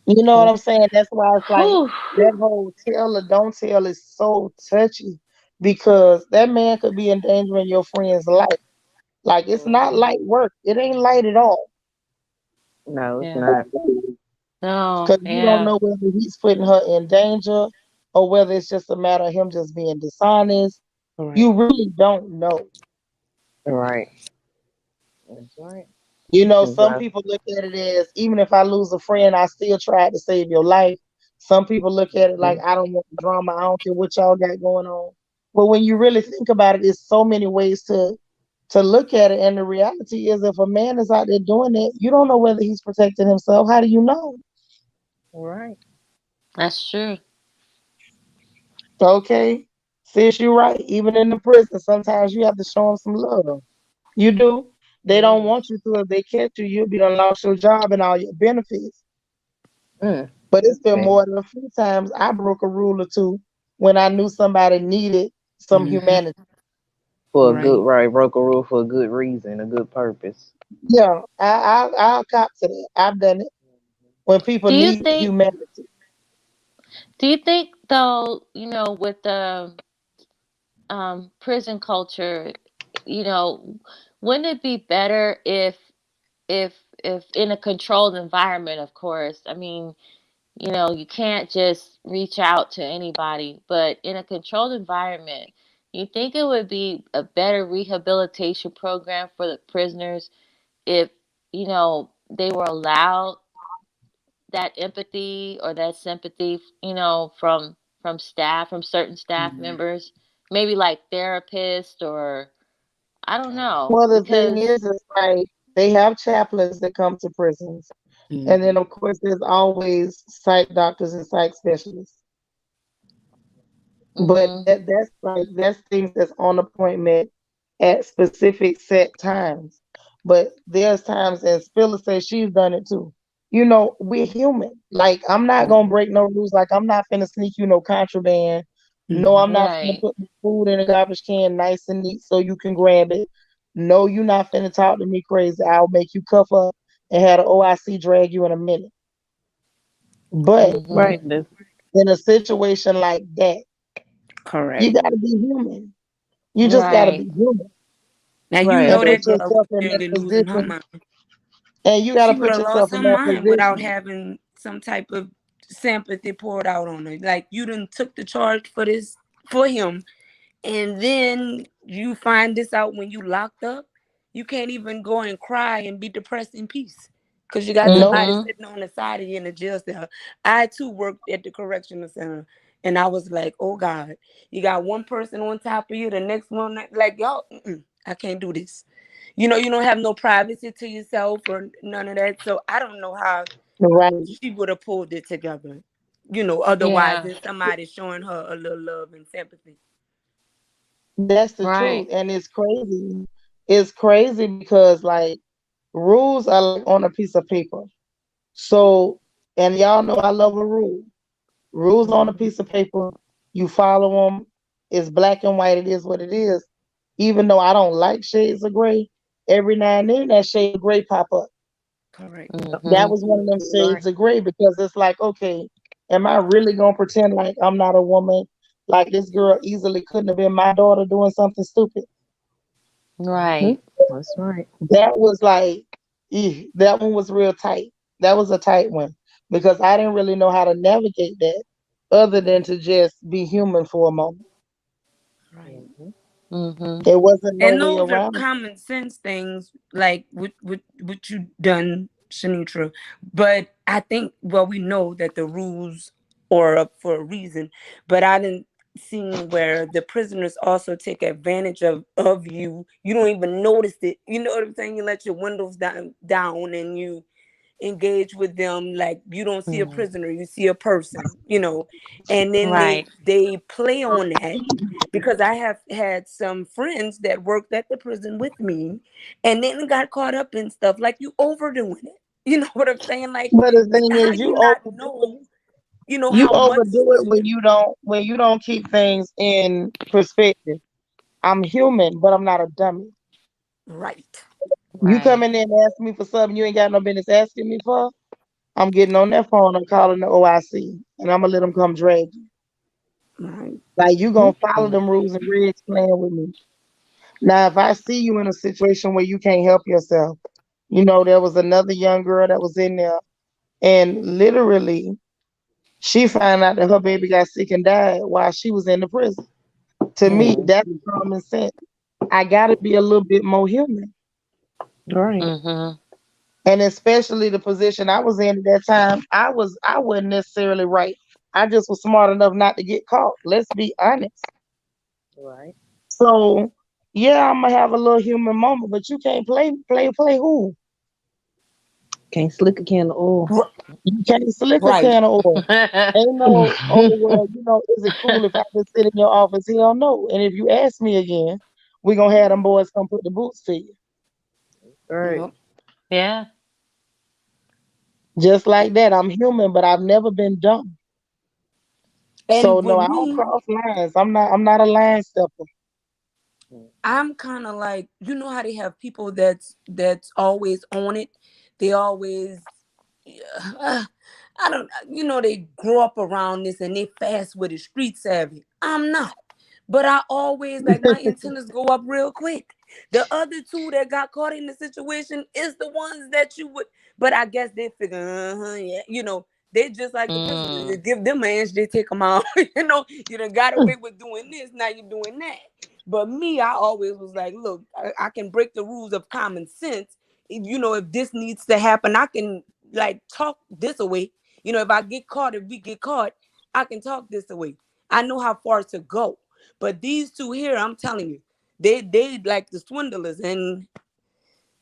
You know what I'm saying? That's why it's like Whew. that whole tell or don't tell is so touchy because that man could be endangering your friend's life. Like it's not Mhm. light work. It ain't light at all. No, it's Yeah. not. No. Because you don't Yeah. know whether he's putting her in danger or whether it's just a matter of him just being dishonest. Correct. You really don't know. Right. That's right. You know, That's some why. people look at it as even if I lose a friend, I still tried to save your life. Some people look at it like Mhm. I don't want drama. I don't care what y'all got going on. But when you really think about it, there's so many ways to look at it. And the reality is, if a man is out there doing it, you don't know whether he's protecting himself. How do you know? Right. That's true. Okay, sis, you're right. Even in the prison, sometimes you have to show them some love. You do. They don't Mm. want you to. If they catch you, you'll be done lost your job and all your benefits. Mm. But it's been Okay. more than a few times I broke a rule or two when I knew somebody needed some Hmm. humanity. For a good Right. right, broke a rule for a good reason, a good purpose. Yeah, I'll cop to that. I've done it when people Do you need think? humanity. Do you think though? With the prison culture, you know, wouldn't it be better if if in a controlled environment? Of course, I mean, you can't just reach out to anybody, but in a controlled environment, you think it would be a better rehabilitation program for the prisoners if, they were allowed that empathy or that sympathy, from certain staff Mhm. members, maybe like therapists or I don't know, Well, the thing because is like they have chaplains that come to prisons, and then Mhm. of course there's always psych doctors and psych specialists. But mhm, that's things that's on appointment at specific set times. But there's times, and Spilla says she's done it too. You know, we're human. Like I'm not gonna break no rules. Like I'm not finna sneak you no contraband. No, I'm Mhm. not finna right, put the food in a garbage can nice and neat so you can grab it. No, you're not finna talk to me crazy. I'll make you cuff up and have the OIC drag you in a minute. But mhm, Right. That's in a situation like that, you Correct. gotta be human. You just gotta right, be human Now you right. and know put that That's girl was yourself in that nearly losing her position. mind. And you She gotta would put have yourself lost in her that mind without position. having some type of sympathy poured out on her. Like you done took the charge for this for him, and then you find this out when you locked up. You can't even go and cry and be depressed in peace because you got Nope. somebody mhm, sitting on the side of you in the jail cell. I too worked at the correctional center, and I was like, "Oh God, you got one person on top of you, the next one like y'all. I can't do this. You don't have no privacy to yourself or none of that. So I don't know how Right. she would have pulled it together. Otherwise yeah, than somebody showing her a little love and sympathy. That's the right, truth. And it's crazy. It's crazy because like rules are like on a piece of paper. So and y'all know I love a rule. Rules on a mhm. piece of paper. You follow them. It's black and white. It is what it is. Even though I don't like shades of gray, every now and then that shade of gray pop up. Correct. That mhm, was one of them Right. shades of gray because it's like, okay, am I really gonna pretend like I'm not a woman? Like this girl easily couldn't have been my daughter doing something stupid. Mhm. right, That's right. That was like, that one was real tight. That was a tight one because I didn't really know how to navigate that other than to just be human for a moment. Right. Mhm. mhm, There wasn't no And way those are around it. common sense things, like what you done, Shanitra. But I think, well, we know that the rules are up for a reason. But I didn't seen where the prisoners also take advantage of you. You don't even notice it. You know what I'm saying? You let your windows down and you engage with them like you don't see a mhm, prisoner, you see a person, and then they right, they play on that, because I have had some friends that worked at the prison with me and then got caught up in stuff like you overdoing it. You know what I'm saying? Like, But the thing how is, you you not overdo it. know, You how much overdo it to do. when you don't keep things in perspective. I'm human, but I'm not a dummy. Right. You come right, in there and ask me for something you ain't got no business asking me for. I'm getting on that phone and calling the OIC, and I'm gonna let them come drag you. Right. Like you gonna follow Mm-mm. them rules and regs playing with me. Now, if I see you in a situation where you can't help yourself, there was another young girl that was in there, and literally, she found out that her baby got sick and died while she was in the prison. To me, Mm. that's common sense. I gotta be a little bit more human. Right. Mm-hmm. And especially the position I was in at that time, I wasn't necessarily right. I just was smart enough not to get caught. Let's be honest. Right. So yeah, I'm gonna have a little human moment, but you can't play who? Can't slick a can of oil. R- You can't slick a Right. can of oil. Ain't no, oh well, is it cool if I just sit in your office? Hell no. And if you ask me again, we gonna have them boys come put the boots to you. Right. Yep. Yeah. Just like that. I'm human, but I've never been dumb. So And no, with I don't me, cross lines. I'm not a line stepper. I'm kind of like, you know how they have people that's always on it. They always, uh, I don't, they grow up around this and they fast with it, street savvy. I'm not, but I always like my antennas go up real quick. The other two that got caught in the situation is the ones that you would, but I guess they figure, yeah, they just like the prisoners. You Mm. give them an inch, they take them out. You done got away with doing this, now you're doing that. But me, I always was like, look, I can break the rules of common sense. If this needs to happen, I can like talk this away. If I get caught, if we get caught, I can talk this away. I know how far to go. But these two here, I'm telling you, they like the swindlers, and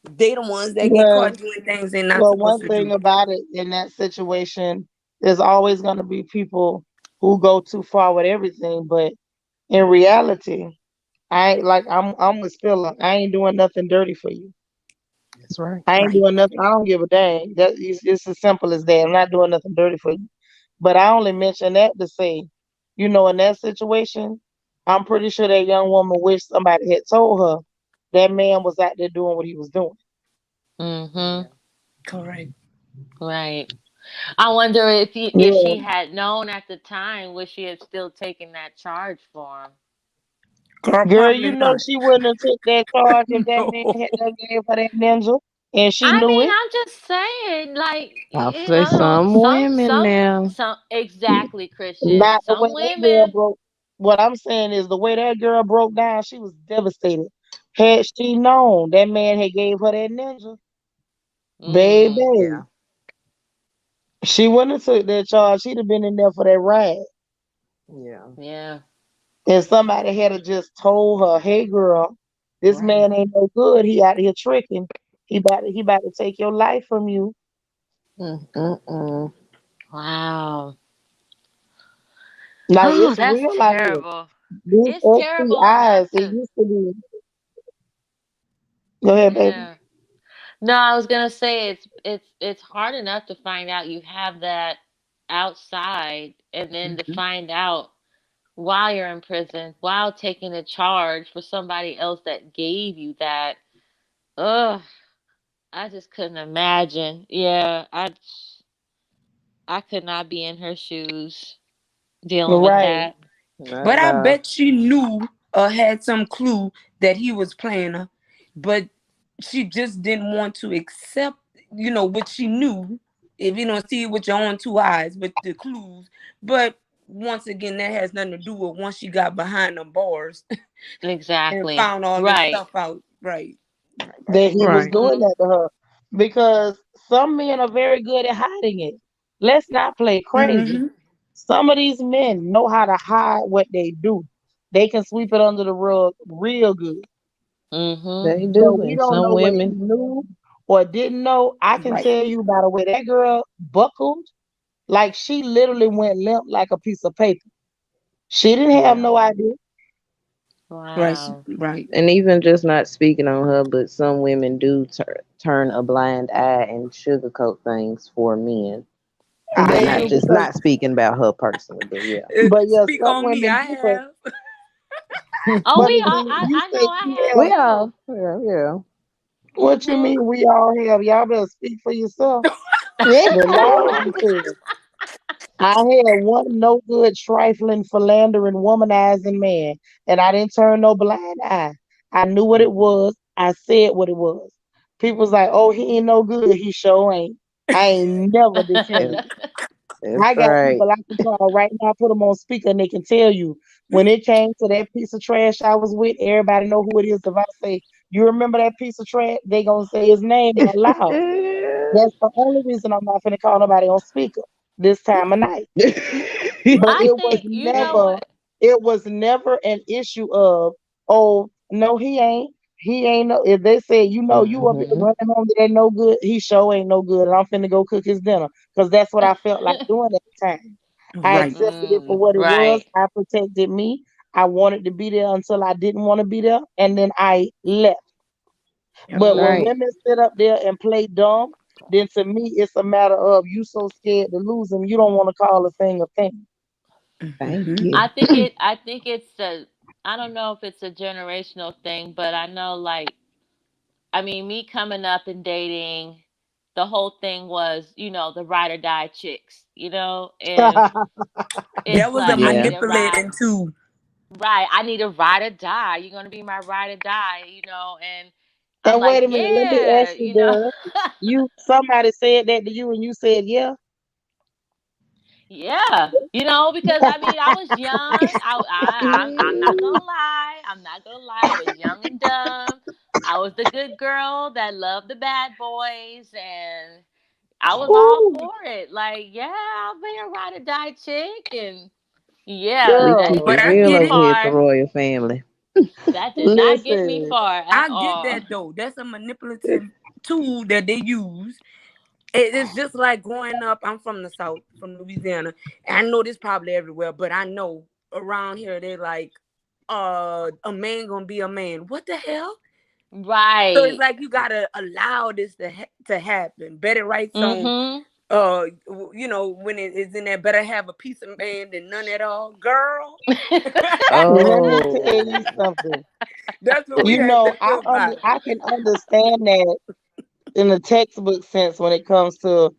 they the ones that get Well, caught doing things they're not well, supposed one to thing do. about it in that situation, there's always gonna be people who go too far with everything. But in reality, I ain't like I'm with Spiller. I ain't doing nothing dirty for you. That's right. I ain't Right. doing nothing. I don't give a dang. It's as simple as that. I'm not doing nothing dirty for you. But I only mention that to say, in that situation, I'm pretty sure that young woman wished somebody had told her that man was out there doing what he was doing. Mm-hmm. Yeah. Correct. Right. I wonder if Yeah. she had known at the time, would she have still taken that charge for him? Girl, Girl, probably you know not. she wouldn't have took that charge if that man No. had that gave her that ninja and she I knew mean, it. I'm just saying, like, I'll say some women now. some exactly, Christian. Not the way Some that girl women. broke. What I'm saying is the way that girl broke down, she was devastated. Had she known that man had gave her that ninja, Mm, baby, Yeah. she wouldn't have took that charge. She'd have been in there for that ride. Yeah. yeah. And somebody had to just told her, "Hey, girl, this Right. man ain't no good. He out here tricking. He about to take your life from you." Mm-mm-mm. Wow. Like Oh, it's that's real out here. terrible. These It's terrible STIs, enough it to. used to be. Go ahead, baby. Yeah. No, I was gonna say it's hard enough to find out you have that outside, and then to Mhm. find out while you're in prison, while taking a charge for somebody else that gave you that. Ugh, I just couldn't imagine. Yeah, I could not be in her shoes dealing with Right. that. Not But at I all. bet she knew or had some clue that he was playing her, but she just didn't want to accept, what she knew. If you don't see it with your own two eyes, with the clues. But once again, that has nothing to do with once she got behind them bars and Exactly. found all this Right. stuff out. Right. Right. Right. That he was Right. doing Mhm. that to her. Because some men are very good at hiding it. Let's not play crazy. Mm-hmm. Some of these men know how to hide what they do. They can sweep it under the rug real good. Mhm. They But do. we And don't some know what he women, knew or didn't know. I can Right. tell you by the way that girl buckled, like she literally went limp like a piece of paper. She didn't have yeah. no idea. Right. Wow. Right. And even just not speaking on her, but some women do turn a blind eye and sugarcoat things for men. I And They not do have. just because, not speaking about her personally, but yeah. but yeah, Speak some on me. women I do. But have. Oh, but we all. again, I you I know say I you have have. We all, too. yeah, yeah. What you Mhm. mean we all have? Y'all better speak for yourself. The last said, I had one no good, trifling, philandering, womanizing man, and I didn't turn no blind eye. I knew what it was. I said what it was. People was like, "Oh, he ain't no good. He sure ain't." I ain't never That's, defended it. that's I got right. people I can call right now, put them on speaker, and they can tell you when it came to that piece of trash I was with. Everybody know who it is. If I say, "You remember that piece of trash?" They gonna say his name out loud. That's the only reason I'm not finna call nobody on speaker this time of night. But I think you know what. it was never an issue of, oh no, he ain't no, if they said, you up here Hmm. running home to that no good, he sure ain't no good and I'm finna go cook his dinner. Because that's what I felt like doing at the time. I Right. accepted it for what it was. Right. I protected me. I wanted to be there until I didn't want to be there, and then I left. Yep. But when Right. Mm. women sit up there and play dumb, then to me it's a matter of you so scared to lose them, you don't want to call a thing a thing. Thank Mm-hmm. you. I think it's a. I don't know if it's a generational thing, but I know like I mean me coming up and dating, the whole thing was the ride or die chicks, and That it's was a like I Yeah. need a ride. manipulating too. Right. I need a ride or die. You're gonna be my ride or die, and I'm And like, wait a minute, let me yeah, ask you, girl. You somebody said that to you and you said yeah. yeah, because I mean I was young. I'm not gonna lie. I'm not gonna lie. I was young and dumb. I was the good girl that loved the bad boys, and I was all Ooh, for it. Like, yeah, I'll be a ride or die chick, and yeah, We that keep it But didn't I get real get me over it. here at the far. royal family. That did not get me listen. far at I get all. that though. That's a manipulative tool that they use. It's just like growing up. I'm from the South, from Louisiana. And I know this probably everywhere, but I know around here they like, a man gonna be a man. What the hell? So it's Right. like you gotta allow this to happen. Better write some. Mm-hmm. When it is in there, better have a piece of man than none at all, girl. Let me tell you Oh. something. That's what we had to live by. I can understand that in the textbook sense when it comes to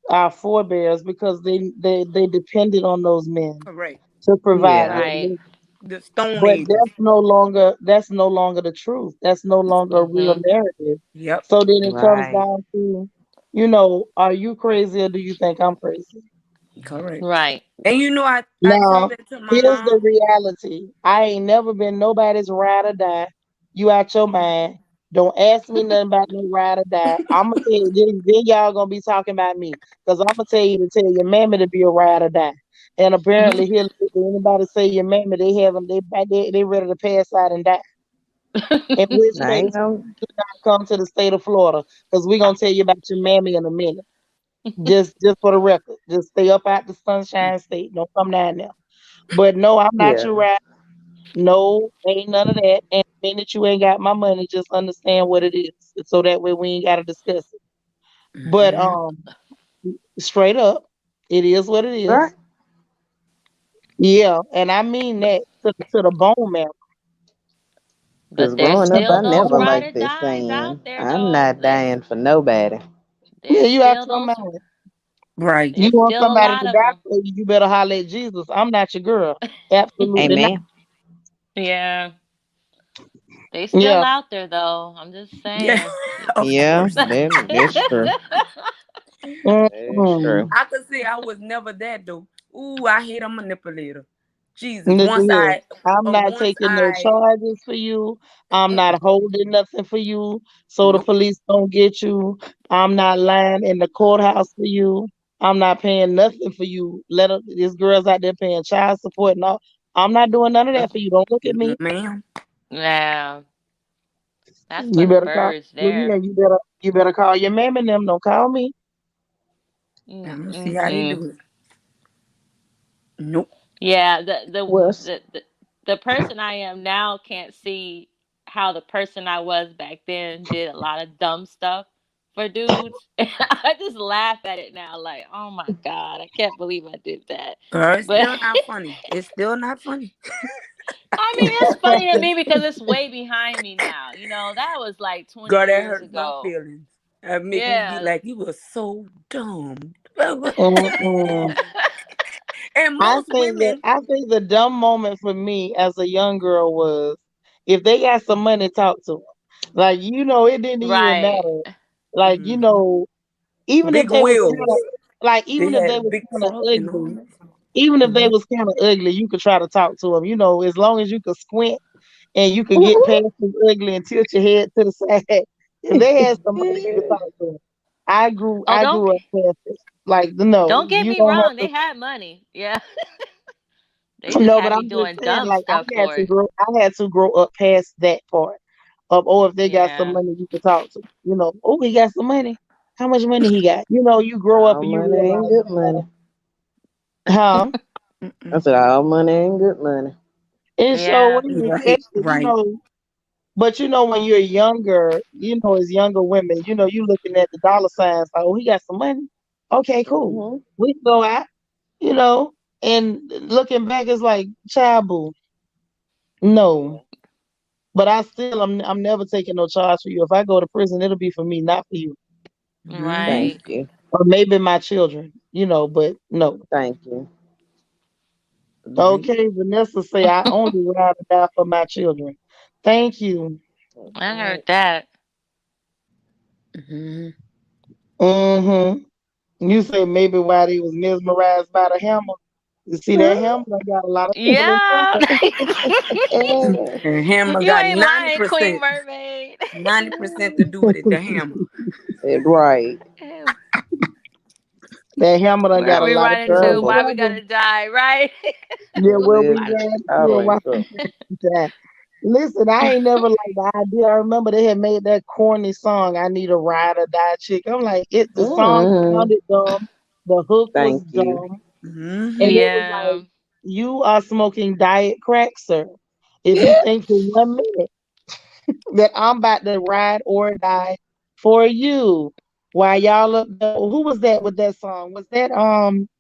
our forebears because they depended on those men Correct. to provide Yeah. their Right. needs. The Stone But Ages. that's no longer the truth. That's no longer a real Mm-hmm. narrative. Yep. So then it comes Right. down to, are you crazy or do you think I'm crazy? Correct. Right. And I told Now, that to my here's the mom. reality. I ain't never been nobody's ride or die. You out your mind. Don't ask me nothing about no ride or die. I'm gonna tell you, then y'all gonna be talking about me. Because I'm gonna tell you to tell your mammy to be a ride or die. And apparently here, anybody say your mammy, they haven't they ready to pass out and die. In which I ain't case, no. do not come to the state of Florida. Because we're gonna tell you about your mammy in a minute. Just for the record. Just stay up out the sunshine state. Don't come down there. But no, I'm not Yeah. your rat. No, ain't none of that. And the minute you ain't got my money, just understand what it is. So that way we ain't gotta discuss it. But Hmm. straight up, it is what it Right. is. Yeah, and I mean that to the bone marrow. Cause But there's growing up, To still I the those never bone ride marrow. or liked this dies out saying, there "I'm though. not dying for nobody." Yeah, There's you out still your those mind. Right. You there's want still a somebody to lot of die them. for you, you better holler at Jesus. I'm not your girl. Absolutely not. Amen. Yeah. They still Yeah. out there though. I'm just Yeah. saying. Of Yeah, course. that's true. That's Mm-hmm. true. I could say I was never that though. Ooh, I hate a manipulator. Jesus. Look at Once here. I I'm not once taking no I charges for you. I'm not holding nothing for you, so the nope. police don't get you. I'm not lying in the courthouse for you. I'm not paying nothing for you. These girls out there paying child support and all. I'm not doing none of that for you. Don't look at No, me. ma'am. Yeah. That's for You the better call. birds Well, yeah, there. you better call your mom and them. Don't call me. I'm gonna see how they Mm-mm-mm. do it. Nope. Yeah, Well, the person I am now can't see how the person I was back then did a lot of dumb stuff for dudes. I just laugh at it now, like, oh my God, I can't believe I did that. Girl, it's But still not funny. It's still not funny. I mean, it's funny to me because it's way behind me now. That was like 20 Girl, that years hurts my ago. feelings. make me be Yeah. like, you were so dumb. Mm-mm. And most women, I think the dumb moment for me as a young girl was if they got some money, talk to them. Like it didn't even Right. matter. Like mhm, even if big they was kind of wheels. even They if they had a was big kind of truck and all ugly, that. even if they Mhm. was kind of ugly, you could try to talk to them. As long as you could squint and you could get past the ugly and tilt your head to the side. If they had some money, you could talk to them. Oh, I grew up past it. Like no, don't get you me don't have wrong. to. They had money. Yeah. They just No, had but me I'm just doing saying, dumb like stuff for it. I had to grow up past that part of, oh, if they got some Yeah. money, you can talk to. Oh, he got some money. How much money he got? You grow up All and you money ain't good realize, money. huh? I Mm-mm. said all money ain't good money. And so Yeah. when Right, right. but when you're younger, as younger women, you looking at the dollar signs, like, oh, he got some money. Okay, cool. Hmm. We can go out, you know, and looking back, it's like, child boo, no. But I'm never taking no charge for you. If I go to prison, it'll be for me, not for you. Mhm. Thank Right. you. Or maybe my children, but no. Thank you. Right. Okay, Vanessa say I only ride or die for my children. Thank you. That's I right. heard that. Mhm. Mm-hmm. You say maybe why they was mesmerized by the hammer. You see that hammer? I got a lot of people in Yeah. trouble. And hammer You got ain't ninety lying, Queen percent, Mermaid. 90% to do with it. The hammer. Right. That hammer done Where got are a we lot of running people to? in Hammer. Why we trouble. gonna die, right? Yeah, well, we Listen, ran I to like why so. that. Listen, I ain't never liked the idea. I remember they had made that corny song, I Need a Ride or Die Chick. I'm like, the song Hmm. sounded dumb. The hook was Thank you. dumb. And Mhm. it was like, Yeah. you are smoking diet crack, sir. If you think for 1 minute that I'm about to ride or die for you, while y'all up there, who was that with that song? Was that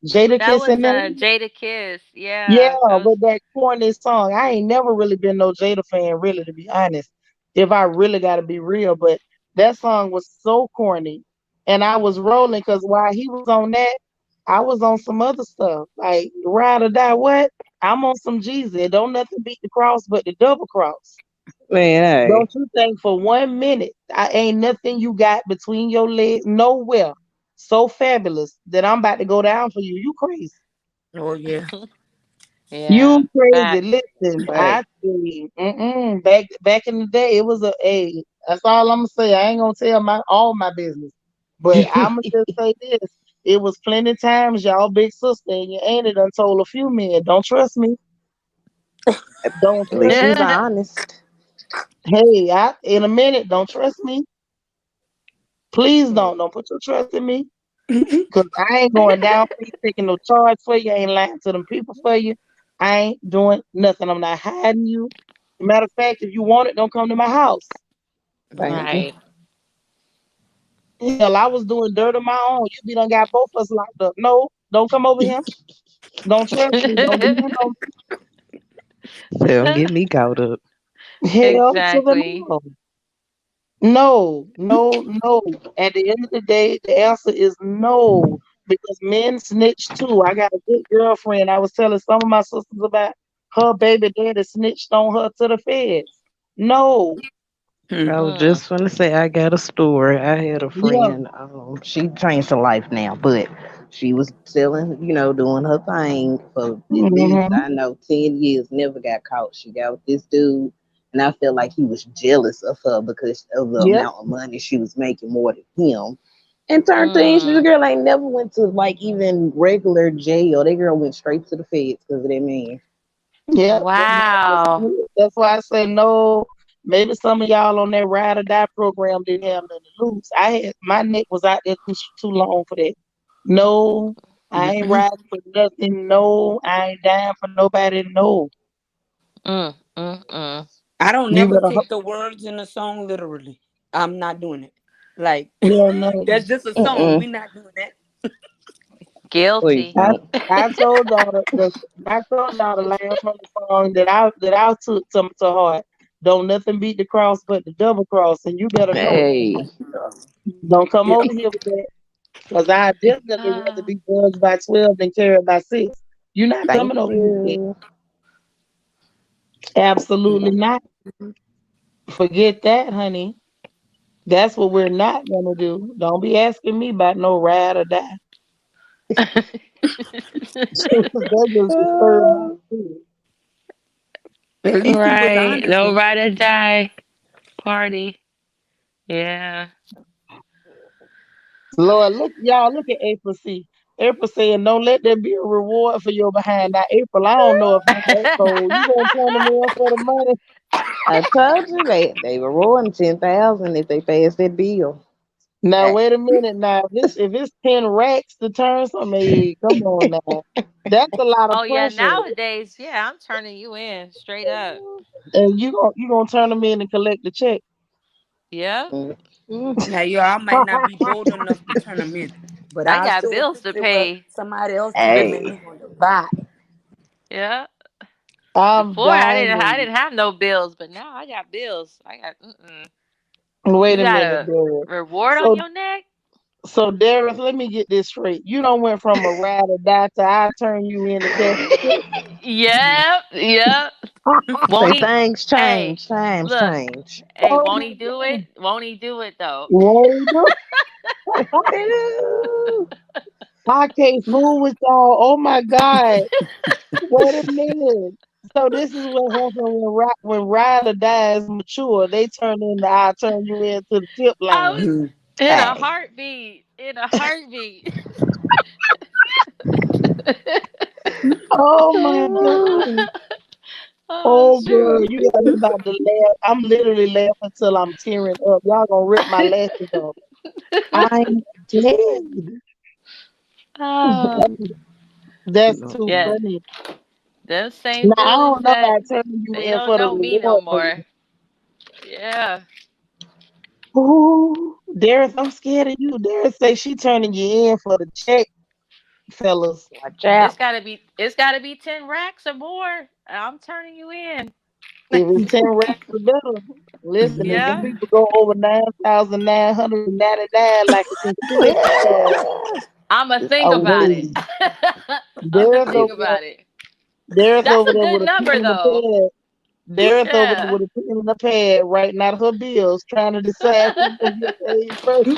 Jada That Kiss was and them? Jada Kiss. Yeah, Yeah. That was with that corny song. I ain't never really been no Jada fan, really, to be honest. If I really got to be real, but that song was so corny, and I was rolling because while he was on that, I was on some other stuff like Ride or Die. What? I'm on some Jesus. Don't nothing beat the cross but the double cross. Man, hey. Don't you think for 1 minute I ain't nothing you got between your legs nowhere so fabulous that I'm about to go down for you? You crazy. Oh yeah. You yeah. crazy. Facts. Listen, Hey. I see. Back in the day, it was a. That's all I'm gonna say. I ain't gonna tell my all my business, but I'm gonna just say this: it was plenty times y'all big sister and your auntie done told a few men, "Don't trust me. Don't At least trust she was me. honest. Hey, in a minute, don't trust me. Please Hmm. don't. Don't put your trust in me, cause I ain't going down for you, taking no charge for you. I ain't lying to them people for you. I ain't doing nothing. I'm not hiding you. Matter of fact, if you want it, don't come to my house. Thank you. Right. Hell, I was doing dirt of my own. You be done got both of us locked up. No, don't come over here. Don't trust me. Don't depend on So don't get me caught up. me. Hell to the Exactly. no. No, no, no. At the end of the day, the answer is no. Because men snitch too. I got a good girlfriend. I was telling some of my sisters about her baby daddy snitched on her to the feds. No. I was Mm. just gonna say I got a story. I had a Yeah. friend. She changed her life now, but she was selling, doing her thing for at least Hmm. I know 10 years. Never got caught. She got with this dude, and I felt like he was jealous of her because of the Yep. amount of money she was making more than him. And turned things, the Mm. girl ain't never went to like even regular jail. That girl went straight to the feds because of that man. Yeah, that man was Wow. good. That's why I say no. Maybe some of y'all on that ride or die program didn't have nothing to lose. My neck was out there too long for that. No, I ain't Mm-mm. riding for nothing. No, I ain't dying for nobody. No, Mm. Mm. Mm. I don't you never better. take the words in a song literally. I'm not doing it. Like Yeah, no. that's just a song. Mm-mm. We're not doing that. Please Guilty. I don't. I told y'all I told y'all the last from the song that I took to heart. Don't nothing beat the cross but the double cross, and you better know it. Hey, Don't come Yeah. over here with that, because I definitely rather Ah, be judged by 12 than carried by 6. You're not thank coming over here with that. you. Absolutely not. Forget that, honey. That's what we're not gonna do. Don't be asking me about no ride or die. That just disturbed my spirit. At least he was right. honest No with ride or die party. Yeah. Lord, look, y'all, look at April C. April saying, don't let there be a reward for your behind. Now, April, I don't know if I'm that cold. You gonna turn them in for the money? I told you they were rolling 10,000 if they passed that bill. Now, Hey, wait a minute. Now, if it's 10 racks to turn something, hey, come on now. That's a lot of Oh yeah, pressure. nowadays, yeah, I'm turning you in straight up. And you gonna turn them in and collect the check. Yep. mm, now, y'all, I might not be bold enough to turn them in, but I I'll got show a bills to picture where pay. somebody else turn them in. hey, We gonna divide. Yeah. I'm Before I dying. didn't have no bills, but now I got bills. I got Wait you a got minute, a Derek. reward on So, your neck? so Derek, let me get this straight. You don't went from a ride or die to I turn you in to cash the Yep, yep. Won't say he? things Hey, change, times look. change. Hey, Oh won't my he do it? God. Won't he do it though? Wait a Ew. I can't fool with y'all. Oh my God. Wait a minute. So this is what happens when rider dies mature. They turn into I turn you into the tip I line. was Mhm. in a Hey, heartbeat. In a heartbeat. Oh my oh, God. Oh Oh girl, shoot. you got me about to laugh. I'm literally laughing till I'm tearing up. Y'all gonna rip my lashes off. I'm dead. Oh That's no. too yeah. funny. Them same Now I feelings don't know that about turning you they in don't for the know me no reward, but more. Yeah. ooh, Darius, I'm scared of you. Darius say she turning you in for the check, fellas. Watch out. It's gotta be 10 racks or more. I'm turning you in. If it's 10 racks or better, listen, if them Yeah. people go over 9,999 like it's in Squid, Yeah. I'ma It's think about it. away. over. I'ma Darius think over It, there, about it. Darius That's over a there good with a pen number and a though. pad. Darius over there Yeah. with a pen and a pad writing out her bills, trying to decide who's gonna get paid first.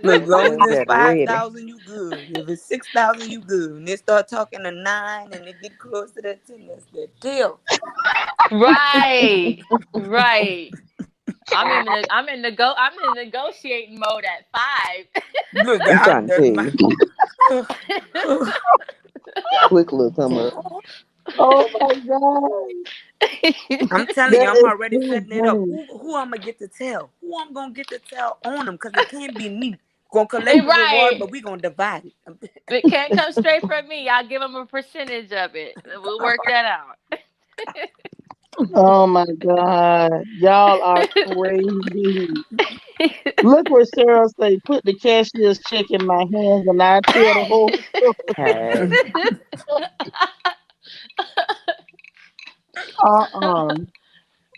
As long as boy, it's got ready. 5,000, you good. If it's 6,000, you good. And they start talking to 9, and they get close to that 10. That's that deal. Right. Right. I'm in negotiating mode at 5. Look, I'm trying to tell my, you. Quick look come up. Oh my God. I'm telling you, That I'm is already too setting it up. funny. Who I'm gonna get to tell? Who I'm gonna get to tell on them? Cause it can't be me. Gonna collect the reward, Right. but we gonna divide it. It can't come straight from me. I'll give them a percentage of it. We'll work that out. Oh my God. Y'all are crazy. Look what Cheryl say, put the cashier's check in my hands and I tell the whole story. Hey, Uh-uh.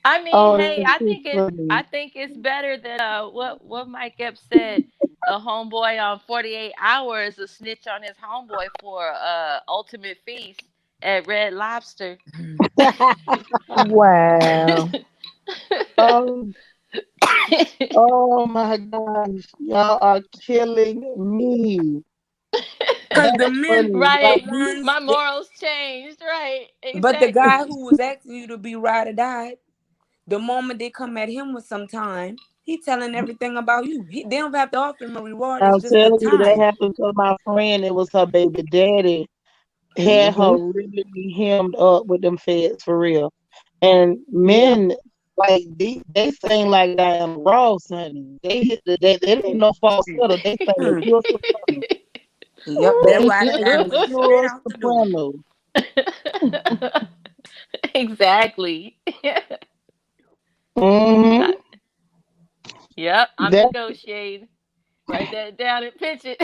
I mean, Oh, hey, that's I too think it. funny. I think it's better than what Mike Epps said. A homeboy on 48 Hours a snitch on his homeboy for ultimate feast at Red Lobster. wow. Oh, oh my gosh. Y'all are killing me. Cause That's the men, funny. Like the Right, you, ones, my morals changed. Right, but the guy exactly. who was asking you to be ride or die, the moment they come at him with some time, he telling everything about you. They don't have to offer him a reward. It's I'm just the telling you, that time. happened to my friend. It was her baby daddy. Had her Mm-hmm. really hemmed up with them feds for real. And Yeah. men, like they sing like Diana Ross, honey. They hit they ain't no falsetto. They sing the pure soprano. Yep, that They ride or die sing the was straight pure out the door. soprano. Exactly. Mm-hmm. I- yep, I'm That negotiating. Write that down and pitch it.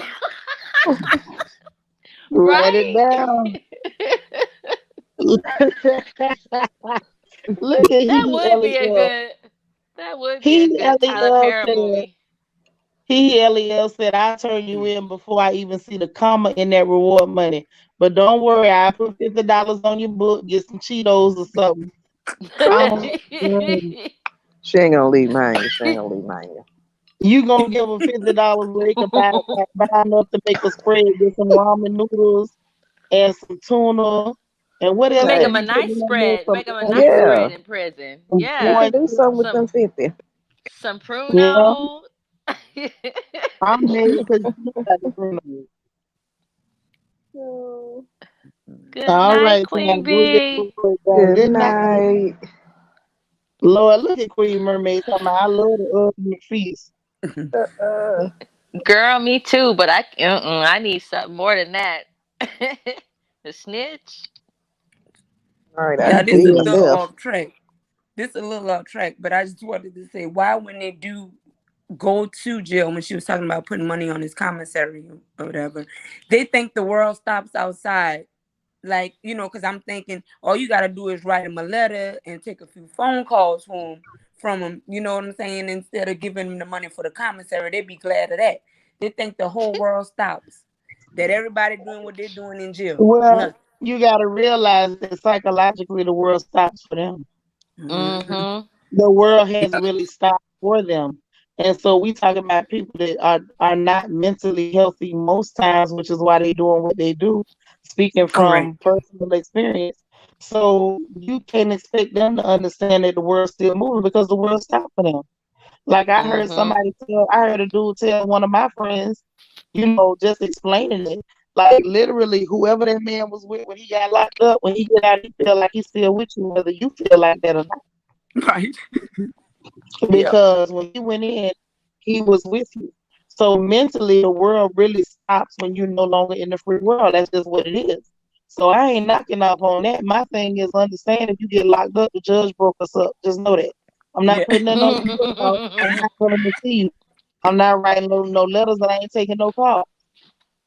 write it Right. down. Look at That would be a LEL. good. That would be a He good Tyler LEL Perry said movie. I turn you in before I even see the comma in that reward money. But don't worry, I put $50 on your book, get some Cheetos or something. I was She ain't gonna leave mine. She ain't gonna leave mine. You gonna give them $50 where they can buy enough to make a spread, get some ramen noodles and some tuna. And what else Make they Right. him a be putting nice in there? spread. Some Make him a nice oranges, Yeah. spread in prison. some You Yeah. can do oranges. something with Some them 50. some Yeah, pruno. I'm mad because you got the Bruno. Oh. Good All night, right, time Queen go get the Bee. work done. Good Good night. night. Lord, look at Queen Mermaid talking about I love the ultimate feast. Uh, Girl, me too, but I need something more than that. The snitch. all right, I Yeah, can this see a in the Yeah. little left. off track. This a little off track, but I just wanted to say why when they do go to jail when she was talking about putting money on his commissary or whatever, they think the world stops outside. Like, because I'm thinking all you gotta do is write him a letter and take a few phone calls from him, you know what I'm saying? Instead of giving him the money for the commissary, they'd be glad of that. They think the whole world stops. That everybody doing what they're doing in jail. Well, Nothing. you got to realize that psychologically the world stops for them. Mm-hmm. Mm-hmm. The world has Yep. really stopped for them. And so we talk about people that are not mentally healthy most times, which is why they're doing what they do, speaking Correct. from personal experience. So you can't expect them to understand that the world's still moving because the world stopped for them. Like Mm-hmm. I heard a dude tell one of my friends, just explaining it. Like literally, whoever that man was with when he got locked up, when he get out, he feel like he's still with you, whether you feel like that or not. Right. Yep. Because when he went in, he was with you. So mentally, the world really stops when you're no longer in the free world. That's just what it is. So I ain't knocking off on that. My thing is understand if you get locked up, the judge broke us up. Just know that. I'm not Yeah. putting that on your courthouse. I'm not coming to see you. I'm not writing no letters and I ain't taking no calls.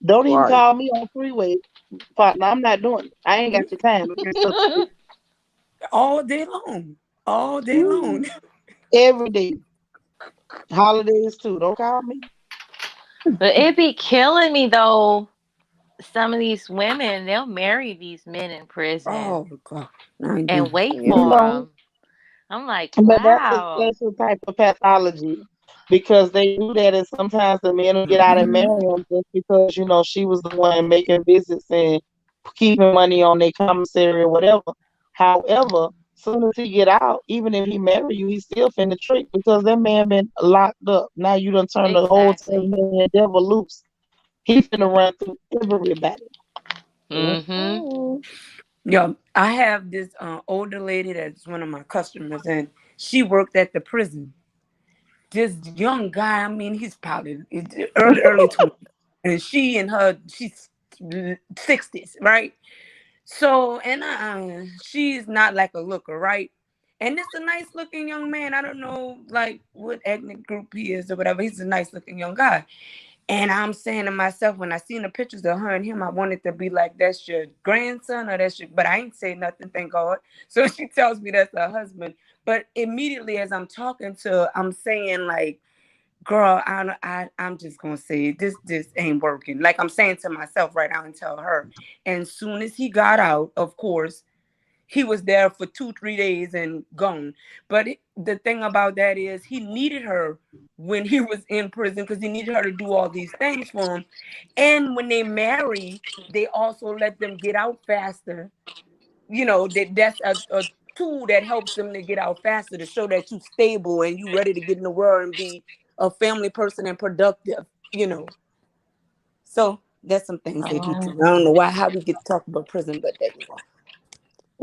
Don't even Right. call me on freeway, partner. I'm not doing it. I ain't got your time. I got stuff to do. All day long. All day long. Every day. Holidays too. Don't call me. But it be killing me though. Some of these women, they'll marry these men in prison Oh God. I and do. wait Yeah. for No. them. I'm like, But that's a wow. special type of pathology because they do that, and sometimes the men will get out and marry Mhm. them just because she was the one making visits and keeping money on their commissary or whatever. However, soon as he get out, even if he marry you, he still finna trick because that man been locked up. Now you done turn the whole Exactly. Tasmanian devil loose. He finna run through everybody. Mm-hmm. Mhm. Yeah, I have this older lady that's one of my customers, and she worked at the prison. This young guy, I mean, he's probably early 20s, and she's 60s, right? So, and she's not like a looker, right? And it's a nice looking young man. I don't know like what ethnic group he is or whatever. He's a nice looking young guy. And I'm saying to myself, when I seen the pictures of her and him, I wanted to be like, that's your grandson or that's your, but I ain't say nothing, thank God. So she tells me that's her husband. But immediately as I'm talking to her, I'm saying like, girl, I'm just gonna say it. This ain't working. Like I'm saying to myself right now and tell her. And soon as he got out, of course, he was there for 2 3 days and gone. But the thing about that is he needed her when he was in prison because he needed her to do all these things for him. And when they marry, they also let them get out faster. That's a tool that helps them to get out faster to show that you stable and you ready to get in the world and be a family person and productive. So that's some things they do too. I don't know how we get to talk about prison, but there you go.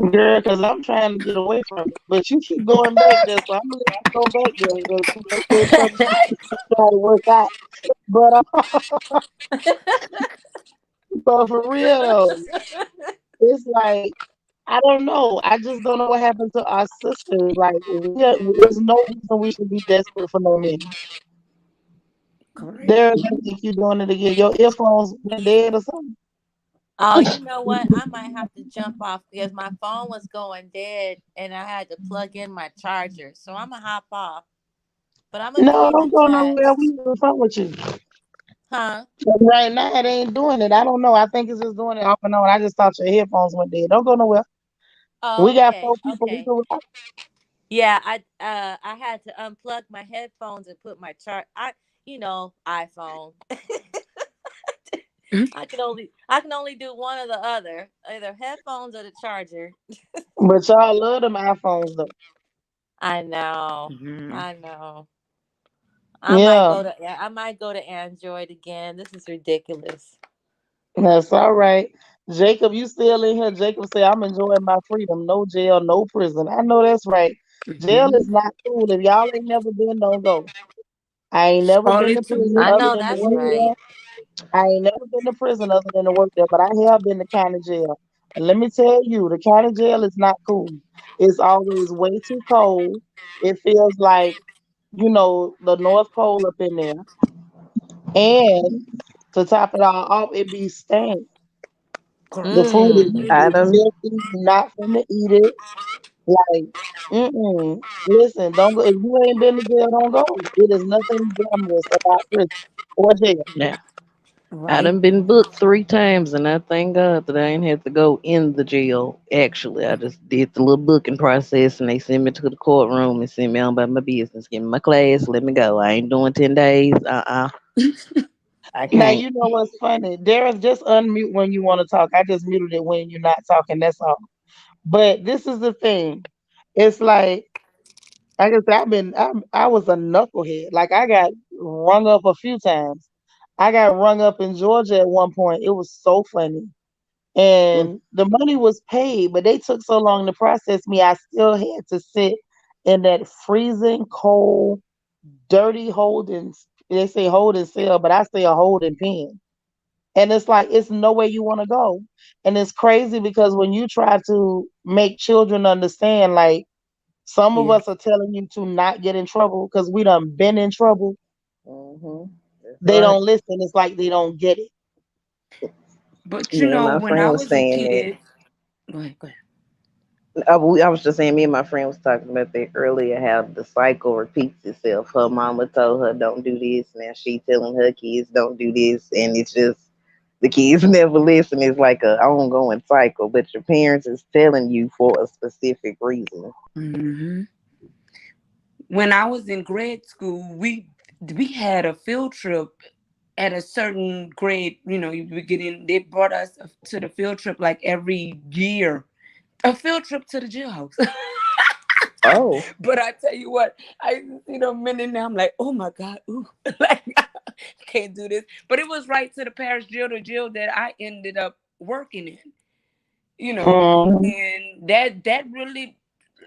Girl, because I'm trying to get away from it. But you keep going back there, so I'm going to let you go back there. Because that's still something you try to work out. But for real, though, it's like, I don't know. I just don't know what happened to our sisters. Like, there's no reason we should be desperate for no men. Correct. There, you think you're doing it again. Your earphones went dead or something? Oh, you know what? I might have to jump off because my phone was going dead and I had to plug in my charger. So I'm gonna hop off, but I'm gonna be No, in the don't go nowhere. chats. We having fun with you. Huh? But right now, it ain't doing it. I don't know. I think it's just doing it off and on. I just thought your headphones went dead. Don't go nowhere. We Oh, got okay, 4 people. We okay. can rock. Yeah, I had to unplug my headphones and put my iPhone. I can only do one or the other, either headphones or the charger. But y'all love them iPhones though. I know. Mhm. I know. Yeah, I might go to Android again. This is ridiculous. that's all right. Jacob, you still in here? Jacob say, I'm enjoying my freedom. No jail, no prison. I know that's right. Jail is Mhm. not cool. If y'all ain't never been, don't go. I ain't never been Only to to prison I other know than to that's work there. right. I ain't never been to prison other than to work there, but I have been to county jail. And let me tell you, the county jail is not cool. It's always way too cold. It feels like, the North Pole up in there. And to top it all off, it be stank. The food is Mm. I usually done filthy, not finna eat it. Like, listen, don't go. If you ain't been to jail, don't go. It is nothing glamorous about prison or jail. yeah. I right. done been booked 3 times, and I thank God that I ain't had to go in the jail. Actually, I just did the little booking process, and they sent me to the courtroom and sent me on about my business. Give me my class, let me go. I ain't doing 10 days. I Now can't. you know what's funny. Dara, just unmute when you want to talk. I just muted it when you're not talking. That's all. But this is the thing. It's like I said, I was a knucklehead. Like I got rung up a few times. I got rung up in Georgia at one point. It was so funny. Mm. And the money was paid, but they took so long to process me. I still had to sit in that freezing cold, dirty holding. They say holding cell, but I say a holding pen. And it's like it's nowhere you want to go. And it's crazy because when you try to make children understand, like some of Yeah. us are telling you to not get in trouble because we done been in trouble. That's They right. don't listen. It's like they don't get it. But Me and my when friend I was was a saying that. kid, go ahead, go ahead. I was just saying, me and my friend was talking about that earlier, how the cycle repeats itself. Her mama told her don't do this, now she telling her kids don't do this, and it's just the kids never listen. It's like a ongoing cycle, but your parents is telling you for a specific reason. Hmm. When I was in grade school, we had a field trip at a certain grade. We get in. They brought us to the field trip like every year. A field trip to the jailhouse. Oh, But I tell you what, I used to see them men in there. I'm like, oh my God, ooh, like I can't do this. But it was right to the parish jail, the jail that I ended up working in, you know, Mhm. and that really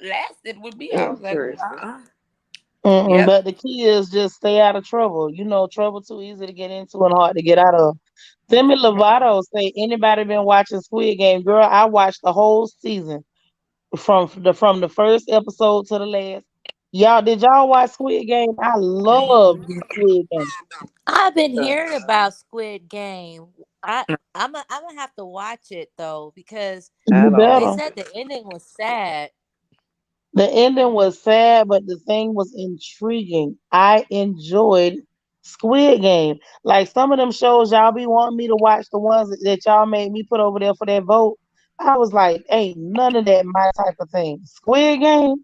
lasted with me. I was like, interesting. Mm-mm. yep. But the key is just stay out of trouble. Trouble too easy to get into and hard to get out of. Demi Lovato say anybody been watching Squid Game? Girl, I watched the whole season from the first episode to the last. Y'all, did y'all watch Squid Game? I love Squid Game. I've been Uh, hearing about Squid Game. I'm gonna have to watch it though because I You they don't. better. said the ending was sad. The ending was sad, but the thing was intriguing. I enjoyed Squid Game. Like some of them shows y'all be wanting me to watch, the ones that y'all made me put over there for that vote. I was like, ain't none of that my type of thing. Squid Game?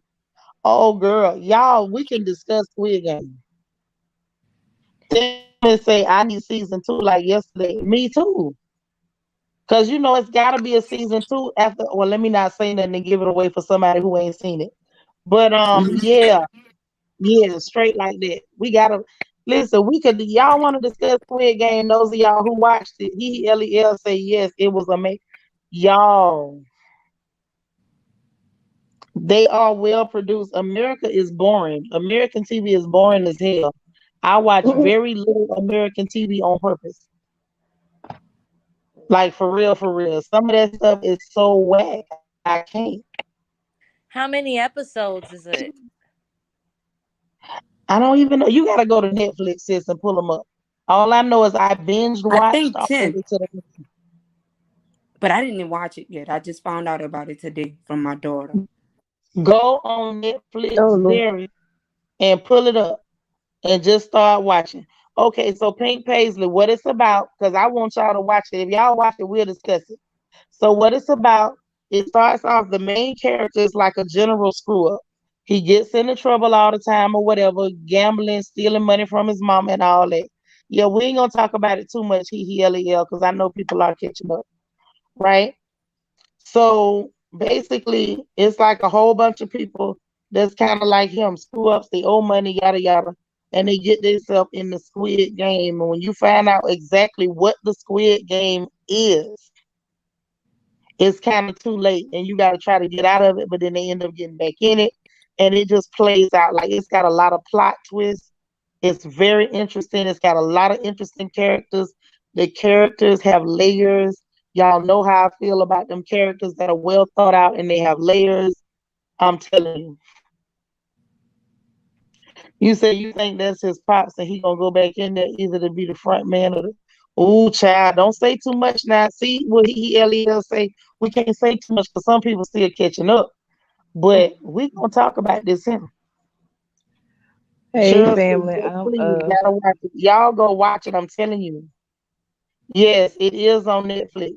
Oh girl, y'all, we can discuss Squid Game. Then say I need season two like yesterday. Me too. Cause it's gotta be a season two after, well, let me not say nothing and give it away for somebody who ain't seen it. But yeah, yeah, straight like that. We gotta listen. We could y'all want to discuss Squid Game? Those of y'all who watched it, Lel say yes, it was amazing. Y'all, they are well produced. America is boring. American TV is boring as hell. I watch very little American TV on purpose. Like for real, for real. Some of that stuff is so whack. I can't. How many episodes is it? I don't even know. You gotta go to Netflix, sis, and pull them up. All I know is I binge I watched think all the 10. way to the but I didn't watch it yet. I just found out about it today from my daughter. Go on Netflix, Oh Lord. Jerry, and pull it up and just start watching. Okay, so Pink Paisley, what it's about, because I want y'all to watch it. If y'all watch it, we'll discuss it. So what it's about, it starts off the main character is like a general screw up. He gets into trouble all the time or whatever, gambling, stealing money from his mom and all that. Yeah, we ain't gonna talk about it too much, LEL, because I know people are catching up, right? So basically, it's like a whole bunch of people that's kind of like him, screw ups, they owe money, yada yada, and they get themselves in the squid game. And when you find out exactly what the squid game is, it's kind of too late, and you got to try to get out of it. But then they end up getting back in it, and it just plays out like it's got a lot of plot twists. It's very interesting. It's got a lot of interesting characters. The characters have layers. Y'all know how I feel about them characters that are well thought out and they have layers. I'm telling you. You say you think that's his pops and he gonna go back in there either to be the front man or the ooh child. Don't say too much now. See what he LEL say. We can't say too much because some people still catching up. But we gonna talk about this him. Hey Cheryl said, family, yes, I'm please, gotta watch it. Y'all go watch it. I'm telling you. Yes, it is on Netflix.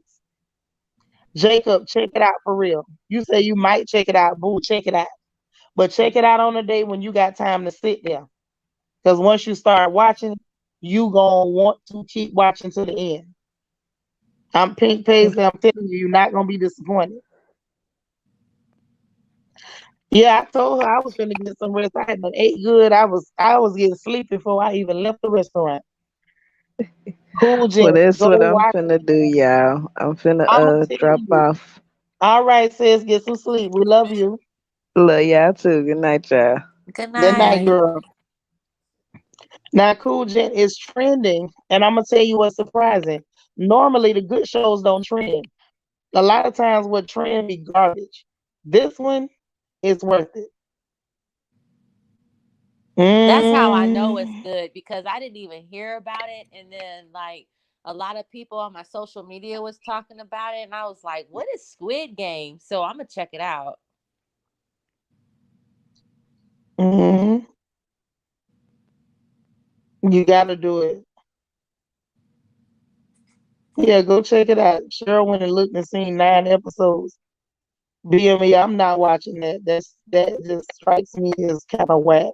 Jacob, check it out for real. You say you might check it out. Boo, check it out. But check it out on a day when you got time to sit there. Because once you start watching, you gonna want to keep watching to the end. I'm Pink Paisley. I'm telling you, you're not gonna be disappointed. Yeah, I told her I was finna get some rest. I had been ate good. I was getting sleepy before I even left the restaurant. Cool, Jen. well, that's Go what I'm watch it. finna do, y'all. I'm finna I'ma tell drop you. off. All right, sis, get some sleep. We love you. Love y'all too. Good night, y'all. Good Good Good night, night. night. girl. Now, Cool Jen is trending, and I'm gonna tell you what's surprising. Normally, the good shows don't trend. A lot of times, what trend be garbage. This one is worth it. That's how I know Mm, it's good because I didn't even hear about it. And then, like, a lot of people on my social media was talking about it. And I was like, what is Squid Game? So I'm going to check it out. mm, you gotta do it. Yeah, go check it out. Cheryl went and looked and seen 9 episodes. BME, I'm not watching that. That just strikes me as kind of whack.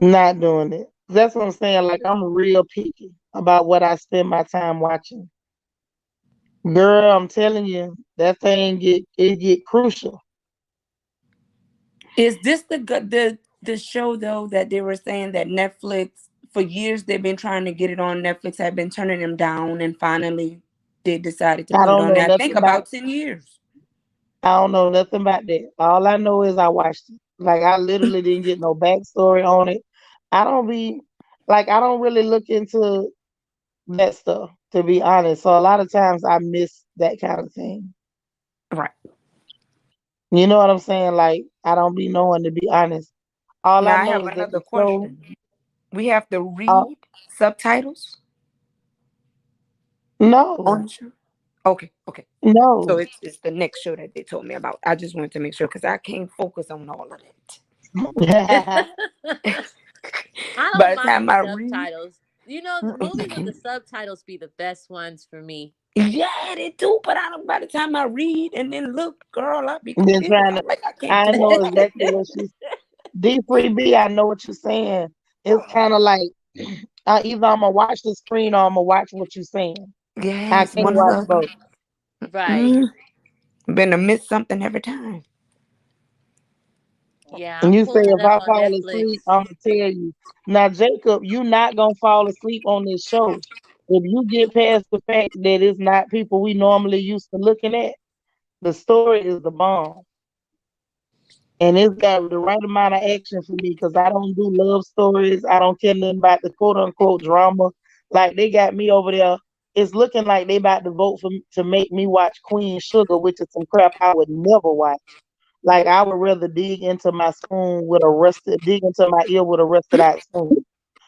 Not doing it. That's what I'm saying. Like I'm real picky about what I spend my time watching. Girl, I'm telling you, that thing get crucial. Is this the show though that they were saying that Netflix for years they've been trying to get it on Netflix, have been turning them down, and finally they decided to I put it don't on know there. I nothing think about about 10 years. I don't know nothing about that. All I know is I watched it. Like I literally didn't get no backstory on it. I don't be I don't really look into that stuff, to be honest. So a lot of times I miss that kind of thing. Right. You know what I'm saying? Like I don't be knowing, to be honest. All I Now I know have is that another the show, question. We have to uh, read subtitles on no, the show. Okay, okay. So no. it's the next show that they told me about. I just wanted to make sure because I can't focus on all of I that. don't By the mind time the I read, subtitles. You know, the movies with the okay. subtitles be the best ones for me. Yeah, they do. But I don't. By the time I read and then look, girl, I'll be Been confused. trying to. I'm like, I can't I keep know up. exactly what she's. D3B. I know what you're saying. It's kind of like either I'm gonna watch the screen or I'm gonna watch what you're saying. I Yes, can't one of watch the. both. Right. Mm, been to miss something every time. Yeah, And I'm you say pulling it if up I on fall Netflix. asleep, I'm gonna tell you. Now, Jacob, you not gonna fall asleep on this show. If you get past the fact that it's not people we normally used to looking at, the story is the bomb. And it's got the right amount of action for me because I don't do love stories. I don't care nothing about the quote unquote drama. Like they got me over there. It's looking like they about to vote for to make me watch Queen Sugar, which is some crap I would never watch. Like I would rather dig into my spoon with a rusted, dig into my ear with a rusted out spoon.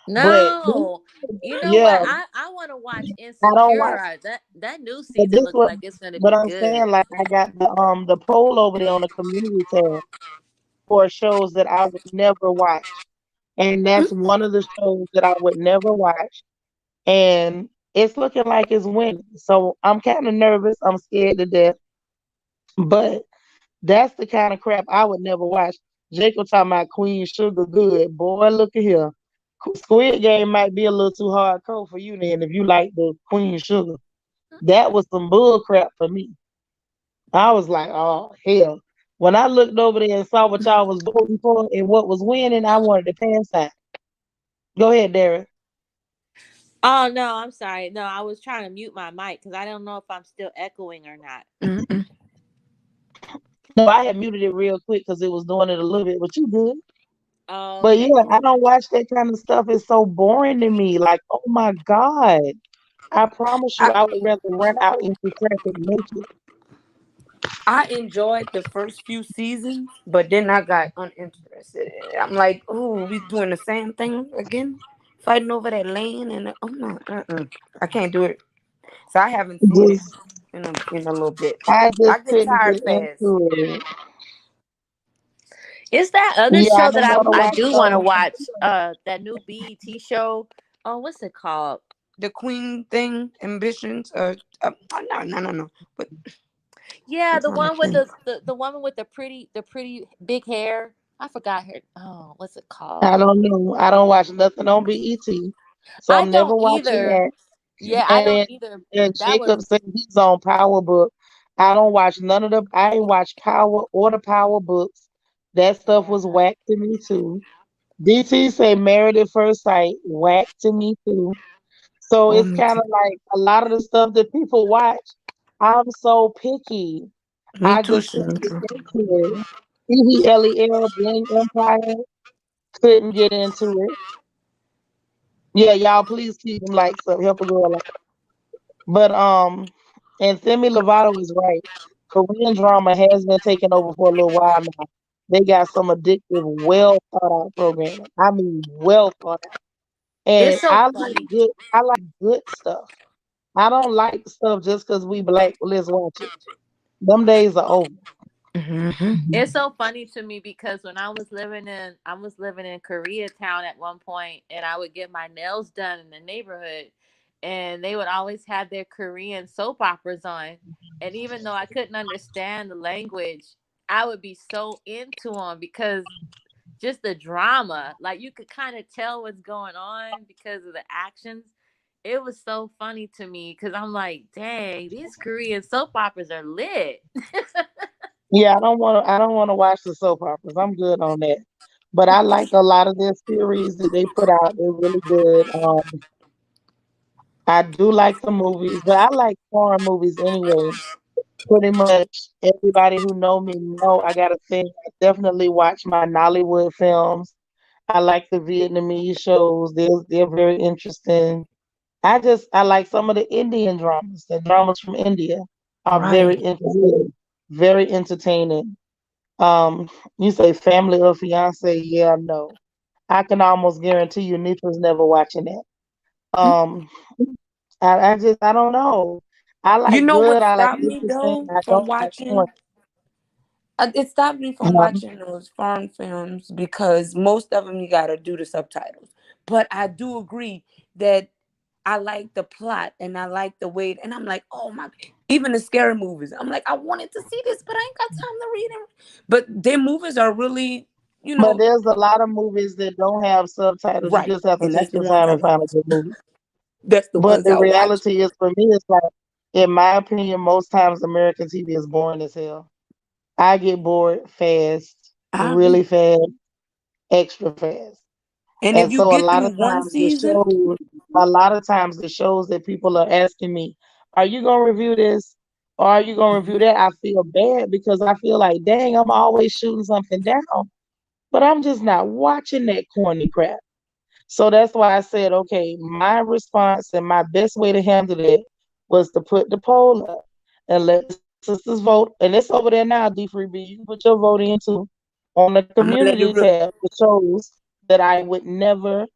But No, you know yeah, what? I want to watch I don't watch. Insecure. That new But season this looks what, like it's gonna but be I'm good. saying, like, I got the poll over there on the community tab for shows that I would never watch, and that's one of the shows that I would never watch, and it's looking like it's winning. So I'm kind of nervous. I'm scared to death, but that's the kind of crap I would never watch. Jacob talking about Queen Sugar good. Boy, look at here. Squid Game might be a little too hardcore for you then if you like the Queen Sugar. That was some bull crap for me. I was like, oh hell. When I looked over there and saw what y'all was voting for and what was winning, I wanted to pass out. Go ahead, Darren. Oh no, I'm sorry. No, I was trying to mute my mic because I don't know if I'm still echoing or not. Mm-mm. No, I had muted it real quick because it was doing it a little bit, but you good. Oh, But okay. yeah, I don't watch that kind of stuff. It's so boring to me. Like, oh my God. I promise you, I I would rather run out into traffic naked. I enjoyed the first few seasons, but then I got uninterested in it. I'm like, oh, we doing the same thing again, fighting over that land, and oh no, I can't do it. So I haven't seen it Just, in a little bit. I just I get couldn't tired get fast. into it. It's that other Yeah, I show that don't want to I watch do want to those. watch. That new BET show. Oh, what's it called? The queen thing, ambitions. No. But Yeah, it's the on one with Netflix. the woman with the pretty big hair. I forgot her. Oh, what's it I called? don't know. I don't watch nothing on BET, so I I'm never don't watching either. that. Yeah, I And don't then either. and But that was Jacob said he's on Power Book. I don't watch none of the. I ain't watch Power or the Power Books. That stuff was yeah. whack to me too. DT say Married at First Sight, whack to me too. So Oh, it's me kind too. of like a lot of the stuff that people watch. I'm so picky. Me I too, just couldn't get Sandra. into it. EVLEL, Bling Empire, couldn't get into it. Yeah, y'all please keep them likes up. Help a girl out. But and Semi Lovato is right. Korean drama has been taking over for a little while now. They got some addictive, well thought out programming. I mean, well thought out. It's And so funny. I like good stuff. I don't like stuff just because we black. Let's watch it. Them days are over. Mm-hmm. It's so funny to me because when I was living in Koreatown at one point, and I would get my nails done in the neighborhood, and they would always have their Korean soap operas on, and even though I couldn't understand the language, I would be so into them because just the drama, like you could kind of tell what's going on because of the actions. It was so funny to me because I'm like, dang, these Korean soap operas are lit. Yeah, I don't want to watch the soap operas. I'm good on that. But I like a lot of their series that they put out. They're really good. I do like the movies, but I like foreign movies anyway. Pretty much everybody who know me know I gotta say I definitely watch my Nollywood films. I like the Vietnamese shows. They're very interesting. I like some of the Indian dramas. The dramas from India are very Right. interesting, very entertaining. You say family or fiance? Yeah, no. I can almost guarantee you Nitra's never watching that. Um, I don't know. I You like know good. what I like stopped me interesting. though I from don't like corny. watching? It stopped me from watching those foreign films because most of them you gotta do the subtitles. But I do agree that I like the plot and I like the way, and I'm like, oh my, even the scary movies. I'm like, I wanted to see this, but I ain't got time to read them. But their movies are really, you But know, there's a lot of movies that don't have subtitles. You right. just have to And that's take the your ones time I and find a watch. good movie. That's the But ones the I watch. reality is, for me, it's like, in my opinion, most times American TV is boring as hell. I get bored fast, I agree. really fast, extra fast. And if And you so get through one season, a lot of times the shows that people are asking me, are you gonna review this? Or are you gonna review that? I feel bad because I feel like, dang, I'm always shooting something down. But I'm just not watching that corny crap. So that's why I said, okay, my response and my best way to handle it was to put the poll up and let the sisters vote. And it's over there now, D3B. You can put your vote in too on the I'm gonna let community it rip. tab. It shows that I would never,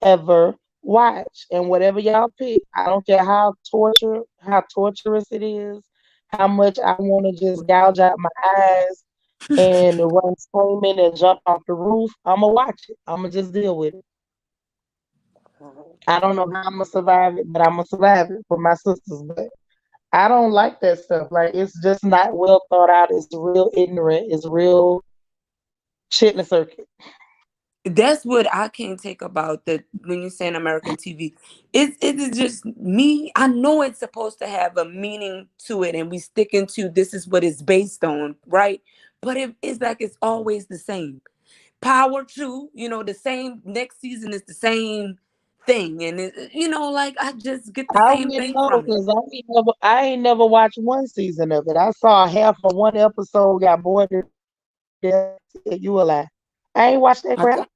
ever watch. And whatever y'all pick, I don't care how torturous it is, how much I want to just gouge out my eyes and run screaming and jump off the roof. I'ma watch it. I'ma just deal with it. I don't know how I'm gonna survive it, but I'm gonna survive it for my sisters. But I don't like that stuff. Like it's just not well thought out. It's real ignorant. It's real shit in the circuit. That's what I can't take about the when you're saying American TV. It is just me. I know it's supposed to have a meaning to it, and we sticking to this is what it's based on, right? But it's like it's always the same. Power True, the same next season is the same thing, and like I just get the I same wouldn't thing know from it. because I ain't never watched one season of it. I saw half of one episode, got bored to death. You a lie. I ain't watched that I crap. got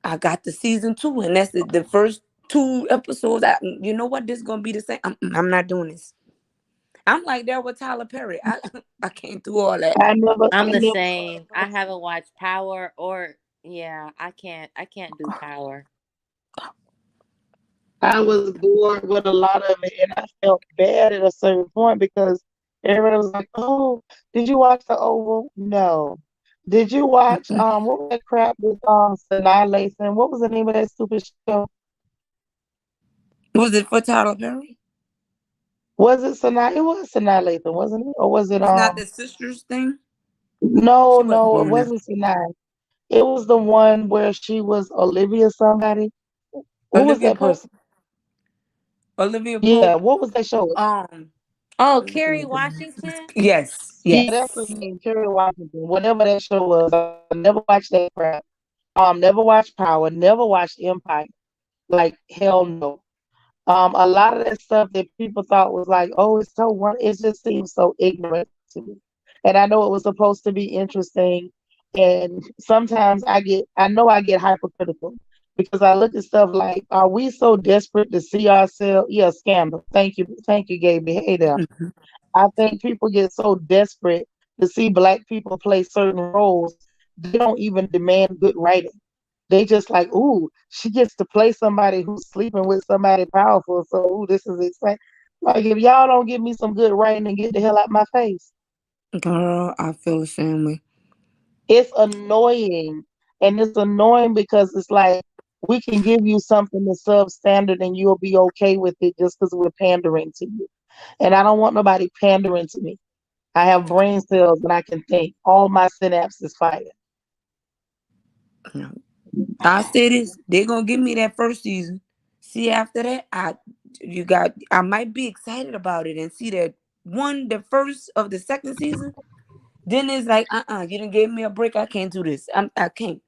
I got the season 2, and that's the first 2 episodes. You know what? This is gonna be the same. I'm not doing this. I'm like there with Tyler Perry. I can't do all that. I'm I the never same. I haven't watched Power or yeah, I can't do Power. I was bored with a lot of it, and I felt bad at a certain point because everybody was like, "Oh, did you watch the Oval?" No. Did you watch what was that crap with Sanaa Lathan? What was the name of that stupid show? Was it for Tyler Perry? Was it Sanaa? It was Sanaa Lathan, wasn't it? Or was it It's not the sisters thing. No, She wasn't no, it doing that. wasn't Sanaa. It was the one where she was Olivia somebody. Who was Olivia that Pope. person? Olivia Yeah, Pope. what was that show? Um. Oh, Let me see Kerry what the name is. Washington? Yes. Yeah, that's her Yes. name, Kerry Washington. Whatever that show was, I never watched that crap. Never watched Power, never watched Empire. Like hell no. A lot of that stuff that people thought was like, oh, it's so one. It just seems so ignorant to me. And I know it was supposed to be interesting. And sometimes I know I get hypercritical because I look at stuff like, are we so desperate to see ourselves? Yeah, scandal. Thank you, Gaby. Hey there. Mhm. I think people get so desperate to see black people play certain roles, they don't even demand good writing. They just like, ooh, she gets to play somebody who's sleeping with somebody powerful. So, ooh, this is exciting. Like, if y'all don't give me some good writing and get the hell out my face, Girl, I feel the same way. it's annoying. And it's annoying because it's like we can give you something that's substandard and you'll be okay with it just because we're pandering to you. And I don't want nobody pandering to me. I have brain cells and I can think. All my synapses fire. Yeah. I say this. They're gonna give me that first season. See after that, I might be excited about it and see that the first of the second season. Then it's like, you didn't give me a break. I can't do this. I can't.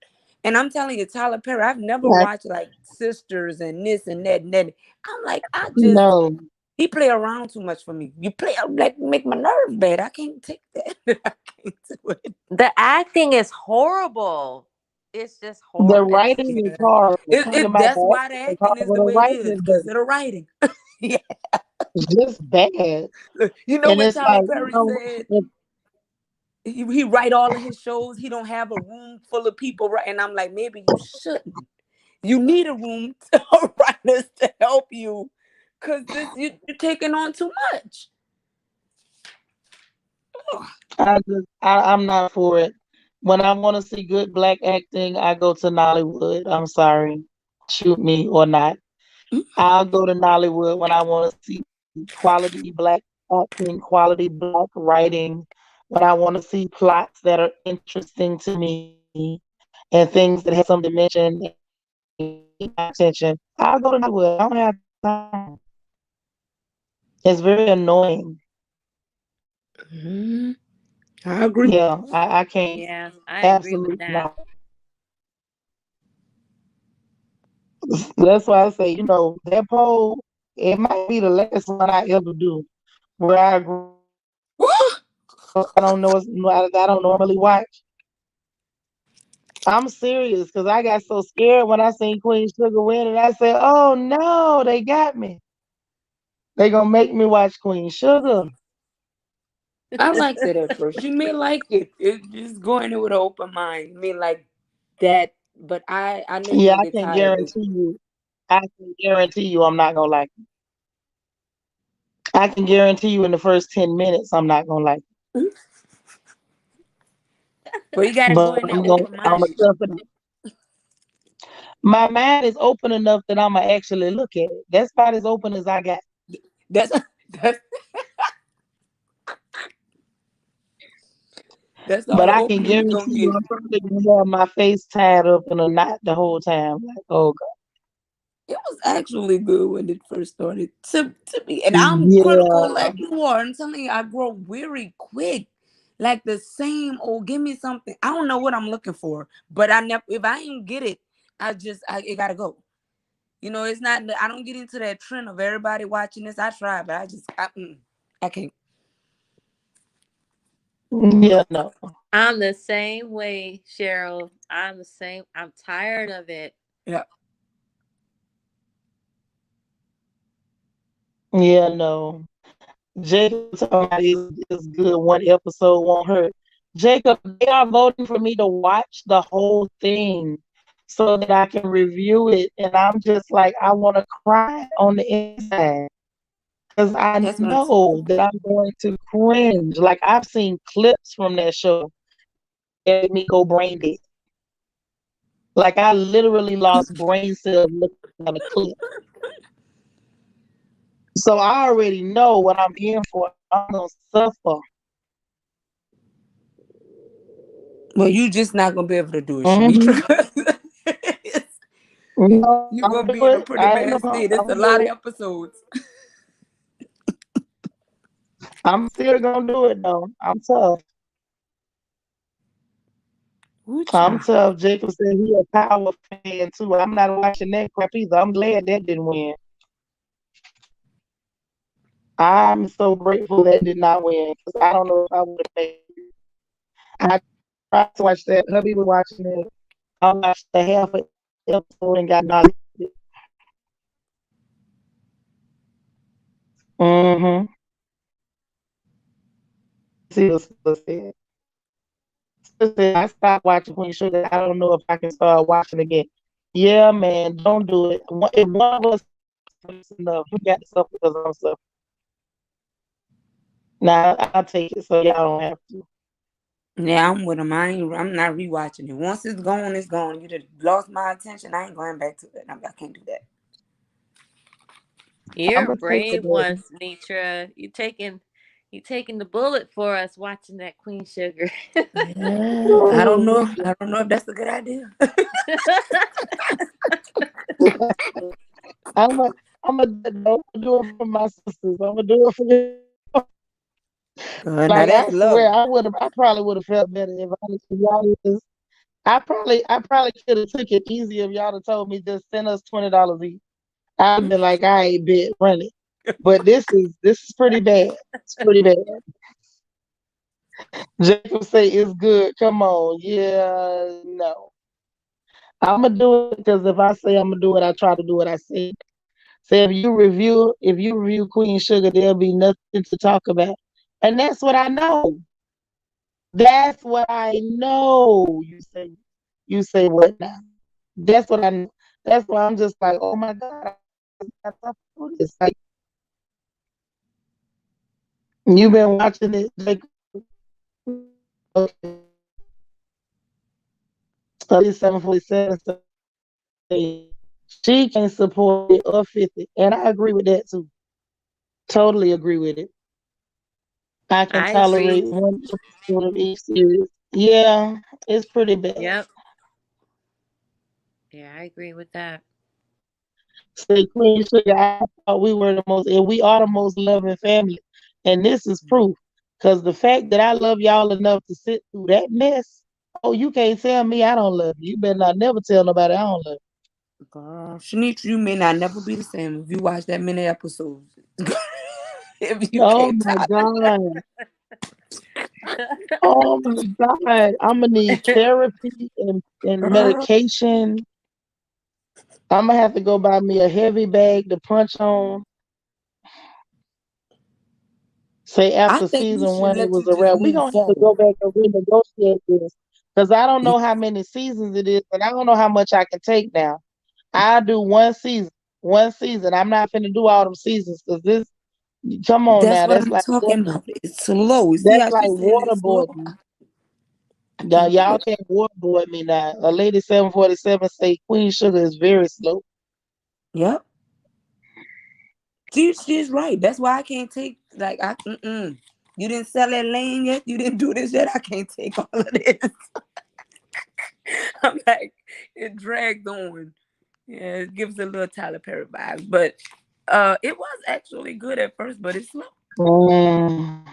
And I'm telling you, Tyler Perry, I've never Like, watched like Sisters and this and that and that. I'm like, no, he play around too much for me. You play like make my nerves bad. I can't take that. I can't do it. The acting is horrible. It's just the horrible. writing is Yeah. horrible. Talking about That's the why the acting is acting is horrible, the the way it writing is is because just, of the writing. Yeah. it's just bad. You know And what it's Tyler like, Perry said? He write all of his shows. He don't have a room full of people, right? And I'm like, maybe you shouldn't. You need a room of writers to help you, cause you're taking on too much. I'm not for it. When I want to see good black acting, I go to Nollywood. I'm sorry. Shoot me or not. I'll go to Nollywood when I want to see quality black acting, quality black writing, when I want to see plots that are interesting to me and things that have some dimension and keep my attention. I'll go to Nollywood. I don't have time. It's very annoying. Mhm. I agree. Yeah, I can't. Yeah, I agree with Absolutely that. not. That's why I say, that poll, it might be the last one I ever do where I agree with somebody on something I don't normally watch. I'm serious because I got so scared when I seen Queen Sugar win, and I said, "Oh no, they got me. They gonna make me watch Queen Sugar." I liked it at first. You may like it. Just go in it with an open mind. You may like that But I know you're Yeah, gonna I get can tired of it. guarantee you. I can guarantee you I'm not gonna like it. I can guarantee you in the first 10 minutes I'm not gonna like it. But you gotta go But in there open I'm gonna minded. tough it out. My mind is open enough that I'm gonna actually look at it. That's about as open as I got. That's that's that's all But the I can opening you guarantee gonna you get. I'm probably gonna have my face tied up in a knot the whole time. Like, oh God. It was actually good when it first started. To me, and I'm critical Yeah. like you are. I'm telling you, I grow weary quick. Like the same old, give me something. I don't know what I'm looking for, but I never. If I ain't get it, it gotta go. You know, it's not. I don't get into that trend of everybody watching this. I try, but I can't. Yeah, no. I'm the same way, Cheryl. I'm the same. I'm tired of it. Yeah, Yeah, no. Jacob talking about is good. One episode won't hurt. Jacob, they are voting for me to watch the whole thing so that I can review it. And I'm just like, I want to cry on the inside because I that's what I'm saying. know that I'm going to cringe. Like, I've seen clips from that show that made me go brain dead. Like, I literally lost brain cells looking at a clip. So I already know what I'm in for. I'm going to suffer. Well, you just not gonna be able to do it, Hmm. Shanitra. No, You're I'm gonna gonna be do in a it. pretty I ain't no bad problem. state. It's I'm a gonna lot do of it. episodes. I'm still gonna do it though. I'm tough. Ooh, I'm child. tough. Jacob said he a power fan too. I'm not watching that crap either. I'm glad that didn't win. I'm so grateful that did not win because I don't know if I would have made it. I tried to watch that. Hubby was watching it. I watched the half of the episode and got nauseous. Mm-hmm. See what Sister said. Sister said, I stopped watching Queen Sugar. I don't know if I can start watching again. Yeah, man, don't do it. If one of us is enough, you got to suffer because I'm suffering. Now I'll take it so y'all don't have to. Yeah, I'm with him. I'm not rewatching it. Once it's gone, it's gone. You just lost my attention. I ain't going back to it. I can't do that. You're I'm a gonna take it, brave one, baby. Nitra. You taking the bullet for us watching that Queen Sugar. Yeah, I don't Ooh. know. I don't know if that's a good idea. I'm gonna do it for my sisters. I'm gonna do it for you. Now Like I that's swear, love. I probably would have felt better if y'all just. I probably could have took it easier if y'all had told me just send us $20 each. I'd been like, I ain't bit run it. But this is pretty bad. It's pretty bad. Jacob say it's good. Come on. Yeah, no. I'm gonna do it because if I say I'm gonna do it, I try to do what I say. Say if you review Queen Sugar, there'll be nothing to talk about. And that's what I know. That's what I know. You say what now? That's what I know. That's why I'm just like, oh my God, I thought this. Like you've been watching it, like okay, 747. So she can support it or 50. And I agree with that too. Totally agree with it. I can I agree. tolerate one episode of each series. Yeah, it's pretty bad. Yep. Yeah, I agree with that. Say Queen Sugar, I thought we were the most, and we are the most loving family. And this is proof. Because the fact that I love y'all enough to sit through that mess, oh, you can't tell me I don't love you. You better not never tell nobody I don't love Girl, Shanice, you may not never be the same if you watch that many episodes. If you. you Oh can't my tolerate. God. Oh my God. I'm gonna need therapy and Girl, medication. I'm gonna have to go buy me a heavy bag to punch on. Say I after think we season should one it let was you a just wrap. We're move gonna have to forward. go back and renegotiate this. Because I don't know how many seasons it is, and I don't know how much I can take now. I do one season. One season. I'm not finna do all them seasons because this. Come on That's now, what that's I'm like talking about. It's slow. See that's how like she said it's slow? waterboarding. I Y'all, can't do y'all it. can't waterboard me now. A lady 747 say Queen Sugar is very slow. Yep. She's right. That's why I can't take like I. You didn't sell that land yet. You didn't do this yet. I can't take all of this. I'm like, it dragged on. Yeah, it gives a little Tyler Perry vibe, but it was actually good at first, but it's slow. Mm,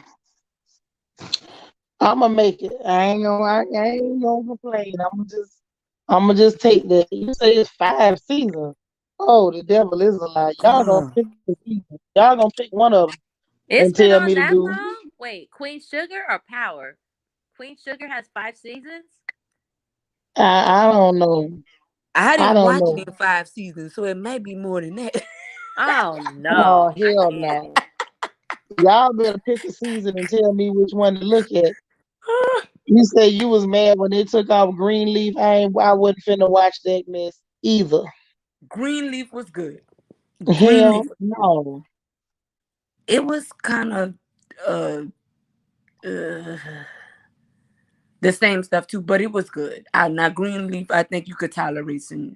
I'm gonna make it. I ain't gonna complain. I'm gonna just take that. You say it's 5 seasons. Oh, the devil is a lie. Y'all gonna Girl, pick the season. Y'all gonna pick one of them It's and been tell on me to that do. long? Wait, Queen Sugar or Power? Queen Sugar has 5 seasons? I don't know. I I didn't don't watch it know. in 5 seasons, so it may be more than that. Oh Oh no, I hell can't. no. Y'all better pick a season and tell me which one to look at. You say you was mad when they took off Greenleaf. I wasn't finna watch that mess either. Greenleaf was good. Hell Greenleaf, no. it was kind of uh, uh the same stuff too, but it was good. Now Greenleaf, I think you could tolerate some.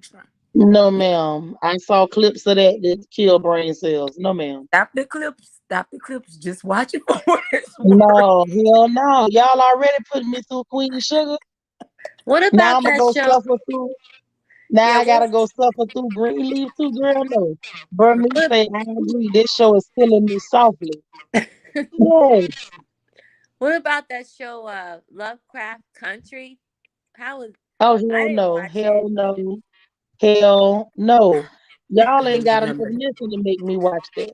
No Yeah. ma'am. I saw clips of that kill brain cells. No ma'am. Stop the clips. Stop the clips. Just watch it for what it's worth. No, hell no. Y'all already put me through Queen Sugar. What Now about I'm gonna that go show? suffer through. Now Yeah, I gotta what go suffer through Greenleaf too, girl. No. Bernice what, say I agree. This show is killing me softly. Yes. what about that show Lovecraft Country? How was Oh I hell didn't no. watch it. Hell no. Hell no. Y'all ain't Don't got enough remember that. missing to make me watch that.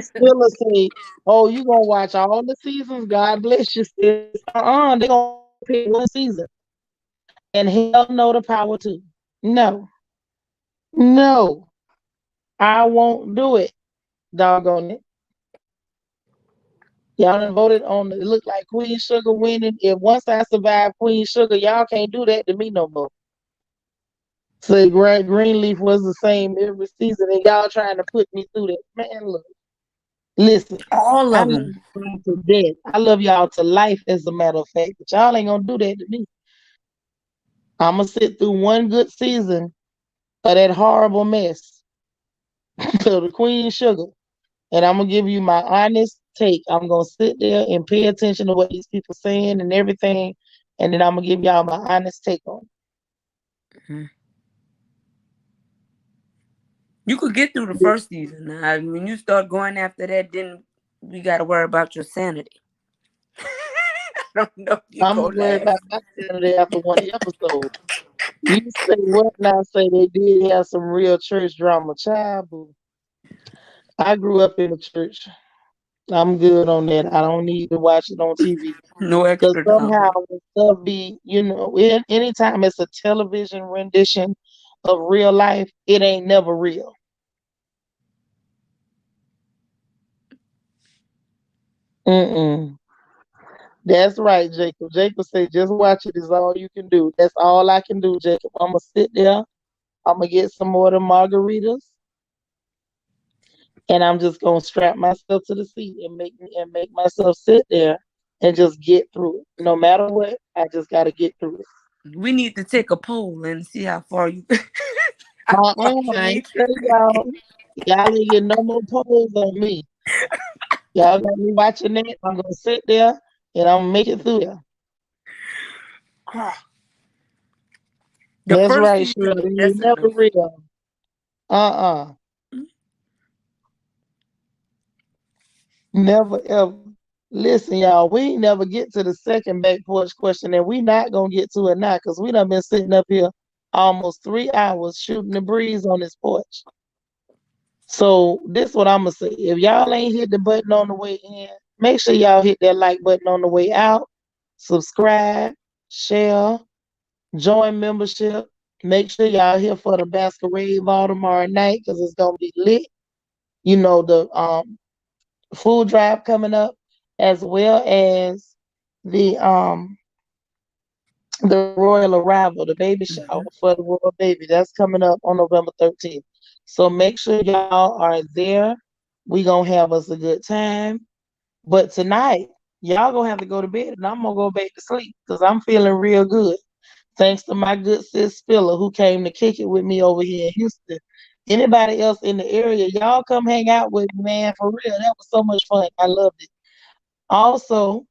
Still say, oh, you gonna watch all the seasons? God bless you, sis. They gonna pick one season. And hell no the power too. No. No. I won't do it. Doggone it. Y'all done voted on it. It looked like Queen Sugar winning. If once I survive Queen Sugar, y'all can't do that to me no more. So Greenleaf was the same every season, and y'all trying to put me through that. Man, look, listen, All I of love them. y'all to death. I love y'all to life, as a matter of fact. But y'all ain't gonna do that to me. I'm gonna sit through one good season of that horrible mess to the Queen Sugar, and I'm gonna give you my honest take. I'm gonna sit there and pay attention to what these people saying and everything, and then I'm gonna give y'all my honest take on it. Mhm. You could get through the first season. Now, when you start going after that, then we got to worry about your sanity. I don't know if you I'm go gonna worry last. about my Saturday after one episode. You say what? And I say they did have some real church drama. Child, boo. I grew up in the church. I'm good on that. I don't need to watch it on TV. No Because extra somehow drama. when stuff be, anytime it's a television rendition of real life, it ain't never real. Mm-mm. That's right, Jacob. Jacob said, just watch it is all you can do. That's all I can do, Jacob. I'm going to sit there. I'm going to get some more of the margaritas. And I'm just going to strap myself to the seat and make myself sit there and just get through it. No matter what, I just got to get through it. We need to take a poll and see how far you how far you I ain't need say to. y'all ain't get no more polls on me. Y'all got me watching that. I'm gonna sit there and I'm gonna make it through there. The That's first right, season, Shirley. You that's never enough. real. Uh-uh. Never ever. Listen, y'all, we ain't never get to the second back porch question, and we not gonna get to it now because we done been sitting up here almost 3 hours shooting the breeze on this porch. So this what I'm gonna say. If y'all ain't hit the button on the way in, make sure y'all hit that like button on the way out. Subscribe, share, join membership. Make sure y'all here for the masquerade ball tomorrow night because it's gonna be lit. The food drive coming up, as well as the the royal arrival, the baby shower Mhm. for the royal baby. That's coming up on November 13th. So make sure y'all are there. We gonna have us a good time. But tonight, y'all gonna have to go to bed and I'm gonna go back to sleep because I'm feeling real good. Thanks to my good sis Spiller who came to kick it with me over here in Houston. Anybody else in the area, y'all come hang out with me, man. For real. That was so much fun. I loved it. Also,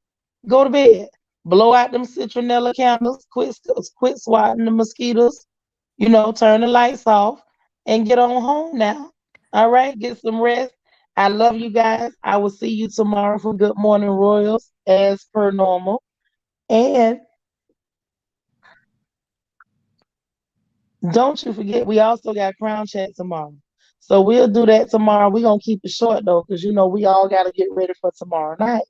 go to bed. Blow out them citronella candles. Quit swatting the mosquitoes. Turn the lights off and get on home now. All right, get some rest. I love you guys. I will see you tomorrow for Good Morning Royals as per normal. And don't you forget, we also got Crown Chat tomorrow. So we'll do that tomorrow. We're going to keep it short though, because we all got to get ready for tomorrow night.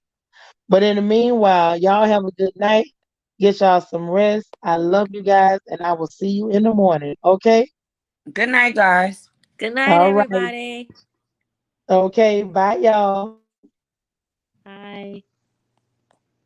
But in the meanwhile, y'all have a good night. Get y'all some rest. I love you guys, and I will see you in the morning. Okay? Good night, guys. Good night, All right. everybody. Okay. Bye, y'all. Bye.